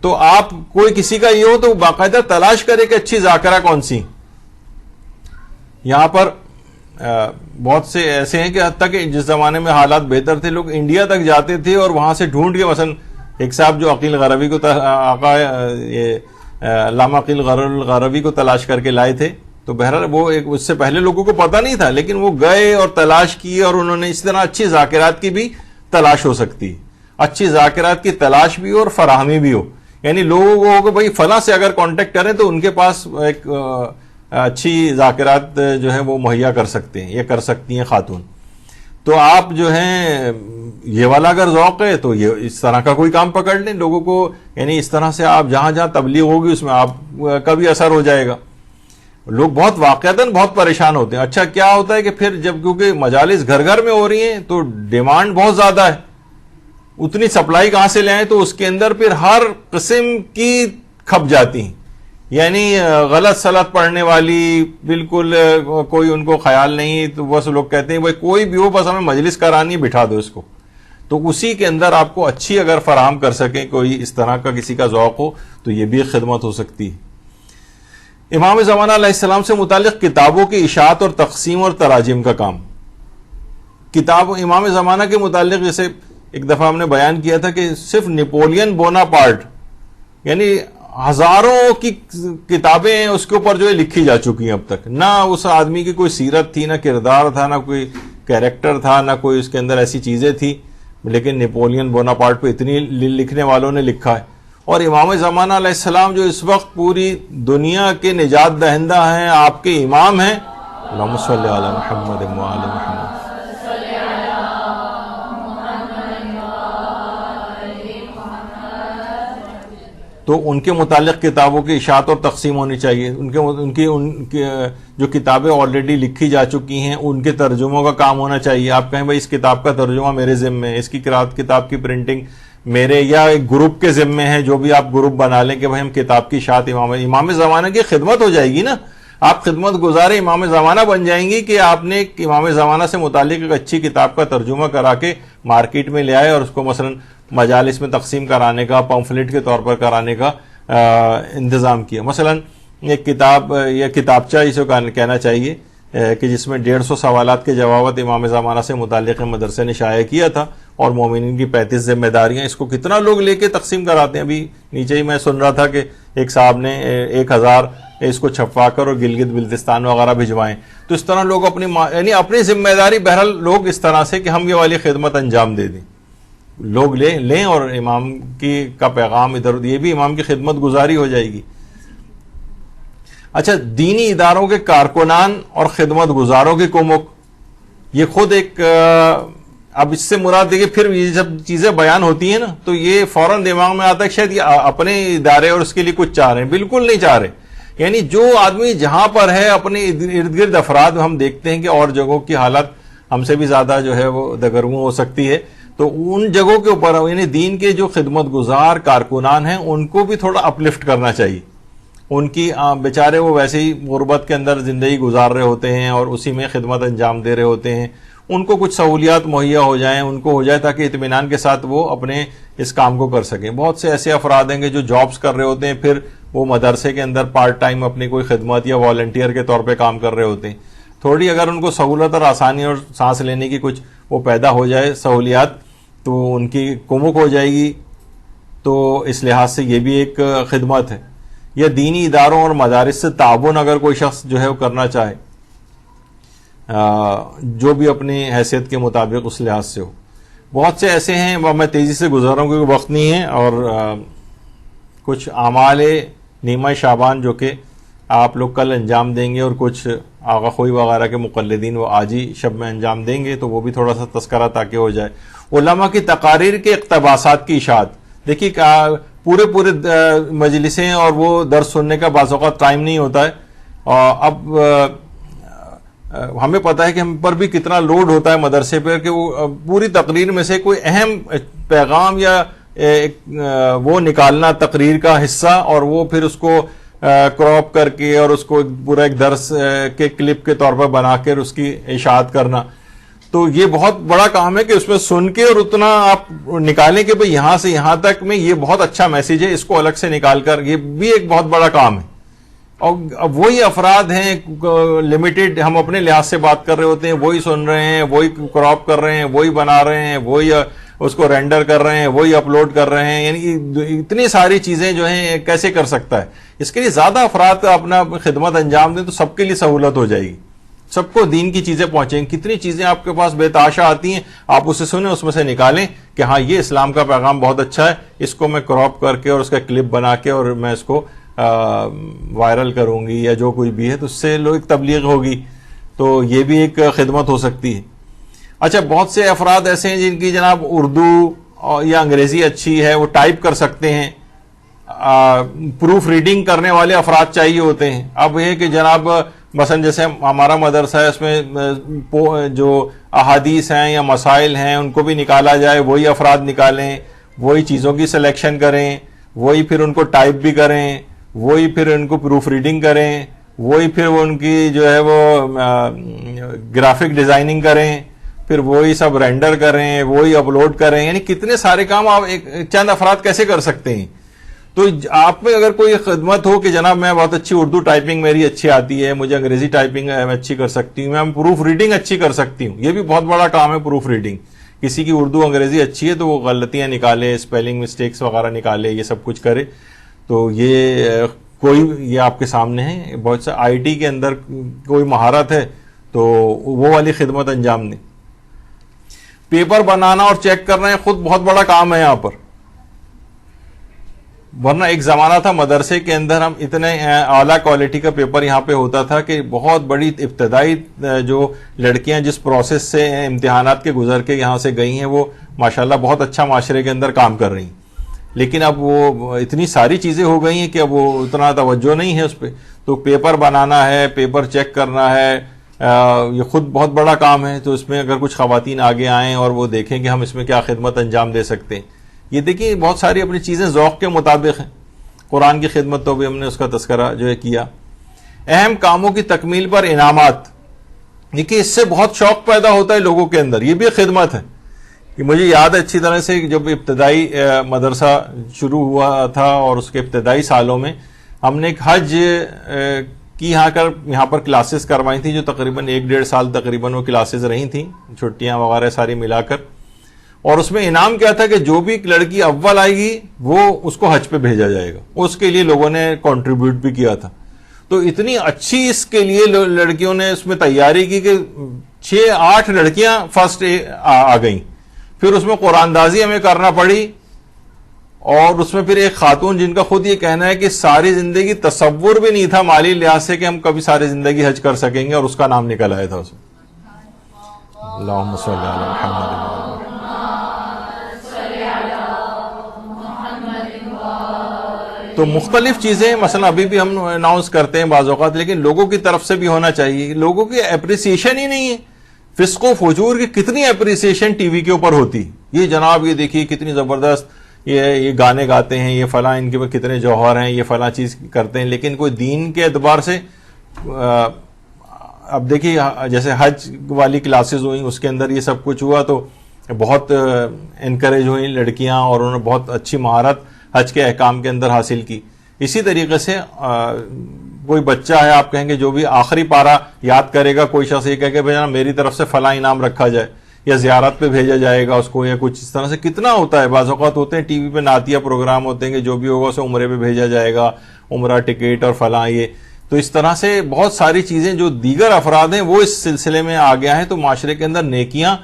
تو آپ کوئی کسی کا یہ ہو تو باقاعدہ تلاش کرے کہ اچھی ذاکرہ کون سی. یہاں پر بہت سے ایسے ہیں کہ حتیٰ کہ جس زمانے میں حالات بہتر تھے لوگ انڈیا تک جاتے تھے اور وہاں سے ڈھونڈ کے, مثلا ایک صاحب جو عقیل غروی کو علامہ عقیل غروی کو تلاش کر کے لائے تھے, تو بہرحال وہ اس سے پہلے لوگوں کو پتہ نہیں تھا، لیکن وہ گئے اور تلاش کی، اور انہوں نے اس طرح اچھی ذاکرات کی بھی تلاش ہو سکتی ہے، اچھی ذاکرات کی تلاش بھی ہو اور فراہمی بھی ہو. یعنی لوگوں کو بھائی فلاں سے اگر کانٹیکٹ کریں تو ان کے پاس ایک اچھی ذاکرات جو ہے وہ مہیا کر سکتے ہیں یا کر سکتی ہیں خاتون. تو آپ جو ہیں یہ والا اگر ذوق ہے تو یہ اس طرح کا کوئی کام پکڑ لیں لوگوں کو، یعنی اس طرح سے آپ جہاں جہاں تبلیغ ہوگی اس میں آپ کا بھی اثر ہو جائے گا. لوگ بہت واقعتاً بہت پریشان ہوتے ہیں. اچھا کیا ہوتا ہے کہ پھر جب کیونکہ مجالس گھر گھر میں ہو رہی ہیں تو ڈیمانڈ بہت زیادہ ہے، اتنی سپلائی کہاں سے لے آئیں، تو اس کے اندر پھر ہر قسم کی کھپ جاتی ہیں. یعنی غلط سلط پڑھنے والی بالکل کوئی ان کو خیال نہیں، تو بس لوگ کہتے ہیں بھائی کوئی بھی ہو بس ہمیں مجلس کرانی، بٹھا دو اس کو. تو اسی کے اندر آپ کو اچھی اگر فراہم کر سکیں، کوئی اس طرح کا کسی کا ذوق ہو تو یہ بھی ایک خدمت ہو سکتی ہے. امام زمانہ علیہ السلام سے متعلق کتابوں کی اشاعت اور تقسیم اور تراجم کا کام. کتاب امام زمانہ کے متعلق جیسے ایک دفعہ ہم نے بیان کیا تھا کہ صرف نیپولین بوناپارٹ یعنی ہزاروں کی کتابیں ہیں اس کے اوپر جو ہے لکھی جا چکی ہیں اب تک. نہ اس آدمی کی کوئی سیرت تھی، نہ کردار تھا، نہ کوئی کیریکٹر تھا، نہ کوئی اس کے اندر ایسی چیزیں تھی، لیکن نیپولین بوناپارٹ پہ اتنی لکھنے والوں نے لکھا ہے. اور امام زمانہ علیہ السلام جو اس وقت پوری دنیا کے نجات دہندہ ہیں، آپ کے امام ہیں. اللہم صلی علی محمد و آل محمد. تو ان کے متعلق کتابوں کی اشاعت اور تقسیم ہونی چاہیے. ان کی جو کتابیں آلریڈی لکھی جا چکی ہیں ان کے ترجموں کا کام ہونا چاہیے. آپ کہیں بھائی اس کتاب کا ترجمہ میرے ذمے ہے، اس کی کتاب کی پرنٹنگ میرے یا ایک گروپ کے ذمے ہے، جو بھی آپ گروپ بنا لیں کہ بھائی ہم کتاب کی اشاعت امام زمانہ کی خدمت ہو جائے گی نا. آپ خدمت گزار امام زمانہ بن جائیں گی کہ آپ نے امام زمانہ سے متعلق ایک اچھی کتاب کا ترجمہ کرا کے مارکیٹ میں لے آئے اور اس کو مثلا مجالس میں تقسیم کرانے کا، پمفلٹ کے طور پر کرانے کا انتظام کیا. مثلا ایک کتاب یا کتابچہ اسے کہنا چاہیے کہ جس میں 150 سوالات کے جوابات امام زمانہ سے متعلق مدرسے نے شائع کیا تھا، اور مومنین کی 35 ذمہ داریاں. اس کو کتنا لوگ لے کے تقسیم کراتے ہیں. ابھی نیچے ہی میں سن رہا تھا کہ ایک صاحب نے 1000 اس کو چھپوا کر اور گلگت بلتستان وغیرہ بھجوائیں. تو اس طرح لوگ یعنی اپنی ذمہ داری بہرحال لوگ اس طرح سے کہ ہم یہ والی خدمت انجام دے دیں، لوگ لیں اور امام کا پیغام ادھر، یہ بھی امام کی خدمت گزاری ہو جائے گی. اچھا، دینی اداروں کے کارکنان اور خدمت گزاروں کی کومک، یہ خود ایک اب اس سے مراد دیکھیے پھر یہ جب چیزیں بیان ہوتی ہیں نا تو یہ فوراً دماغ میں آتا ہے کہ شاید یہ اپنے ادارے اور اس کے لیے کچھ چاہ رہے ہیں. بالکل نہیں چاہ رہے. یعنی جو آدمی جہاں پر ہے اپنے ارد گرد افراد، ہم دیکھتے ہیں کہ اور جگہوں کی حالت ہم سے بھی زیادہ جو ہے وہ دگرگوں ہو سکتی ہے، تو ان جگہوں کے اوپر یعنی دین کے جو خدمت گزار کارکنان ہیں ان کو بھی تھوڑا اپلفٹ کرنا چاہیے. ان کی بیچارے وہ ویسے ہی غربت کے اندر زندگی گزار رہے ہوتے ہیں اور اسی میں خدمت انجام دے رہے ہوتے ہیں. ان کو کچھ سہولیات مہیا ہو جائیں، ان کو ہو جائے تاکہ اطمینان کے ساتھ وہ اپنے اس کام کو کر سکیں. بہت سے ایسے افراد ہیں کہ جو جابز کر رہے ہوتے ہیں، پھر وہ مدرسے کے اندر پارٹ ٹائم اپنی کوئی خدمت یا والنٹیئر کے طور پہ کام کر رہے ہوتے ہیں. تھوڑی اگر ان کو سہولت اور آسانی اور سانس لینے کی کچھ وہ پیدا ہو جائے سہولیات تو ان کی کمک ہو جائے گی. تو اس لحاظ سے یہ بھی ایک خدمت ہے. یا دینی اداروں اور مدارس سے تعاون اگر کوئی شخص جو ہے وہ کرنا چاہے، جو بھی اپنی حیثیت کے مطابق اس لحاظ سے ہو. بہت سے ایسے ہیں، میں تیزی سے گزر رہا ہوں کیونکہ وقت نہیں ہے، اور کچھ اعمال نیمہ شعبان جو کہ آپ لوگ کل انجام دیں گے، اور کچھ آغا خوئی وغیرہ کے مقلدین وہ آج ہی شب میں انجام دیں گے، تو وہ بھی تھوڑا سا تذکرہ تاکہ ہو جائے. علماء کی تقاریر کے اقتباسات کی اشاعت. دیکھیے پورے مجلسیں اور وہ درس سننے کا بعض اوقات ٹائم نہیں ہوتا ہے. اب ہمیں پتا ہے کہ ہم پر بھی کتنا لوڈ ہوتا ہے مدرسے پر کہ وہ پوری تقریر میں سے کوئی اہم پیغام یا وہ نکالنا تقریر کا حصہ، اور وہ پھر اس کو کراپ کر کے اور اس کو پورا ایک درس کے کلپ کے طور پر بنا کر اس کی اشاعت کرنا. تو یہ بہت بڑا کام ہے کہ اس میں سن کے اور اتنا آپ نکالیں کہ بھئی یہاں سے یہاں تک میں یہ بہت اچھا میسیج ہے، اس کو الگ سے نکال کر، یہ بھی ایک بہت بڑا کام ہے. اور اب وہی افراد ہیں لمیٹڈ، ہم اپنے لحاظ سے بات کر رہے ہوتے ہیں، وہی سن رہے ہیں، وہی کراپ کر رہے ہیں، وہی بنا رہے ہیں، وہی اس کو رینڈر کر رہے ہیں, وہی اپلوڈ کر رہے ہیں, یعنی اتنی ساری چیزیں جو ہیں کیسے کر سکتا ہے. اس کے لیے زیادہ افراد اپنا خدمت انجام دیں تو سب کے لیے سہولت ہو جائے گی, سب کو دین کی چیزیں پہنچیں گی. کتنی چیزیں آپ کے پاس بے تحاشا آتی ہیں, آپ اسے سنیں, اس میں سے نکالیں کہ ہاں یہ اسلام کا پیغام بہت اچھا ہے, اس کو میں کراپ کر کے اور اس کا کلپ بنا کے اور میں اس کو وائرل کروں گی یا جو کوئی بھی ہے, تو اس سے لوگ تبلیغ ہوگی. تو یہ بھی ایک خدمت ہو سکتی ہے. اچھا, بہت سے افراد ایسے ہیں جن کی جناب اردو یا انگریزی اچھی ہے, وہ ٹائپ کر سکتے ہیں, پروف ریڈنگ کرنے والے افراد چاہیے ہوتے ہیں. اب یہ کہ جناب مثلا جیسے ہمارا مدرسہ ہے, اس میں جو احادیث ہیں یا مسائل ہیں ان کو بھی نکالا جائے, وہی افراد نکالیں, وہی چیزوں کی سلیکشن کریں, وہی پھر ان کو ٹائپ بھی کریں, وہی پھر ان کو پروف ریڈنگ کریں, وہی پھر وہ ان کی جو ہے وہ گرافک ڈیزائننگ کریں, پھر وہی سب رینڈر کریں, وہی اپلوڈ کریں. یعنی کتنے سارے کام آپ چند افراد کیسے کر سکتے ہیں. تو آپ میں اگر کوئی خدمت ہو کہ جناب میں بہت اچھی اردو ٹائپنگ میری اچھی آتی ہے, مجھے انگریزی ٹائپنگ میں اچھی کر سکتی ہوں, میں پروف ریڈنگ اچھی کر سکتی ہوں, یہ بھی بہت بڑا کام ہے پروف ریڈنگ. کسی کی اردو انگریزی اچھی ہے تو وہ غلطیاں نکالے, اسپیلنگ مسٹیکس وغیرہ نکالے, یہ سب کچھ کرے. تو یہ آپ کے سامنے ہے. بہت سا آئی ٹی کے اندر کوئی مہارت ہے تو وہ والی خدمت انجام دیں. پیپر بنانا اور چیک کرنا ہے خود بہت بڑا کام ہے یہاں پر, ورنہ ایک زمانہ تھا مدرسے کے اندر ہم اتنے اعلیٰ کوالٹی کا پیپر یہاں پہ ہوتا تھا کہ بہت بڑی ابتدائی جو لڑکیاں جس پروسیس سے امتحانات کے گزر کے یہاں سے گئی ہیں وہ ماشاءاللہ بہت اچھا معاشرے کے اندر کام کر رہی ہیں. لیکن اب وہ اتنی ساری چیزیں ہو گئی ہیں کہ اب وہ اتنا توجہ نہیں ہے اس پہ. تو پیپر بنانا ہے, پیپر چیک کرنا ہے, یہ خود بہت بڑا کام ہے. تو اس میں اگر کچھ خواتین آگے آئیں اور وہ دیکھیں کہ ہم اس میں کیا خدمت انجام دے سکتے ہیں. یہ دیکھیے بہت ساری اپنی چیزیں ذوق کے مطابق ہیں. قرآن کی خدمت تو بھی ہم نے اس کا تذکرہ جو ہے کیا. اہم کاموں کی تکمیل پر انعامات, دیکھیے اس سے بہت شوق پیدا ہوتا ہے لوگوں کے اندر, یہ بھی خدمت ہے. کہ مجھے یاد ہے اچھی طرح سے جب ابتدائی مدرسہ شروع ہوا تھا اور اس کے ابتدائی سالوں میں ہم نے ایک حج کی یہاں پر کلاسز کروائی تھیں, جو تقریباً 1-1.5 سال تقریباً وہ کلاسز رہی تھیں, چھٹیاں وغیرہ ساری ملا کر. اور اس میں انعام کیا تھا کہ جو بھی لڑکی اول آئے گی وہ اس کو حج پہ بھیجا جائے گا. اس کے لیے لوگوں نے کنٹریبیوٹ بھی کیا تھا. تو اتنی اچھی اس کے لیے لڑکیوں نے اس میں تیاری کی کہ 6-8 لڑکیاں فرسٹ آ گئیں. پھر اس میں قرآن دازی ہمیں کرنا پڑی, اور اس میں پھر ایک خاتون جن کا خود یہ کہنا ہے کہ ساری زندگی تصور بھی نہیں تھا مالی لحاظ سے کہ ہم کبھی ساری زندگی حج کر سکیں گے, اور اس کا نام نکل آیا تھا اس میں. اللہم صلی علی محمد. تو مختلف چیزیں مثلا ابھی بھی ہم اناؤنس کرتے ہیں بعض اوقات, لیکن لوگوں کی طرف سے بھی ہونا چاہیے. لوگوں کی اپریسیشن ہی نہیں ہے. فسق و فجور کی کتنی اپریسیشن ٹی وی کے اوپر ہوتی, یہ جناب یہ دیکھیے کتنی زبردست یہ گانے گاتے ہیں, یہ فلاں ان کے اوپر کتنے جوہر ہیں, یہ فلاں چیز کرتے ہیں. لیکن کوئی دین کے اعتبار سے اب دیکھیے جیسے حج والی کلاسز ہوئیں اس کے اندر یہ سب کچھ ہوا تو بہت انکریج ہوئیں لڑکیاں, اور انہوں نے بہت اچھی مہارت حج کے احکام کے اندر حاصل کی. اسی طریقے سے کوئی بچہ ہے, آپ کہیں گے جو بھی آخری پارا یاد کرے گا, کوئی شخص یہ کہے کہ بھائی میری طرف سے فلاں انعام رکھا جائے, یا زیارت پہ بھیجا جائے گا اس کو, یا کچھ اس طرح سے کتنا ہوتا ہے. بعض اوقات ہوتے ہیں ٹی وی پہ نعتیہ پروگرام ہوتے ہیں کہ جو بھی ہوگا اسے عمرے پہ بھیجا جائے گا, عمرہ ٹکٹ اور فلاں یہ. تو اس طرح سے بہت ساری چیزیں جو دیگر افراد ہیں وہ اس سلسلے میں آ گیا ہے, تو معاشرے کے اندر نیکیاں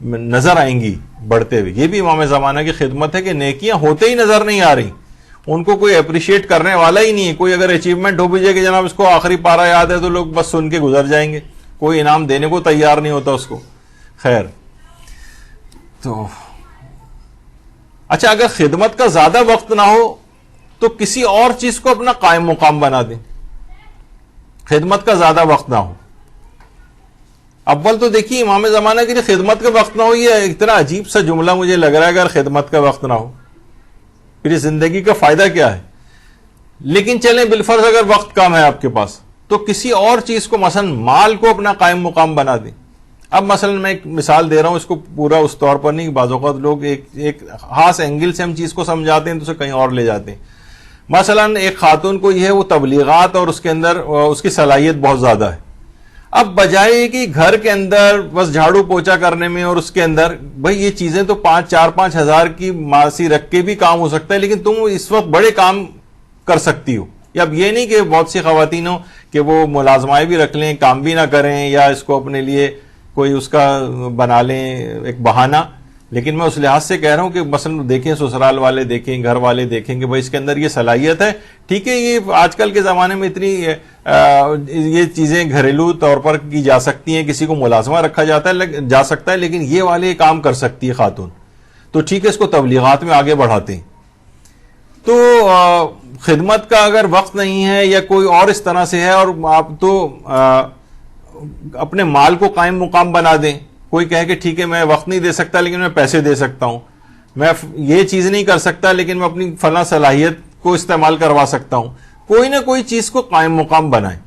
نظر آئیں گی بڑھتے ہوئے. یہ بھی امام زمانہ کی خدمت ہے کہ نیکیاں ہوتے ہی نظر نہیں آ رہی, ان کو کوئی اپریشیٹ کرنے والا ہی نہیں ہے. کوئی اگر اچیومنٹ ہو بھی جائے کہ جناب اس کو آخری پارا یاد ہے تو لوگ بس سن کے گزر جائیں گے, کوئی انعام دینے کو تیار نہیں ہوتا اس کو. خیر, تو اچھا اگر خدمت کا زیادہ وقت نہ ہو تو کسی اور چیز کو اپنا قائم مقام بنا دیں. خدمت کا زیادہ وقت نہ ہو. اول تو دیکھیے امام زمانہ کے لیے خدمت کا وقت نہ ہو, یہ اتنا عجیب سا جملہ مجھے لگ رہا ہے. اگر خدمت کا وقت نہ ہو پھر زندگی کا فائدہ کیا ہے. لیکن چلیں بالفرض اگر وقت کم ہے آپ کے پاس تو کسی اور چیز کو, مثلا مال کو اپنا قائم مقام بنا دیں. اب مثلا میں ایک مثال دے رہا ہوں, اس کو پورا اس طور پر نہیں, بعض اوقات لوگ ایک خاص اینگل سے ہم چیز کو سمجھاتے ہیں تو اسے کہیں اور لے جاتے ہیں. مثلا ایک خاتون کو یہ ہے وہ تبلیغات اور اس کے اندر اس کی صلاحیت بہت زیادہ ہے. اب بجائے کہ گھر کے اندر بس جھاڑو پوچھا کرنے میں اور اس کے اندر بھائی یہ چیزیں تو 4-5 ہزار کی ماسی رکھ کے بھی کام ہو سکتا ہے، لیکن تم اس وقت بڑے کام کر سکتی ہو. یا اب یہ نہیں کہ بہت سی خواتین ہو کہ وہ ملازمائیں بھی رکھ لیں، کام بھی نہ کریں، یا اس کو اپنے لیے کوئی اس کا بنا لیں ایک بہانہ. لیکن میں اس لحاظ سے کہہ رہا ہوں کہ مثلا دیکھیں سسرال والے دیکھیں، گھر والے دیکھیں کہ بھائی اس کے اندر یہ صلاحیت ہے. ٹھیک ہے، یہ آج کل کے زمانے میں اتنی یہ چیزیں گھریلو طور پر کی جا سکتی ہیں، کسی کو ملازمہ رکھا جا سکتا ہے، لیکن یہ والے کام کر سکتی ہے خاتون، تو ٹھیک ہے اس کو تبلیغات میں آگے بڑھاتے ہیں. تو خدمت کا اگر وقت نہیں ہے یا کوئی اور اس طرح سے ہے، اور آپ تو اپنے مال کو قائم مقام بنا دیں. کوئی کہے کہ ٹھیک ہے میں وقت نہیں دے سکتا لیکن میں پیسے دے سکتا ہوں، میں یہ چیز نہیں کر سکتا لیکن میں اپنی فلاں صلاحیت کو استعمال کروا سکتا ہوں. کوئی نہ کوئی چیز کو قائم مقام بنائیں.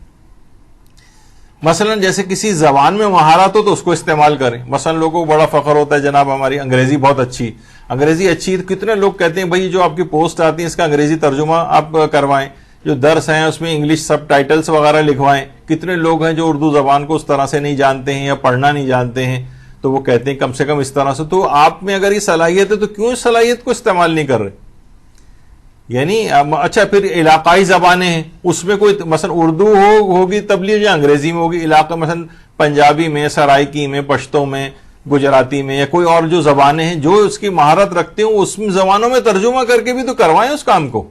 مثلا جیسے کسی زبان میں مہارت ہو تو اس کو استعمال کریں. مثلا لوگوں کو بڑا فخر ہوتا ہے جناب ہماری انگریزی بہت اچھی، انگریزی اچھی. کتنے لوگ کہتے ہیں بھائی جو آپ کی پوسٹ آتی ہے اس کا انگریزی ترجمہ آپ کروائیں، جو درس ہیں اس میں انگلش سب ٹائٹلز وغیرہ لکھوائیں. کتنے لوگ ہیں جو اردو زبان کو اس طرح سے نہیں جانتے ہیں یا پڑھنا نہیں جانتے ہیں، تو وہ کہتے ہیں کم سے کم اس طرح سے. تو آپ میں اگر یہ صلاحیت ہے تو کیوں اس صلاحیت کو استعمال نہیں کر رہے؟ یعنی اچھا پھر علاقائی زبانیں ہیں، اس میں کوئی مثلا اردو ہوگی تبلیغ یا انگریزی میں ہوگی. علاقہ مثلا پنجابی میں، سرائکی میں، پشتو میں، گجراتی میں، یا کوئی اور جو زبانیں ہیں جو اس کی مہارت رکھتے ہوں اس زبانوں میں ترجمہ کر کے بھی تو کروائیں اس کام کو.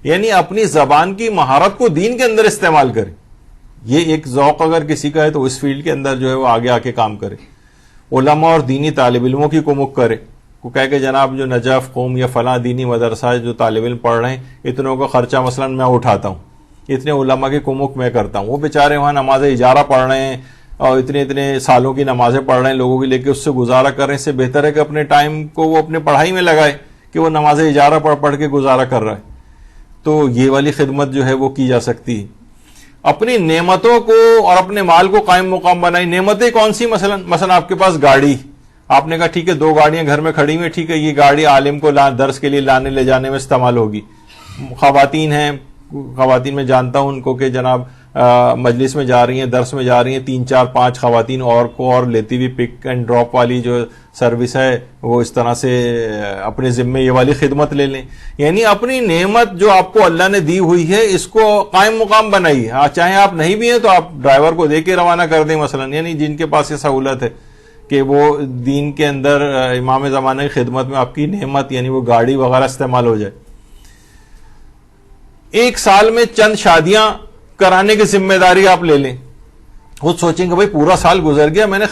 یعنی اپنی زبان کی مہارت کو دین کے اندر استعمال کریں. یہ ایک ذوق اگر کسی کا ہے تو اس فیلڈ کے اندر جو ہے وہ آگے آ کے کام کرے. علماء اور دینی طالب علموں کی کمک کرے. کو کہے کہ جناب جو نجف قوم یا فلاں دینی مدرسہ جو طالب علم پڑھ رہے ہیں اتنوں کا خرچہ مثلا میں اٹھاتا ہوں، اتنے علماء کی کمک میں کرتا ہوں. وہ بیچارے وہاں نماز اجارہ پڑھ رہے ہیں اور اتنے سالوں کی نمازیں پڑھ رہے ہیں، لوگوں کی لے کے اس سے گزارا کر رہے ہیں. اس سے بہتر ہے کہ اپنے ٹائم کو وہ اپنے پڑھائی میں لگائے کہ وہ نماز اجارہ پڑھ کے گزارا کر رہا ہے. تو یہ والی خدمت جو ہے وہ کی جا سکتی ہے. اپنی نعمتوں کو اور اپنے مال کو قائم مقام بنائی. نعمتیں کون سی؟ مثلا آپ کے پاس گاڑی، آپ نے کہا ٹھیک ہے 2 گاڑیاں گھر میں کھڑی ہوئی، ٹھیک ہے یہ گاڑی عالم کو درس کے لیے لانے لے جانے میں استعمال ہوگی. خواتین ہیں، خواتین میں جانتا ہوں ان کو کہ جناب مجلس میں جا رہی ہیں، درس میں جا رہی ہیں، 3-4-5 خواتین اور لیتی ہوئی پک اینڈ ڈراپ والی جو سروس ہے وہ اس طرح سے اپنے ذمے یہ والی خدمت لے لیں. یعنی اپنی نعمت جو آپ کو اللہ نے دی ہوئی ہے اس کو قائم مقام بنائیے. چاہے آپ نہیں بھی ہیں تو آپ ڈرائیور کو دے کے روانہ کر دیں مثلا. یعنی جن کے پاس یہ سہولت ہے کہ وہ دین کے اندر امام زمانہ کی خدمت میں آپ کی نعمت یعنی وہ گاڑی وغیرہ استعمال ہو جائے. 1 سال میں چند شادیاں کرانے کی ذمہ داری آپ لے لیں. خود سوچیں کہ بھائی پورا سال گزر گیا، میں نے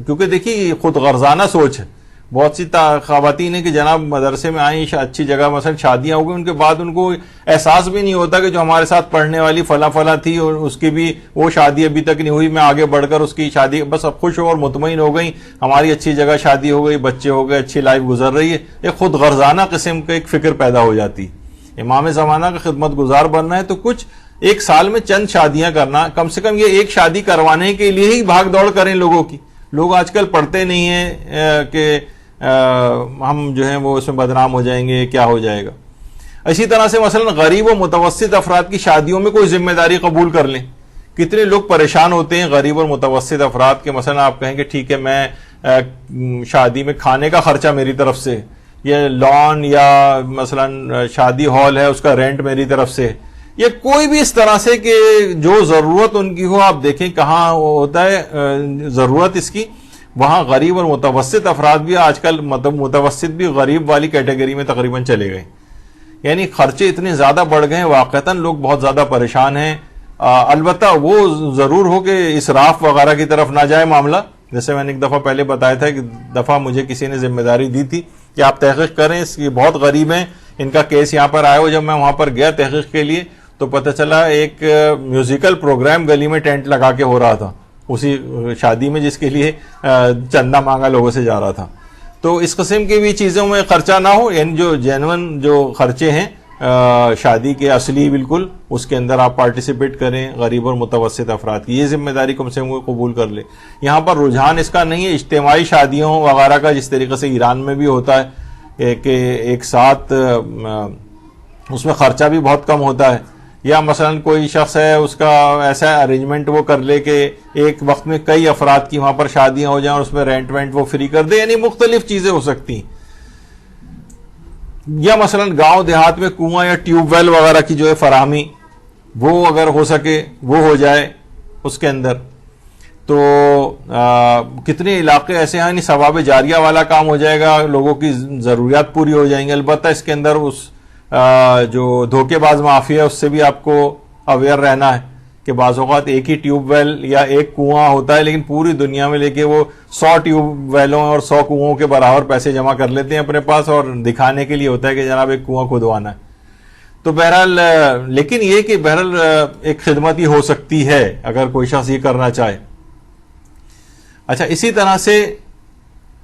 کیونکہ دیکھیے خود غرضانہ سوچ ہے. بہت سی خواتین ہیں کہ جناب مدرسے میں آئیں اچھی جگہ مثلا شادیاں ہو گئی، ان کے بعد ان کو احساس بھی نہیں ہوتا کہ جو ہمارے ساتھ پڑھنے والی فلاں تھی اور اس کی بھی وہ شادی ابھی تک نہیں ہوئی، میں آگے بڑھ کر اس کی شادی بس اب خوش ہو اور مطمئن ہو گئی، ہماری اچھی جگہ شادی ہو گئی، بچے ہو گئے، اچھی لائف گزر رہی ہے. ایک خود غرضانہ قسم کا ایک فکر پیدا ہو جاتی. امام زمانہ کا خدمت گزار بننا ہے تو کچھ 1 سال میں چند شادیاں کرنا، کم سے کم یہ ایک شادی کروانے کے لیے ہی بھاگ دوڑ کریں لوگوں کی. لوگ آج کل پڑھتے نہیں ہیں کہ ہم جو ہیں وہ اس میں بدنام ہو جائیں گے، کیا ہو جائے گا. اسی طرح سے مثلا غریب و متوسط افراد کی شادیوں میں کوئی ذمہ داری قبول کر لیں. کتنے لوگ پریشان ہوتے ہیں غریب اور متوسط افراد کے. مثلا آپ کہیں کہ ٹھیک ہے میں شادی میں کھانے کا خرچہ میری طرف سے، یا لان یا مثلا شادی ہال ہے اس کا رینٹ میری طرف سے، یا کوئی بھی اس طرح سے کہ جو ضرورت ان کی ہو. آپ دیکھیں کہاں ہوتا ہے ضرورت اس کی، وہاں غریب اور متوسط افراد بھی آج کل متوسط بھی غریب والی کیٹیگری میں تقریباً چلے گئے. یعنی خرچے اتنے زیادہ بڑھ گئے ہیں، واقعتاً لوگ بہت زیادہ پریشان ہیں. البتہ وہ ضرور ہو کہ اسراف وغیرہ کی طرف نہ جائے معاملہ. جیسے میں نے ایک دفعہ پہلے بتایا تھا کہ دفعہ مجھے کسی نے ذمہ داری دی تھی کہ آپ تحقیق کریں، اس کی بہت غریب ہیں، ان کا کیس یہاں پر آیا ہو. جب میں وہاں پر گیا تحقیق کے لیے تو پتہ چلا ایک میوزیکل پروگرام گلی میں ٹینٹ لگا کے ہو رہا تھا اسی شادی میں، جس کے لیے چندہ مانگا لوگوں سے جا رہا تھا. تو اس قسم کی بھی چیزوں میں خرچہ نہ ہو. یعنی جو جینون جو خرچے ہیں شادی کے اصلی بالکل اس کے اندر آپ پارٹیسپیٹ کریں غریب اور متوسط افراد کی. یہ ذمہ داری کم سے کم قبول کر لے. یہاں پر رجحان اس کا نہیں ہے اجتماعی شادیوں وغیرہ کا، جس طریقے سے ایران میں بھی ہوتا ہے کہ ایک ساتھ اس میں خرچہ بھی بہت کم ہوتا ہے. یا مثلا کوئی شخص ہے اس کا ایسا ارینجمنٹ وہ کر لے کہ ایک وقت میں کئی افراد کی وہاں پر شادیاں ہو جائیں اور اس میں رینٹ وینٹ وہ فری کر دے، یعنی مختلف چیزیں ہو سکتی ہیں. یا مثلا گاؤں دیہات میں کنواں یا ٹیوب ویل وغیرہ کی جو ہے فراہمی وہ اگر ہو سکے وہ ہو جائے اس کے اندر، تو کتنے علاقے ایسے ہیں، یعنی ثواب جاریہ والا کام ہو جائے گا، لوگوں کی ضروریات پوری ہو جائیں گی. البتہ اس کے اندر اس جو دھوکے باز مافیا ہے اس سے بھی آپ کو اویئر رہنا ہے کہ بعض اوقات ایک ہی ٹیوب ویل یا ایک کنواں ہوتا ہے لیکن پوری دنیا میں لے کے وہ 100 ٹیوب ویلوں اور 100 کنووں کے برابر پیسے جمع کر لیتے ہیں اپنے پاس، اور دکھانے کے لیے ہوتا ہے کہ جناب ایک کنواں کھدوانا ہے. تو بہرحال لیکن یہ کہ بہرحال ایک خدمت ہی ہو سکتی ہے اگر کوئی شخص یہ کرنا چاہے. اچھا، اسی طرح سے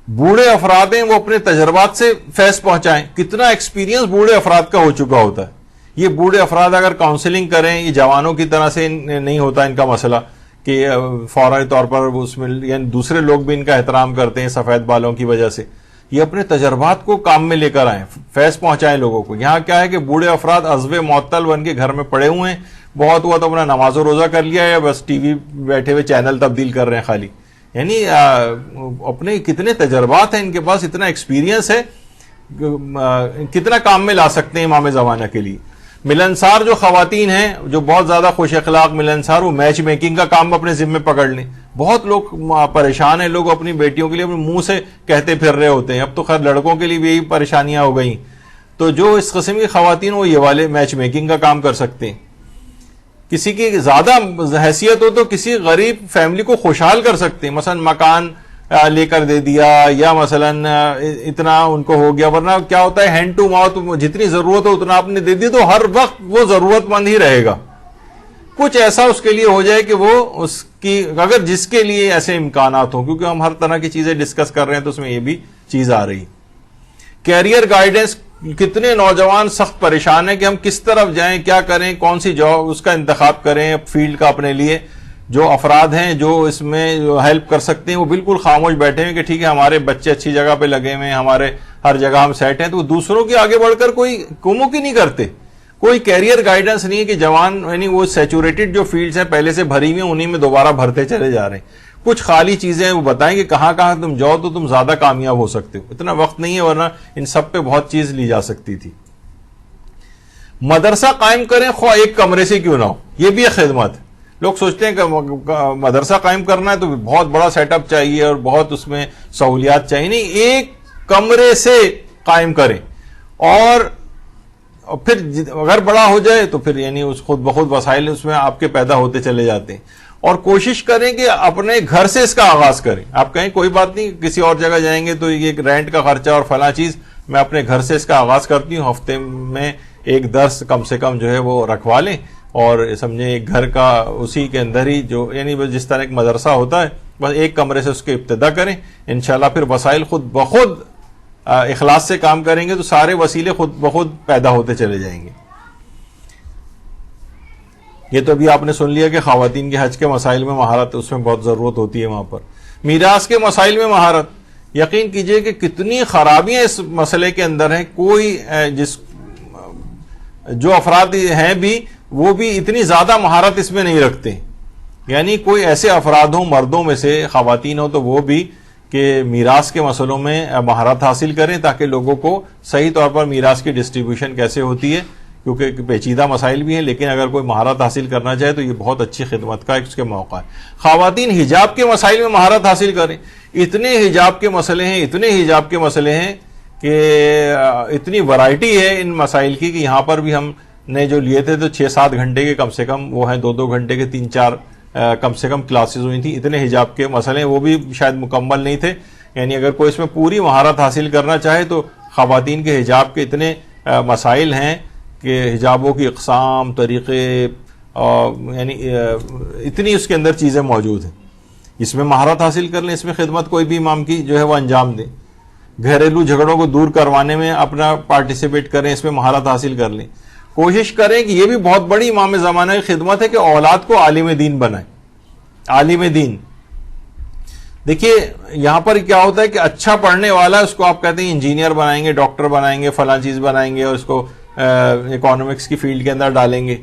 بوڑھے افراد ہیں وہ اپنے تجربات سے فیض پہنچائیں. کتنا ایکسپیرینس بوڑھے افراد کا ہو چکا ہوتا ہے. یہ بوڑھے افراد اگر کاؤنسلنگ کریں، یہ جوانوں کی طرح سے نہیں ہوتا ان کا مسئلہ کہ فوری طور پر اس میں، یعنی دوسرے لوگ بھی ان کا احترام کرتے ہیں سفید بالوں کی وجہ سے. یہ اپنے تجربات کو کام میں لے کر آئیں، فیض پہنچائیں لوگوں کو. یہاں کیا ہے کہ بوڑھے افراد عزب معطل بن کے گھر میں پڑے ہوئے ہیں، بہت ہوا تو اپنا نماز و روزہ کر لیا یا بس ٹی وی بیٹھے ہوئے چینل تبدیل کر رہے ہیں خالی. یعنی اپنے کتنے تجربات ہیں ان کے پاس، اتنا ایکسپیرینس ہے، کتنا کام میں لا سکتے ہیں امام زمانہ کے لیے. ملنسار جو خواتین ہیں جو بہت زیادہ خوش اخلاق ملنسار، وہ میچ میکنگ کا کام اپنے ذمے پکڑ لیں. بہت لوگ پریشان ہیں، لوگ اپنی بیٹیوں کے لیے اپنے منہ سے کہتے پھر رہے ہوتے ہیں. اب تو خیر لڑکوں کے لیے بھی یہی پریشانیاں ہو گئیں. تو جو اس قسم کی خواتین وہ یہ والے میچ میکنگ کا کام کر سکتے ہیں. کسی کی زیادہ حیثیت ہو تو کسی غریب فیملی کو خوشحال کر سکتے ہیں، مثلا مکان لے کر دے دیا، یا مثلا اتنا ان کو ہو گیا. ورنہ کیا ہوتا ہے ہینڈ ٹو ماؤتھ، جتنی ضرورت ہو اتنا آپ نے دے دی تو ہر وقت وہ ضرورت مند ہی رہے گا. کچھ ایسا اس کے لیے ہو جائے کہ وہ اس کی، اگر جس کے لیے ایسے امکانات ہوں، کیونکہ ہم ہر طرح کی چیزیں ڈسکس کر رہے ہیں تو اس میں یہ بھی چیز آ رہی. کیریئر گائیڈنس، کتنے نوجوان سخت پریشان ہیں کہ ہم کس طرف جائیں، کیا کریں، کون سی جاب اس کا انتخاب کریں فیلڈ کا اپنے لیے. جو افراد ہیں جو اس میں جو ہیلپ کر سکتے ہیں وہ بالکل خاموش بیٹھے ہیں کہ ٹھیک ہے ہمارے بچے اچھی جگہ پہ لگے ہوئے ہیں، ہمارے ہر جگہ ہم سیٹ ہیں، تو وہ دوسروں کی آگے بڑھ کر کوئی کوموں کی نہیں کرتے. کوئی کیریئر گائیڈنس نہیں ہے کہ جوان، یعنی وہ سیچوریٹڈ جو فیلڈز ہیں پہلے سے بھری ہوئی ہیں انہی میں دوبارہ بھرتے چلے جا رہے ہیں. کچھ خالی چیزیں وہ بتائیں کہ کہاں کہاں تم جاؤ تو تم زیادہ کامیاب ہو سکتے ہو. اتنا وقت نہیں ہے ورنہ ان سب پہ بہت چیز لی جا سکتی تھی. مدرسہ قائم کریں خواہ ایک کمرے سے کیوں نہ ہو، یہ بھی ایک خدمت ہے. لوگ سوچتے ہیں کہ مدرسہ قائم کرنا ہے تو بہت بڑا سیٹ اپ چاہیے اور بہت اس میں سہولیات چاہیے. نہیں، ایک کمرے سے قائم کریں، اور پھر اگر بڑا ہو جائے تو پھر یعنی اس خود بخود وسائل اس میں آپ کے پیدا ہوتے چلے جاتے ہیں. اور کوشش کریں کہ اپنے گھر سے اس کا آغاز کریں. آپ کہیں کوئی بات نہیں کسی اور جگہ جائیں گے تو یہ رینٹ کا خرچہ اور فلاں چیز، میں اپنے گھر سے اس کا آغاز کرتی ہوں. ہفتے میں ایک درس کم سے کم جو ہے وہ رکھوا لیں، اور سمجھیں ایک گھر کا اسی کے اندر ہی جو یعنی جس طرح ایک مدرسہ ہوتا ہے بس ایک کمرے سے اس کی ابتدا کریں. انشاءاللہ پھر وسائل خود بخود اخلاص سے کام کریں گے تو سارے وسیلے خود بخود پیدا ہوتے چلے جائیں گے. یہ تو ابھی آپ نے سن لیا کہ خواتین کے حج کے مسائل میں مہارت، اس میں بہت ضرورت ہوتی ہے وہاں پر. میراث کے مسائل میں مہارت، یقین کیجئے کہ کتنی خرابیاں اس مسئلے کے اندر ہیں. کوئی جو افراد ہیں بھی وہ بھی اتنی زیادہ مہارت اس میں نہیں رکھتے. یعنی کوئی ایسے افراد ہوں مردوں میں سے، خواتین ہوں تو وہ بھی کہ میراث کے مسئلوں میں مہارت حاصل کریں تاکہ لوگوں کو صحیح طور پر میراث کی ڈسٹریبیوشن کیسے ہوتی ہے، کیونکہ پیچیدہ مسائل بھی ہیں. لیکن اگر کوئی مہارت حاصل کرنا چاہے تو یہ بہت اچھی خدمت کا اس کے موقع ہے. خواتین حجاب کے مسائل میں مہارت حاصل کریں. اتنے حجاب کے مسئلے ہیں کہ اتنی ورائٹی ہے ان مسائل کی کہ یہاں پر بھی ہم نے جو لیے تھے تو 6-7 گھنٹے کے کم سے کم وہ ہیں، 2-2 گھنٹے کے 3-4 کم سے کم کلاسز ہوئی تھیں. اتنے حجاب کے مسئلے وہ بھی شاید مکمل نہیں تھے. یعنی اگر کوئی اس میں پوری مہارت حاصل کرنا چاہے تو خواتین کے حجاب کے اتنے مسائل ہیں کہ حجابوں کی اقسام، طریقے، یعنی اتنی اس کے اندر چیزیں موجود ہیں. اس میں مہارت حاصل کر لیں. اس میں خدمت کوئی بھی امام کی جو ہے وہ انجام دیں. گھریلو جھگڑوں کو دور کروانے میں اپنا پارٹیسپیٹ کریں، اس میں مہارت حاصل کر لیں. کوشش کریں کہ یہ بھی بہت بڑی امام زمانہ کی خدمت ہے کہ اولاد کو عالم دین بنائیں. عالم دین، دیکھیے یہاں پر کیا ہوتا ہے کہ اچھا پڑھنے والا اس کو آپ کہتے ہیں انجینئر بنائیں گے، ڈاکٹر بنائیں گے، فلاں چیز بنائیں گے، اور اس کو اکنامکس کی فیلڈ کے اندر ڈالیں گے.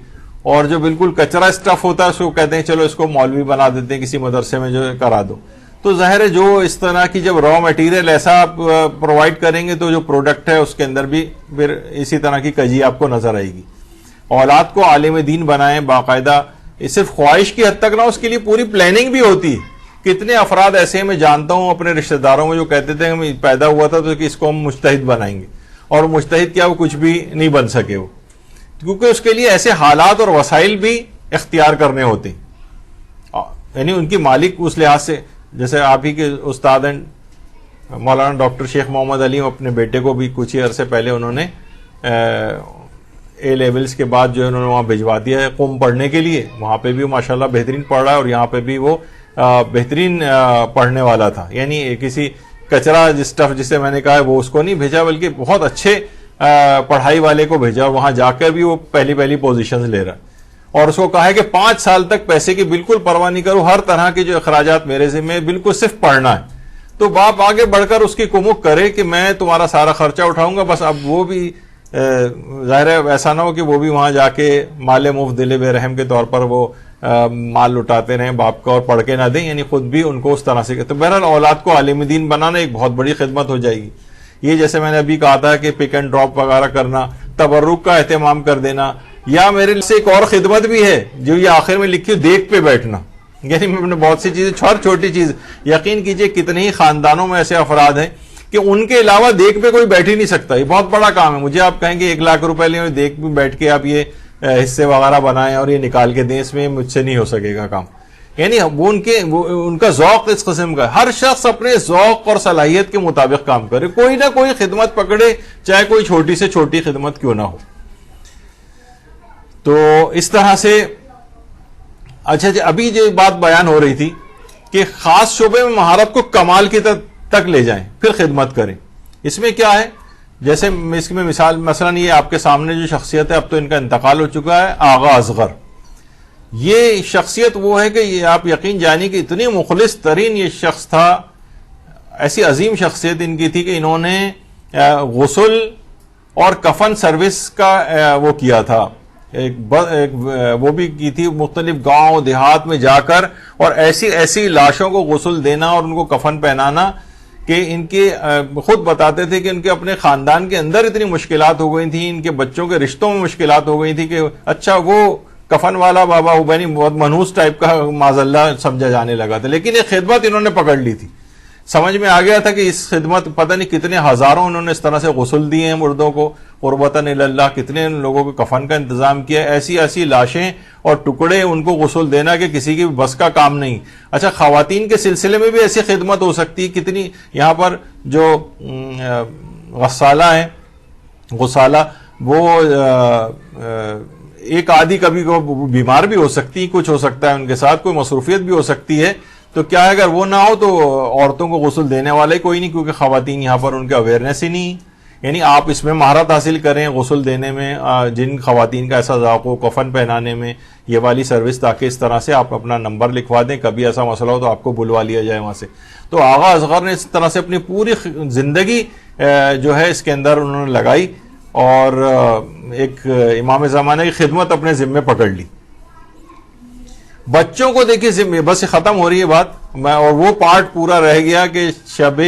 اور جو بالکل کچرا اسٹف ہوتا ہے اس کو کہتے ہیں چلو اس کو مولوی بنا دیتے ہیں کسی مدرسے میں جو کرا دو. تو ظاہر ہے جو اس طرح کی جب را مٹیریل ایسا آپ پرووائڈ کریں گے تو جو پروڈکٹ ہے اس کے اندر بھی پھر اسی طرح کی کجی آپ کو نظر آئے گی. اولاد کو عالم دین بنائیں باقاعدہ, صرف خواہش کی حد تک نہ, اس کے لیے پوری پلاننگ بھی ہوتی ہے. کتنے افراد ایسے میں جانتا ہوں اپنے رشتہ داروں میں جو کہتے تھے کہ پیدا ہوا تھا تو کہ اس کو ہم مجتہد بنائیں گے, اور مجتہد کیا وہ کچھ بھی نہیں بن سکے وہ, کیونکہ اس کے لیے ایسے حالات اور وسائل بھی اختیار کرنے ہوتے ہیں. یعنی ان کی مالک اس لحاظ سے, جیسے آپ ہی کے استاد ہیں مولانا ڈاکٹر شیخ محمد علی, اپنے بیٹے کو بھی کچھ ہی عرصے پہلے انہوں نے اے لیولز کے بعد جو ہے انہوں نے وہاں بھجوا دیا ہے قم پڑھنے کے لیے. وہاں پہ بھی وہ ماشاءاللہ بہترین پڑھ رہا ہے, اور یہاں پہ بھی وہ بہترین پڑھنے والا تھا. یعنی کسی کچرا اسٹف جسے میں نے کہا ہے وہ اس کو نہیں بھیجا, بلکہ بہت اچھے پڑھائی والے کو بھیجا, اور وہاں جا کر بھی وہ پہلی پوزیشنز لے رہا ہے. اور اس کو کہا ہے کہ 5 سال تک پیسے کی بالکل پرواہ نہیں کرو, ہر طرح کے جو اخراجات میرے ذمہ بالکل صرف پڑھنا ہے. تو باپ آگے بڑھ کر اس کی کمک کرے کہ میں تمہارا سارا خرچہ اٹھاؤں گا, بس اب وہ بھی ظاہر ہے ایسا نہ ہو کہ وہ بھی وہاں جا کے مال مفت دل بے رحم کے طور پر وہ مال لٹاتے رہیں باپ کا اور پڑھ کے نہ دیں, یعنی خود بھی ان کو اس طرح سے. تو بہرحال اولاد کو عالم دین بنانا ایک بہت بڑی خدمت ہو جائے گی. یہ جیسے میں نے ابھی کہا تھا کہ پک اینڈ ڈراپ وغیرہ کرنا, تبرک کا اہتمام کر دینا, یا میرے سے ایک اور خدمت بھی ہے جو یہ آخر میں لکھی دیکھ پہ بیٹھنا. یعنی میں نے بہت سی چیزیں, چھوٹی چیز, یقین کیجئے کتنے ہی خاندانوں میں ایسے افراد ہیں کہ ان کے علاوہ دیکھ پہ کوئی بیٹھ ہی نہیں سکتا. یہ بہت بڑا کام ہے. مجھے آپ کہیں گے 1 لاکھ روپے لیں دیکھ پہ بیٹھ کے آپ یہ حصے وغیرہ بنائیں اور یہ نکال کے دیں, اس میں مجھ سے نہیں ہو سکے گا کام. یعنی وہ ان کا ذوق اس قسم کا ہے. ہر شخص اپنے ذوق اور صلاحیت کے مطابق کام کرے, کوئی نہ کوئی خدمت پکڑے, چاہے کوئی چھوٹی سے چھوٹی خدمت کیوں نہ ہو. تو اس طرح سے اچھا جی, ابھی جو بات بیان ہو رہی تھی کہ خاص شعبے میں مہارت کو کمال کی تک لے جائیں پھر خدمت کریں. اس میں کیا ہے, جیسے اس میں مثال مثلا یہ آپ کے سامنے جو شخصیت ہے, اب تو ان کا انتقال ہو چکا ہے, آغا اصغر. یہ شخصیت وہ ہے کہ یہ آپ یقین جانیے کہ اتنی مخلص ترین یہ شخص تھا, ایسی عظیم شخصیت ان کی تھی کہ انہوں نے غسل اور کفن سروس کا وہ کیا تھا, وہ بھی کی تھی مختلف گاؤں دیہات میں جا کر, اور ایسی لاشوں کو غسل دینا اور ان کو کفن پہنانا کہ ان کے خود بتاتے تھے کہ ان کے اپنے خاندان کے اندر اتنی مشکلات ہو گئی تھیں, ان کے بچوں کے رشتوں میں مشکلات ہو گئی تھی کہ اچھا وہ کفن والا بابا حبینی بہت منحوس ٹائپ کا معاذ اللہ سمجھا جانے لگا تھا, لیکن یہ خدمت انہوں نے پکڑ لی تھی. سمجھ میں آ گیا تھا کہ اس خدمت پتہ نہیں کتنے ہزاروں انہوں نے اس طرح سے غسل دیے ہیں مردوں کو, قربتاً اللہ, کتنے لوگوں کو کفن کا انتظام کیا, ایسی لاشیں اور ٹکڑے ان کو غسل دینا کہ کسی کی بس کا کام نہیں. اچھا خواتین کے سلسلے میں بھی ایسی خدمت ہو سکتی ہے, کتنی یہاں پر جو غسالہ ہیں, غسالہ وہ ایک آدھی کبھی بیمار بھی ہو سکتی, کچھ ہو سکتا ہے ان کے ساتھ, کوئی مصروفیت بھی ہو سکتی ہے, تو کیا ہے اگر وہ نہ ہو تو عورتوں کو غسل دینے والا ہی کوئی نہیں, کیونکہ خواتین یہاں پر ان کے اویئرنیس ہی نہیں. یعنی آپ اس میں مہارت حاصل کریں غسل دینے میں, جن خواتین کا ایسا ذوق ہو, کفن پہنانے میں, یہ والی سروس, تاکہ اس طرح سے آپ اپنا نمبر لکھوا دیں, کبھی ایسا مسئلہ ہو تو آپ کو بلوا لیا جائے وہاں سے. تو آغا اصغر نے اس طرح سے اپنی پوری زندگی جو ہے اس کے اندر انہوں نے لگائی, اور ایک امام زمانہ کی خدمت اپنے ذمے پکڑ لی. بچوں کو دیکھیے, بس ختم ہو رہی ہے بات, اور وہ پارٹ پورا رہ گیا کہ شب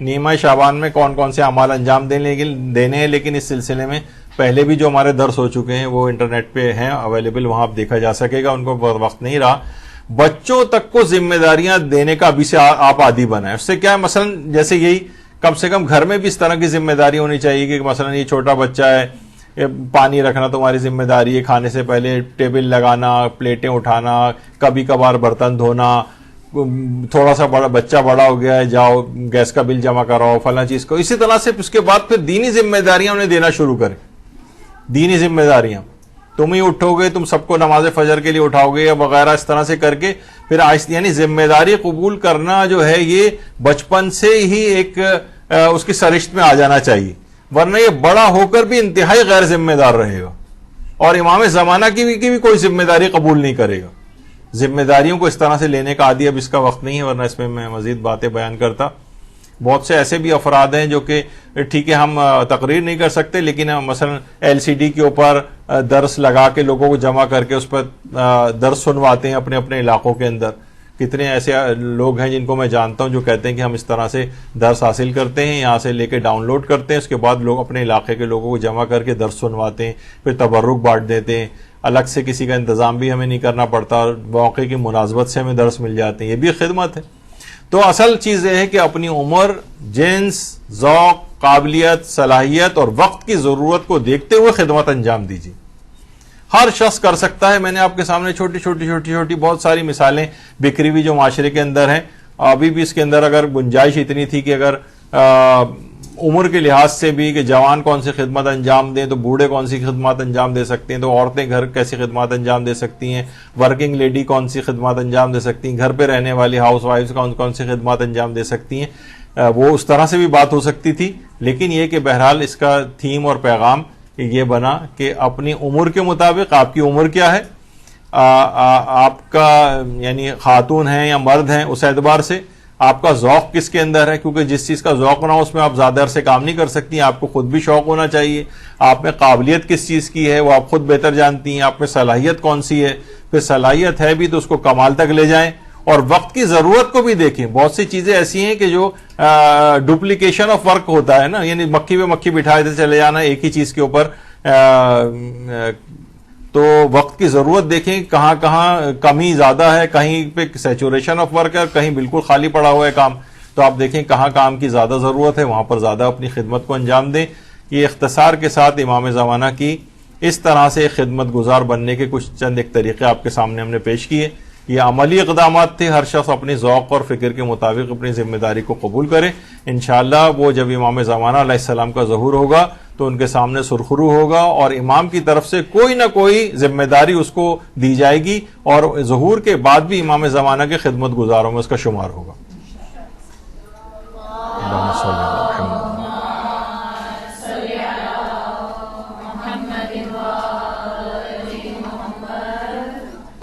نیمہ شعبان میں کون کون سے اعمال انجام دینے ہیں, لیکن اس سلسلے میں پہلے بھی جو ہمارے درس ہو چکے ہیں وہ انٹرنیٹ پہ ہیں اویلیبل, وہاں آپ دیکھا جا سکے گا, ان کو وقت نہیں رہا. بچوں تک کو ذمہ داریاں دینے کا ابھی سے آپ عادی بنائیں. اس سے کیا ہے, مثلا جیسے یہی کم سے کم گھر میں بھی اس طرح کی ذمہ داری ہونی چاہیے کہ مثلا یہ چھوٹا بچہ ہے, پانی رکھنا تمہاری ذمہ داری ہے, کھانے سے پہلے ٹیبل لگانا, پلیٹیں اٹھانا, کبھی کبھار برتن دھونا, تھوڑا سا بچہ بڑا ہو گیا ہے, جاؤ گیس کا بل جمع کراؤ, فلاں چیز کو. اسی طرح سے اس کے بعد پھر دینی ذمہ داریاں انہیں دینا شروع کریں. دینی ذمہ داریاں تم ہی اٹھو گے, تم سب کو نماز فجر کے لیے اٹھاؤ گے یا وغیرہ, اس طرح سے کر کے پھر آہستہ, یعنی ذمہ داری قبول کرنا جو ہے یہ بچپن سے ہی ایک اس کی سرشت میں آ جانا چاہیے, ورنہ یہ بڑا ہو کر بھی انتہائی غیر ذمہ دار رہے گا, اور امام زمانہ کی بھی کوئی ذمہ داری قبول نہیں کرے گا. ذمہ داریوں کو اس طرح سے لینے کا عادی, اب اس کا وقت نہیں ہے, ورنہ اس میں مزید باتیں بیان کرتا. بہت سے ایسے بھی افراد ہیں جو کہ ٹھیک ہے ہم تقریر نہیں کر سکتے, لیکن مثلا LCD کے اوپر درس لگا کے لوگوں کو جمع کر کے اس پر درس سنواتے ہیں اپنے اپنے علاقوں کے اندر. کتنے ایسے لوگ ہیں جن کو میں جانتا ہوں جو کہتے ہیں کہ ہم اس طرح سے درس حاصل کرتے ہیں, یہاں سے لے کے ڈاؤن لوڈ کرتے ہیں, اس کے بعد لوگ اپنے علاقے کے لوگوں کو جمع کر کے درس سنواتے ہیں, پھر تبرک بانٹ دیتے ہیں, الگ سے کسی کا انتظام بھی ہمیں نہیں کرنا پڑتا, موقع کی مناسبت سے ہمیں درس مل جاتے ہیں, یہ بھی خدمت ہے. تو اصل چیز یہ ہے کہ اپنی عمر, جنس, ذوق, قابلیت, صلاحیت اور وقت کی ضرورت کو دیکھتے ہوئے خدمت انجام دیجیے. ہر شخص کر سکتا ہے. میں نے آپ کے سامنے چھوٹی چھوٹی بہت ساری مثالیں بکھری ہوئی جو معاشرے کے اندر ہیں. ابھی بھی اس کے اندر اگر گنجائش اتنی تھی کہ اگر عمر کے لحاظ سے بھی کہ جوان کون سی خدمت انجام دیں تو بوڑھے کون سی خدمات انجام دے سکتے ہیں, تو عورتیں گھر کیسی خدمات انجام دے سکتی ہیں, ورکنگ لیڈی کون سی خدمات انجام دے سکتی ہیں, گھر پہ رہنے والی ہاؤس وائفز کون سی خدمات انجام دے سکتی ہیں. وہ اس طرح سے بھی بات ہو سکتی تھی, لیکن یہ کہ بہرحال اس کا تھیم اور پیغام یہ بنا کہ اپنی عمر کے مطابق, آپ کی عمر کیا ہے, آپ کا یعنی خاتون ہیں یا مرد ہیں, اس اعتبار سے آپ کا ذوق کس کے اندر ہے, کیونکہ جس چیز کا ذوق نہ ہو اس میں آپ زیادہ عرصے کام نہیں کر سکتی. آپ کو خود بھی شوق ہونا چاہیے, آپ میں قابلیت کس چیز کی ہے وہ آپ خود بہتر جانتی ہیں, آپ میں صلاحیت کون سی ہے, پھر صلاحیت ہے بھی تو اس کو کمال تک لے جائیں, اور وقت کی ضرورت کو بھی دیکھیں. بہت سی چیزیں ایسی ہیں کہ جو ڈپلیکیشن آف ورک ہوتا ہے نا, یعنی مکھی پہ مکھی بٹھائے چلے جانا ایک ہی چیز کے اوپر. تو وقت کی ضرورت دیکھیں, کہاں کہاں کمی زیادہ ہے, کہیں پہ سیچوریشن آف ورک ہے, کہیں بالکل خالی پڑا ہوا ہے کام. تو آپ دیکھیں کہاں کام کی زیادہ ضرورت ہے, وہاں پر زیادہ اپنی خدمت کو انجام دیں. یہ اختصار کے ساتھ امام زمانہ کی اس طرح سے خدمت گزار بننے کے کچھ چند ایک طریقے آپ کے سامنے ہم نے پیش کیے. یہ عملی اقدامات تھے. ہر شخص اپنی ذوق اور فکر کے مطابق اپنی ذمہ داری کو قبول کرے. انشاءاللہ وہ جب امام زمانہ علیہ السلام کا ظہور ہوگا تو ان کے سامنے سرخرو ہوگا, اور امام کی طرف سے کوئی نہ کوئی ذمہ داری اس کو دی جائے گی, اور ظہور کے بعد بھی امام زمانہ کے خدمت گزاروں میں اس کا شمار ہوگا.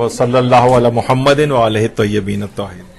صلی اللہ علی محمد وآلہ الطیبین الطاہرین.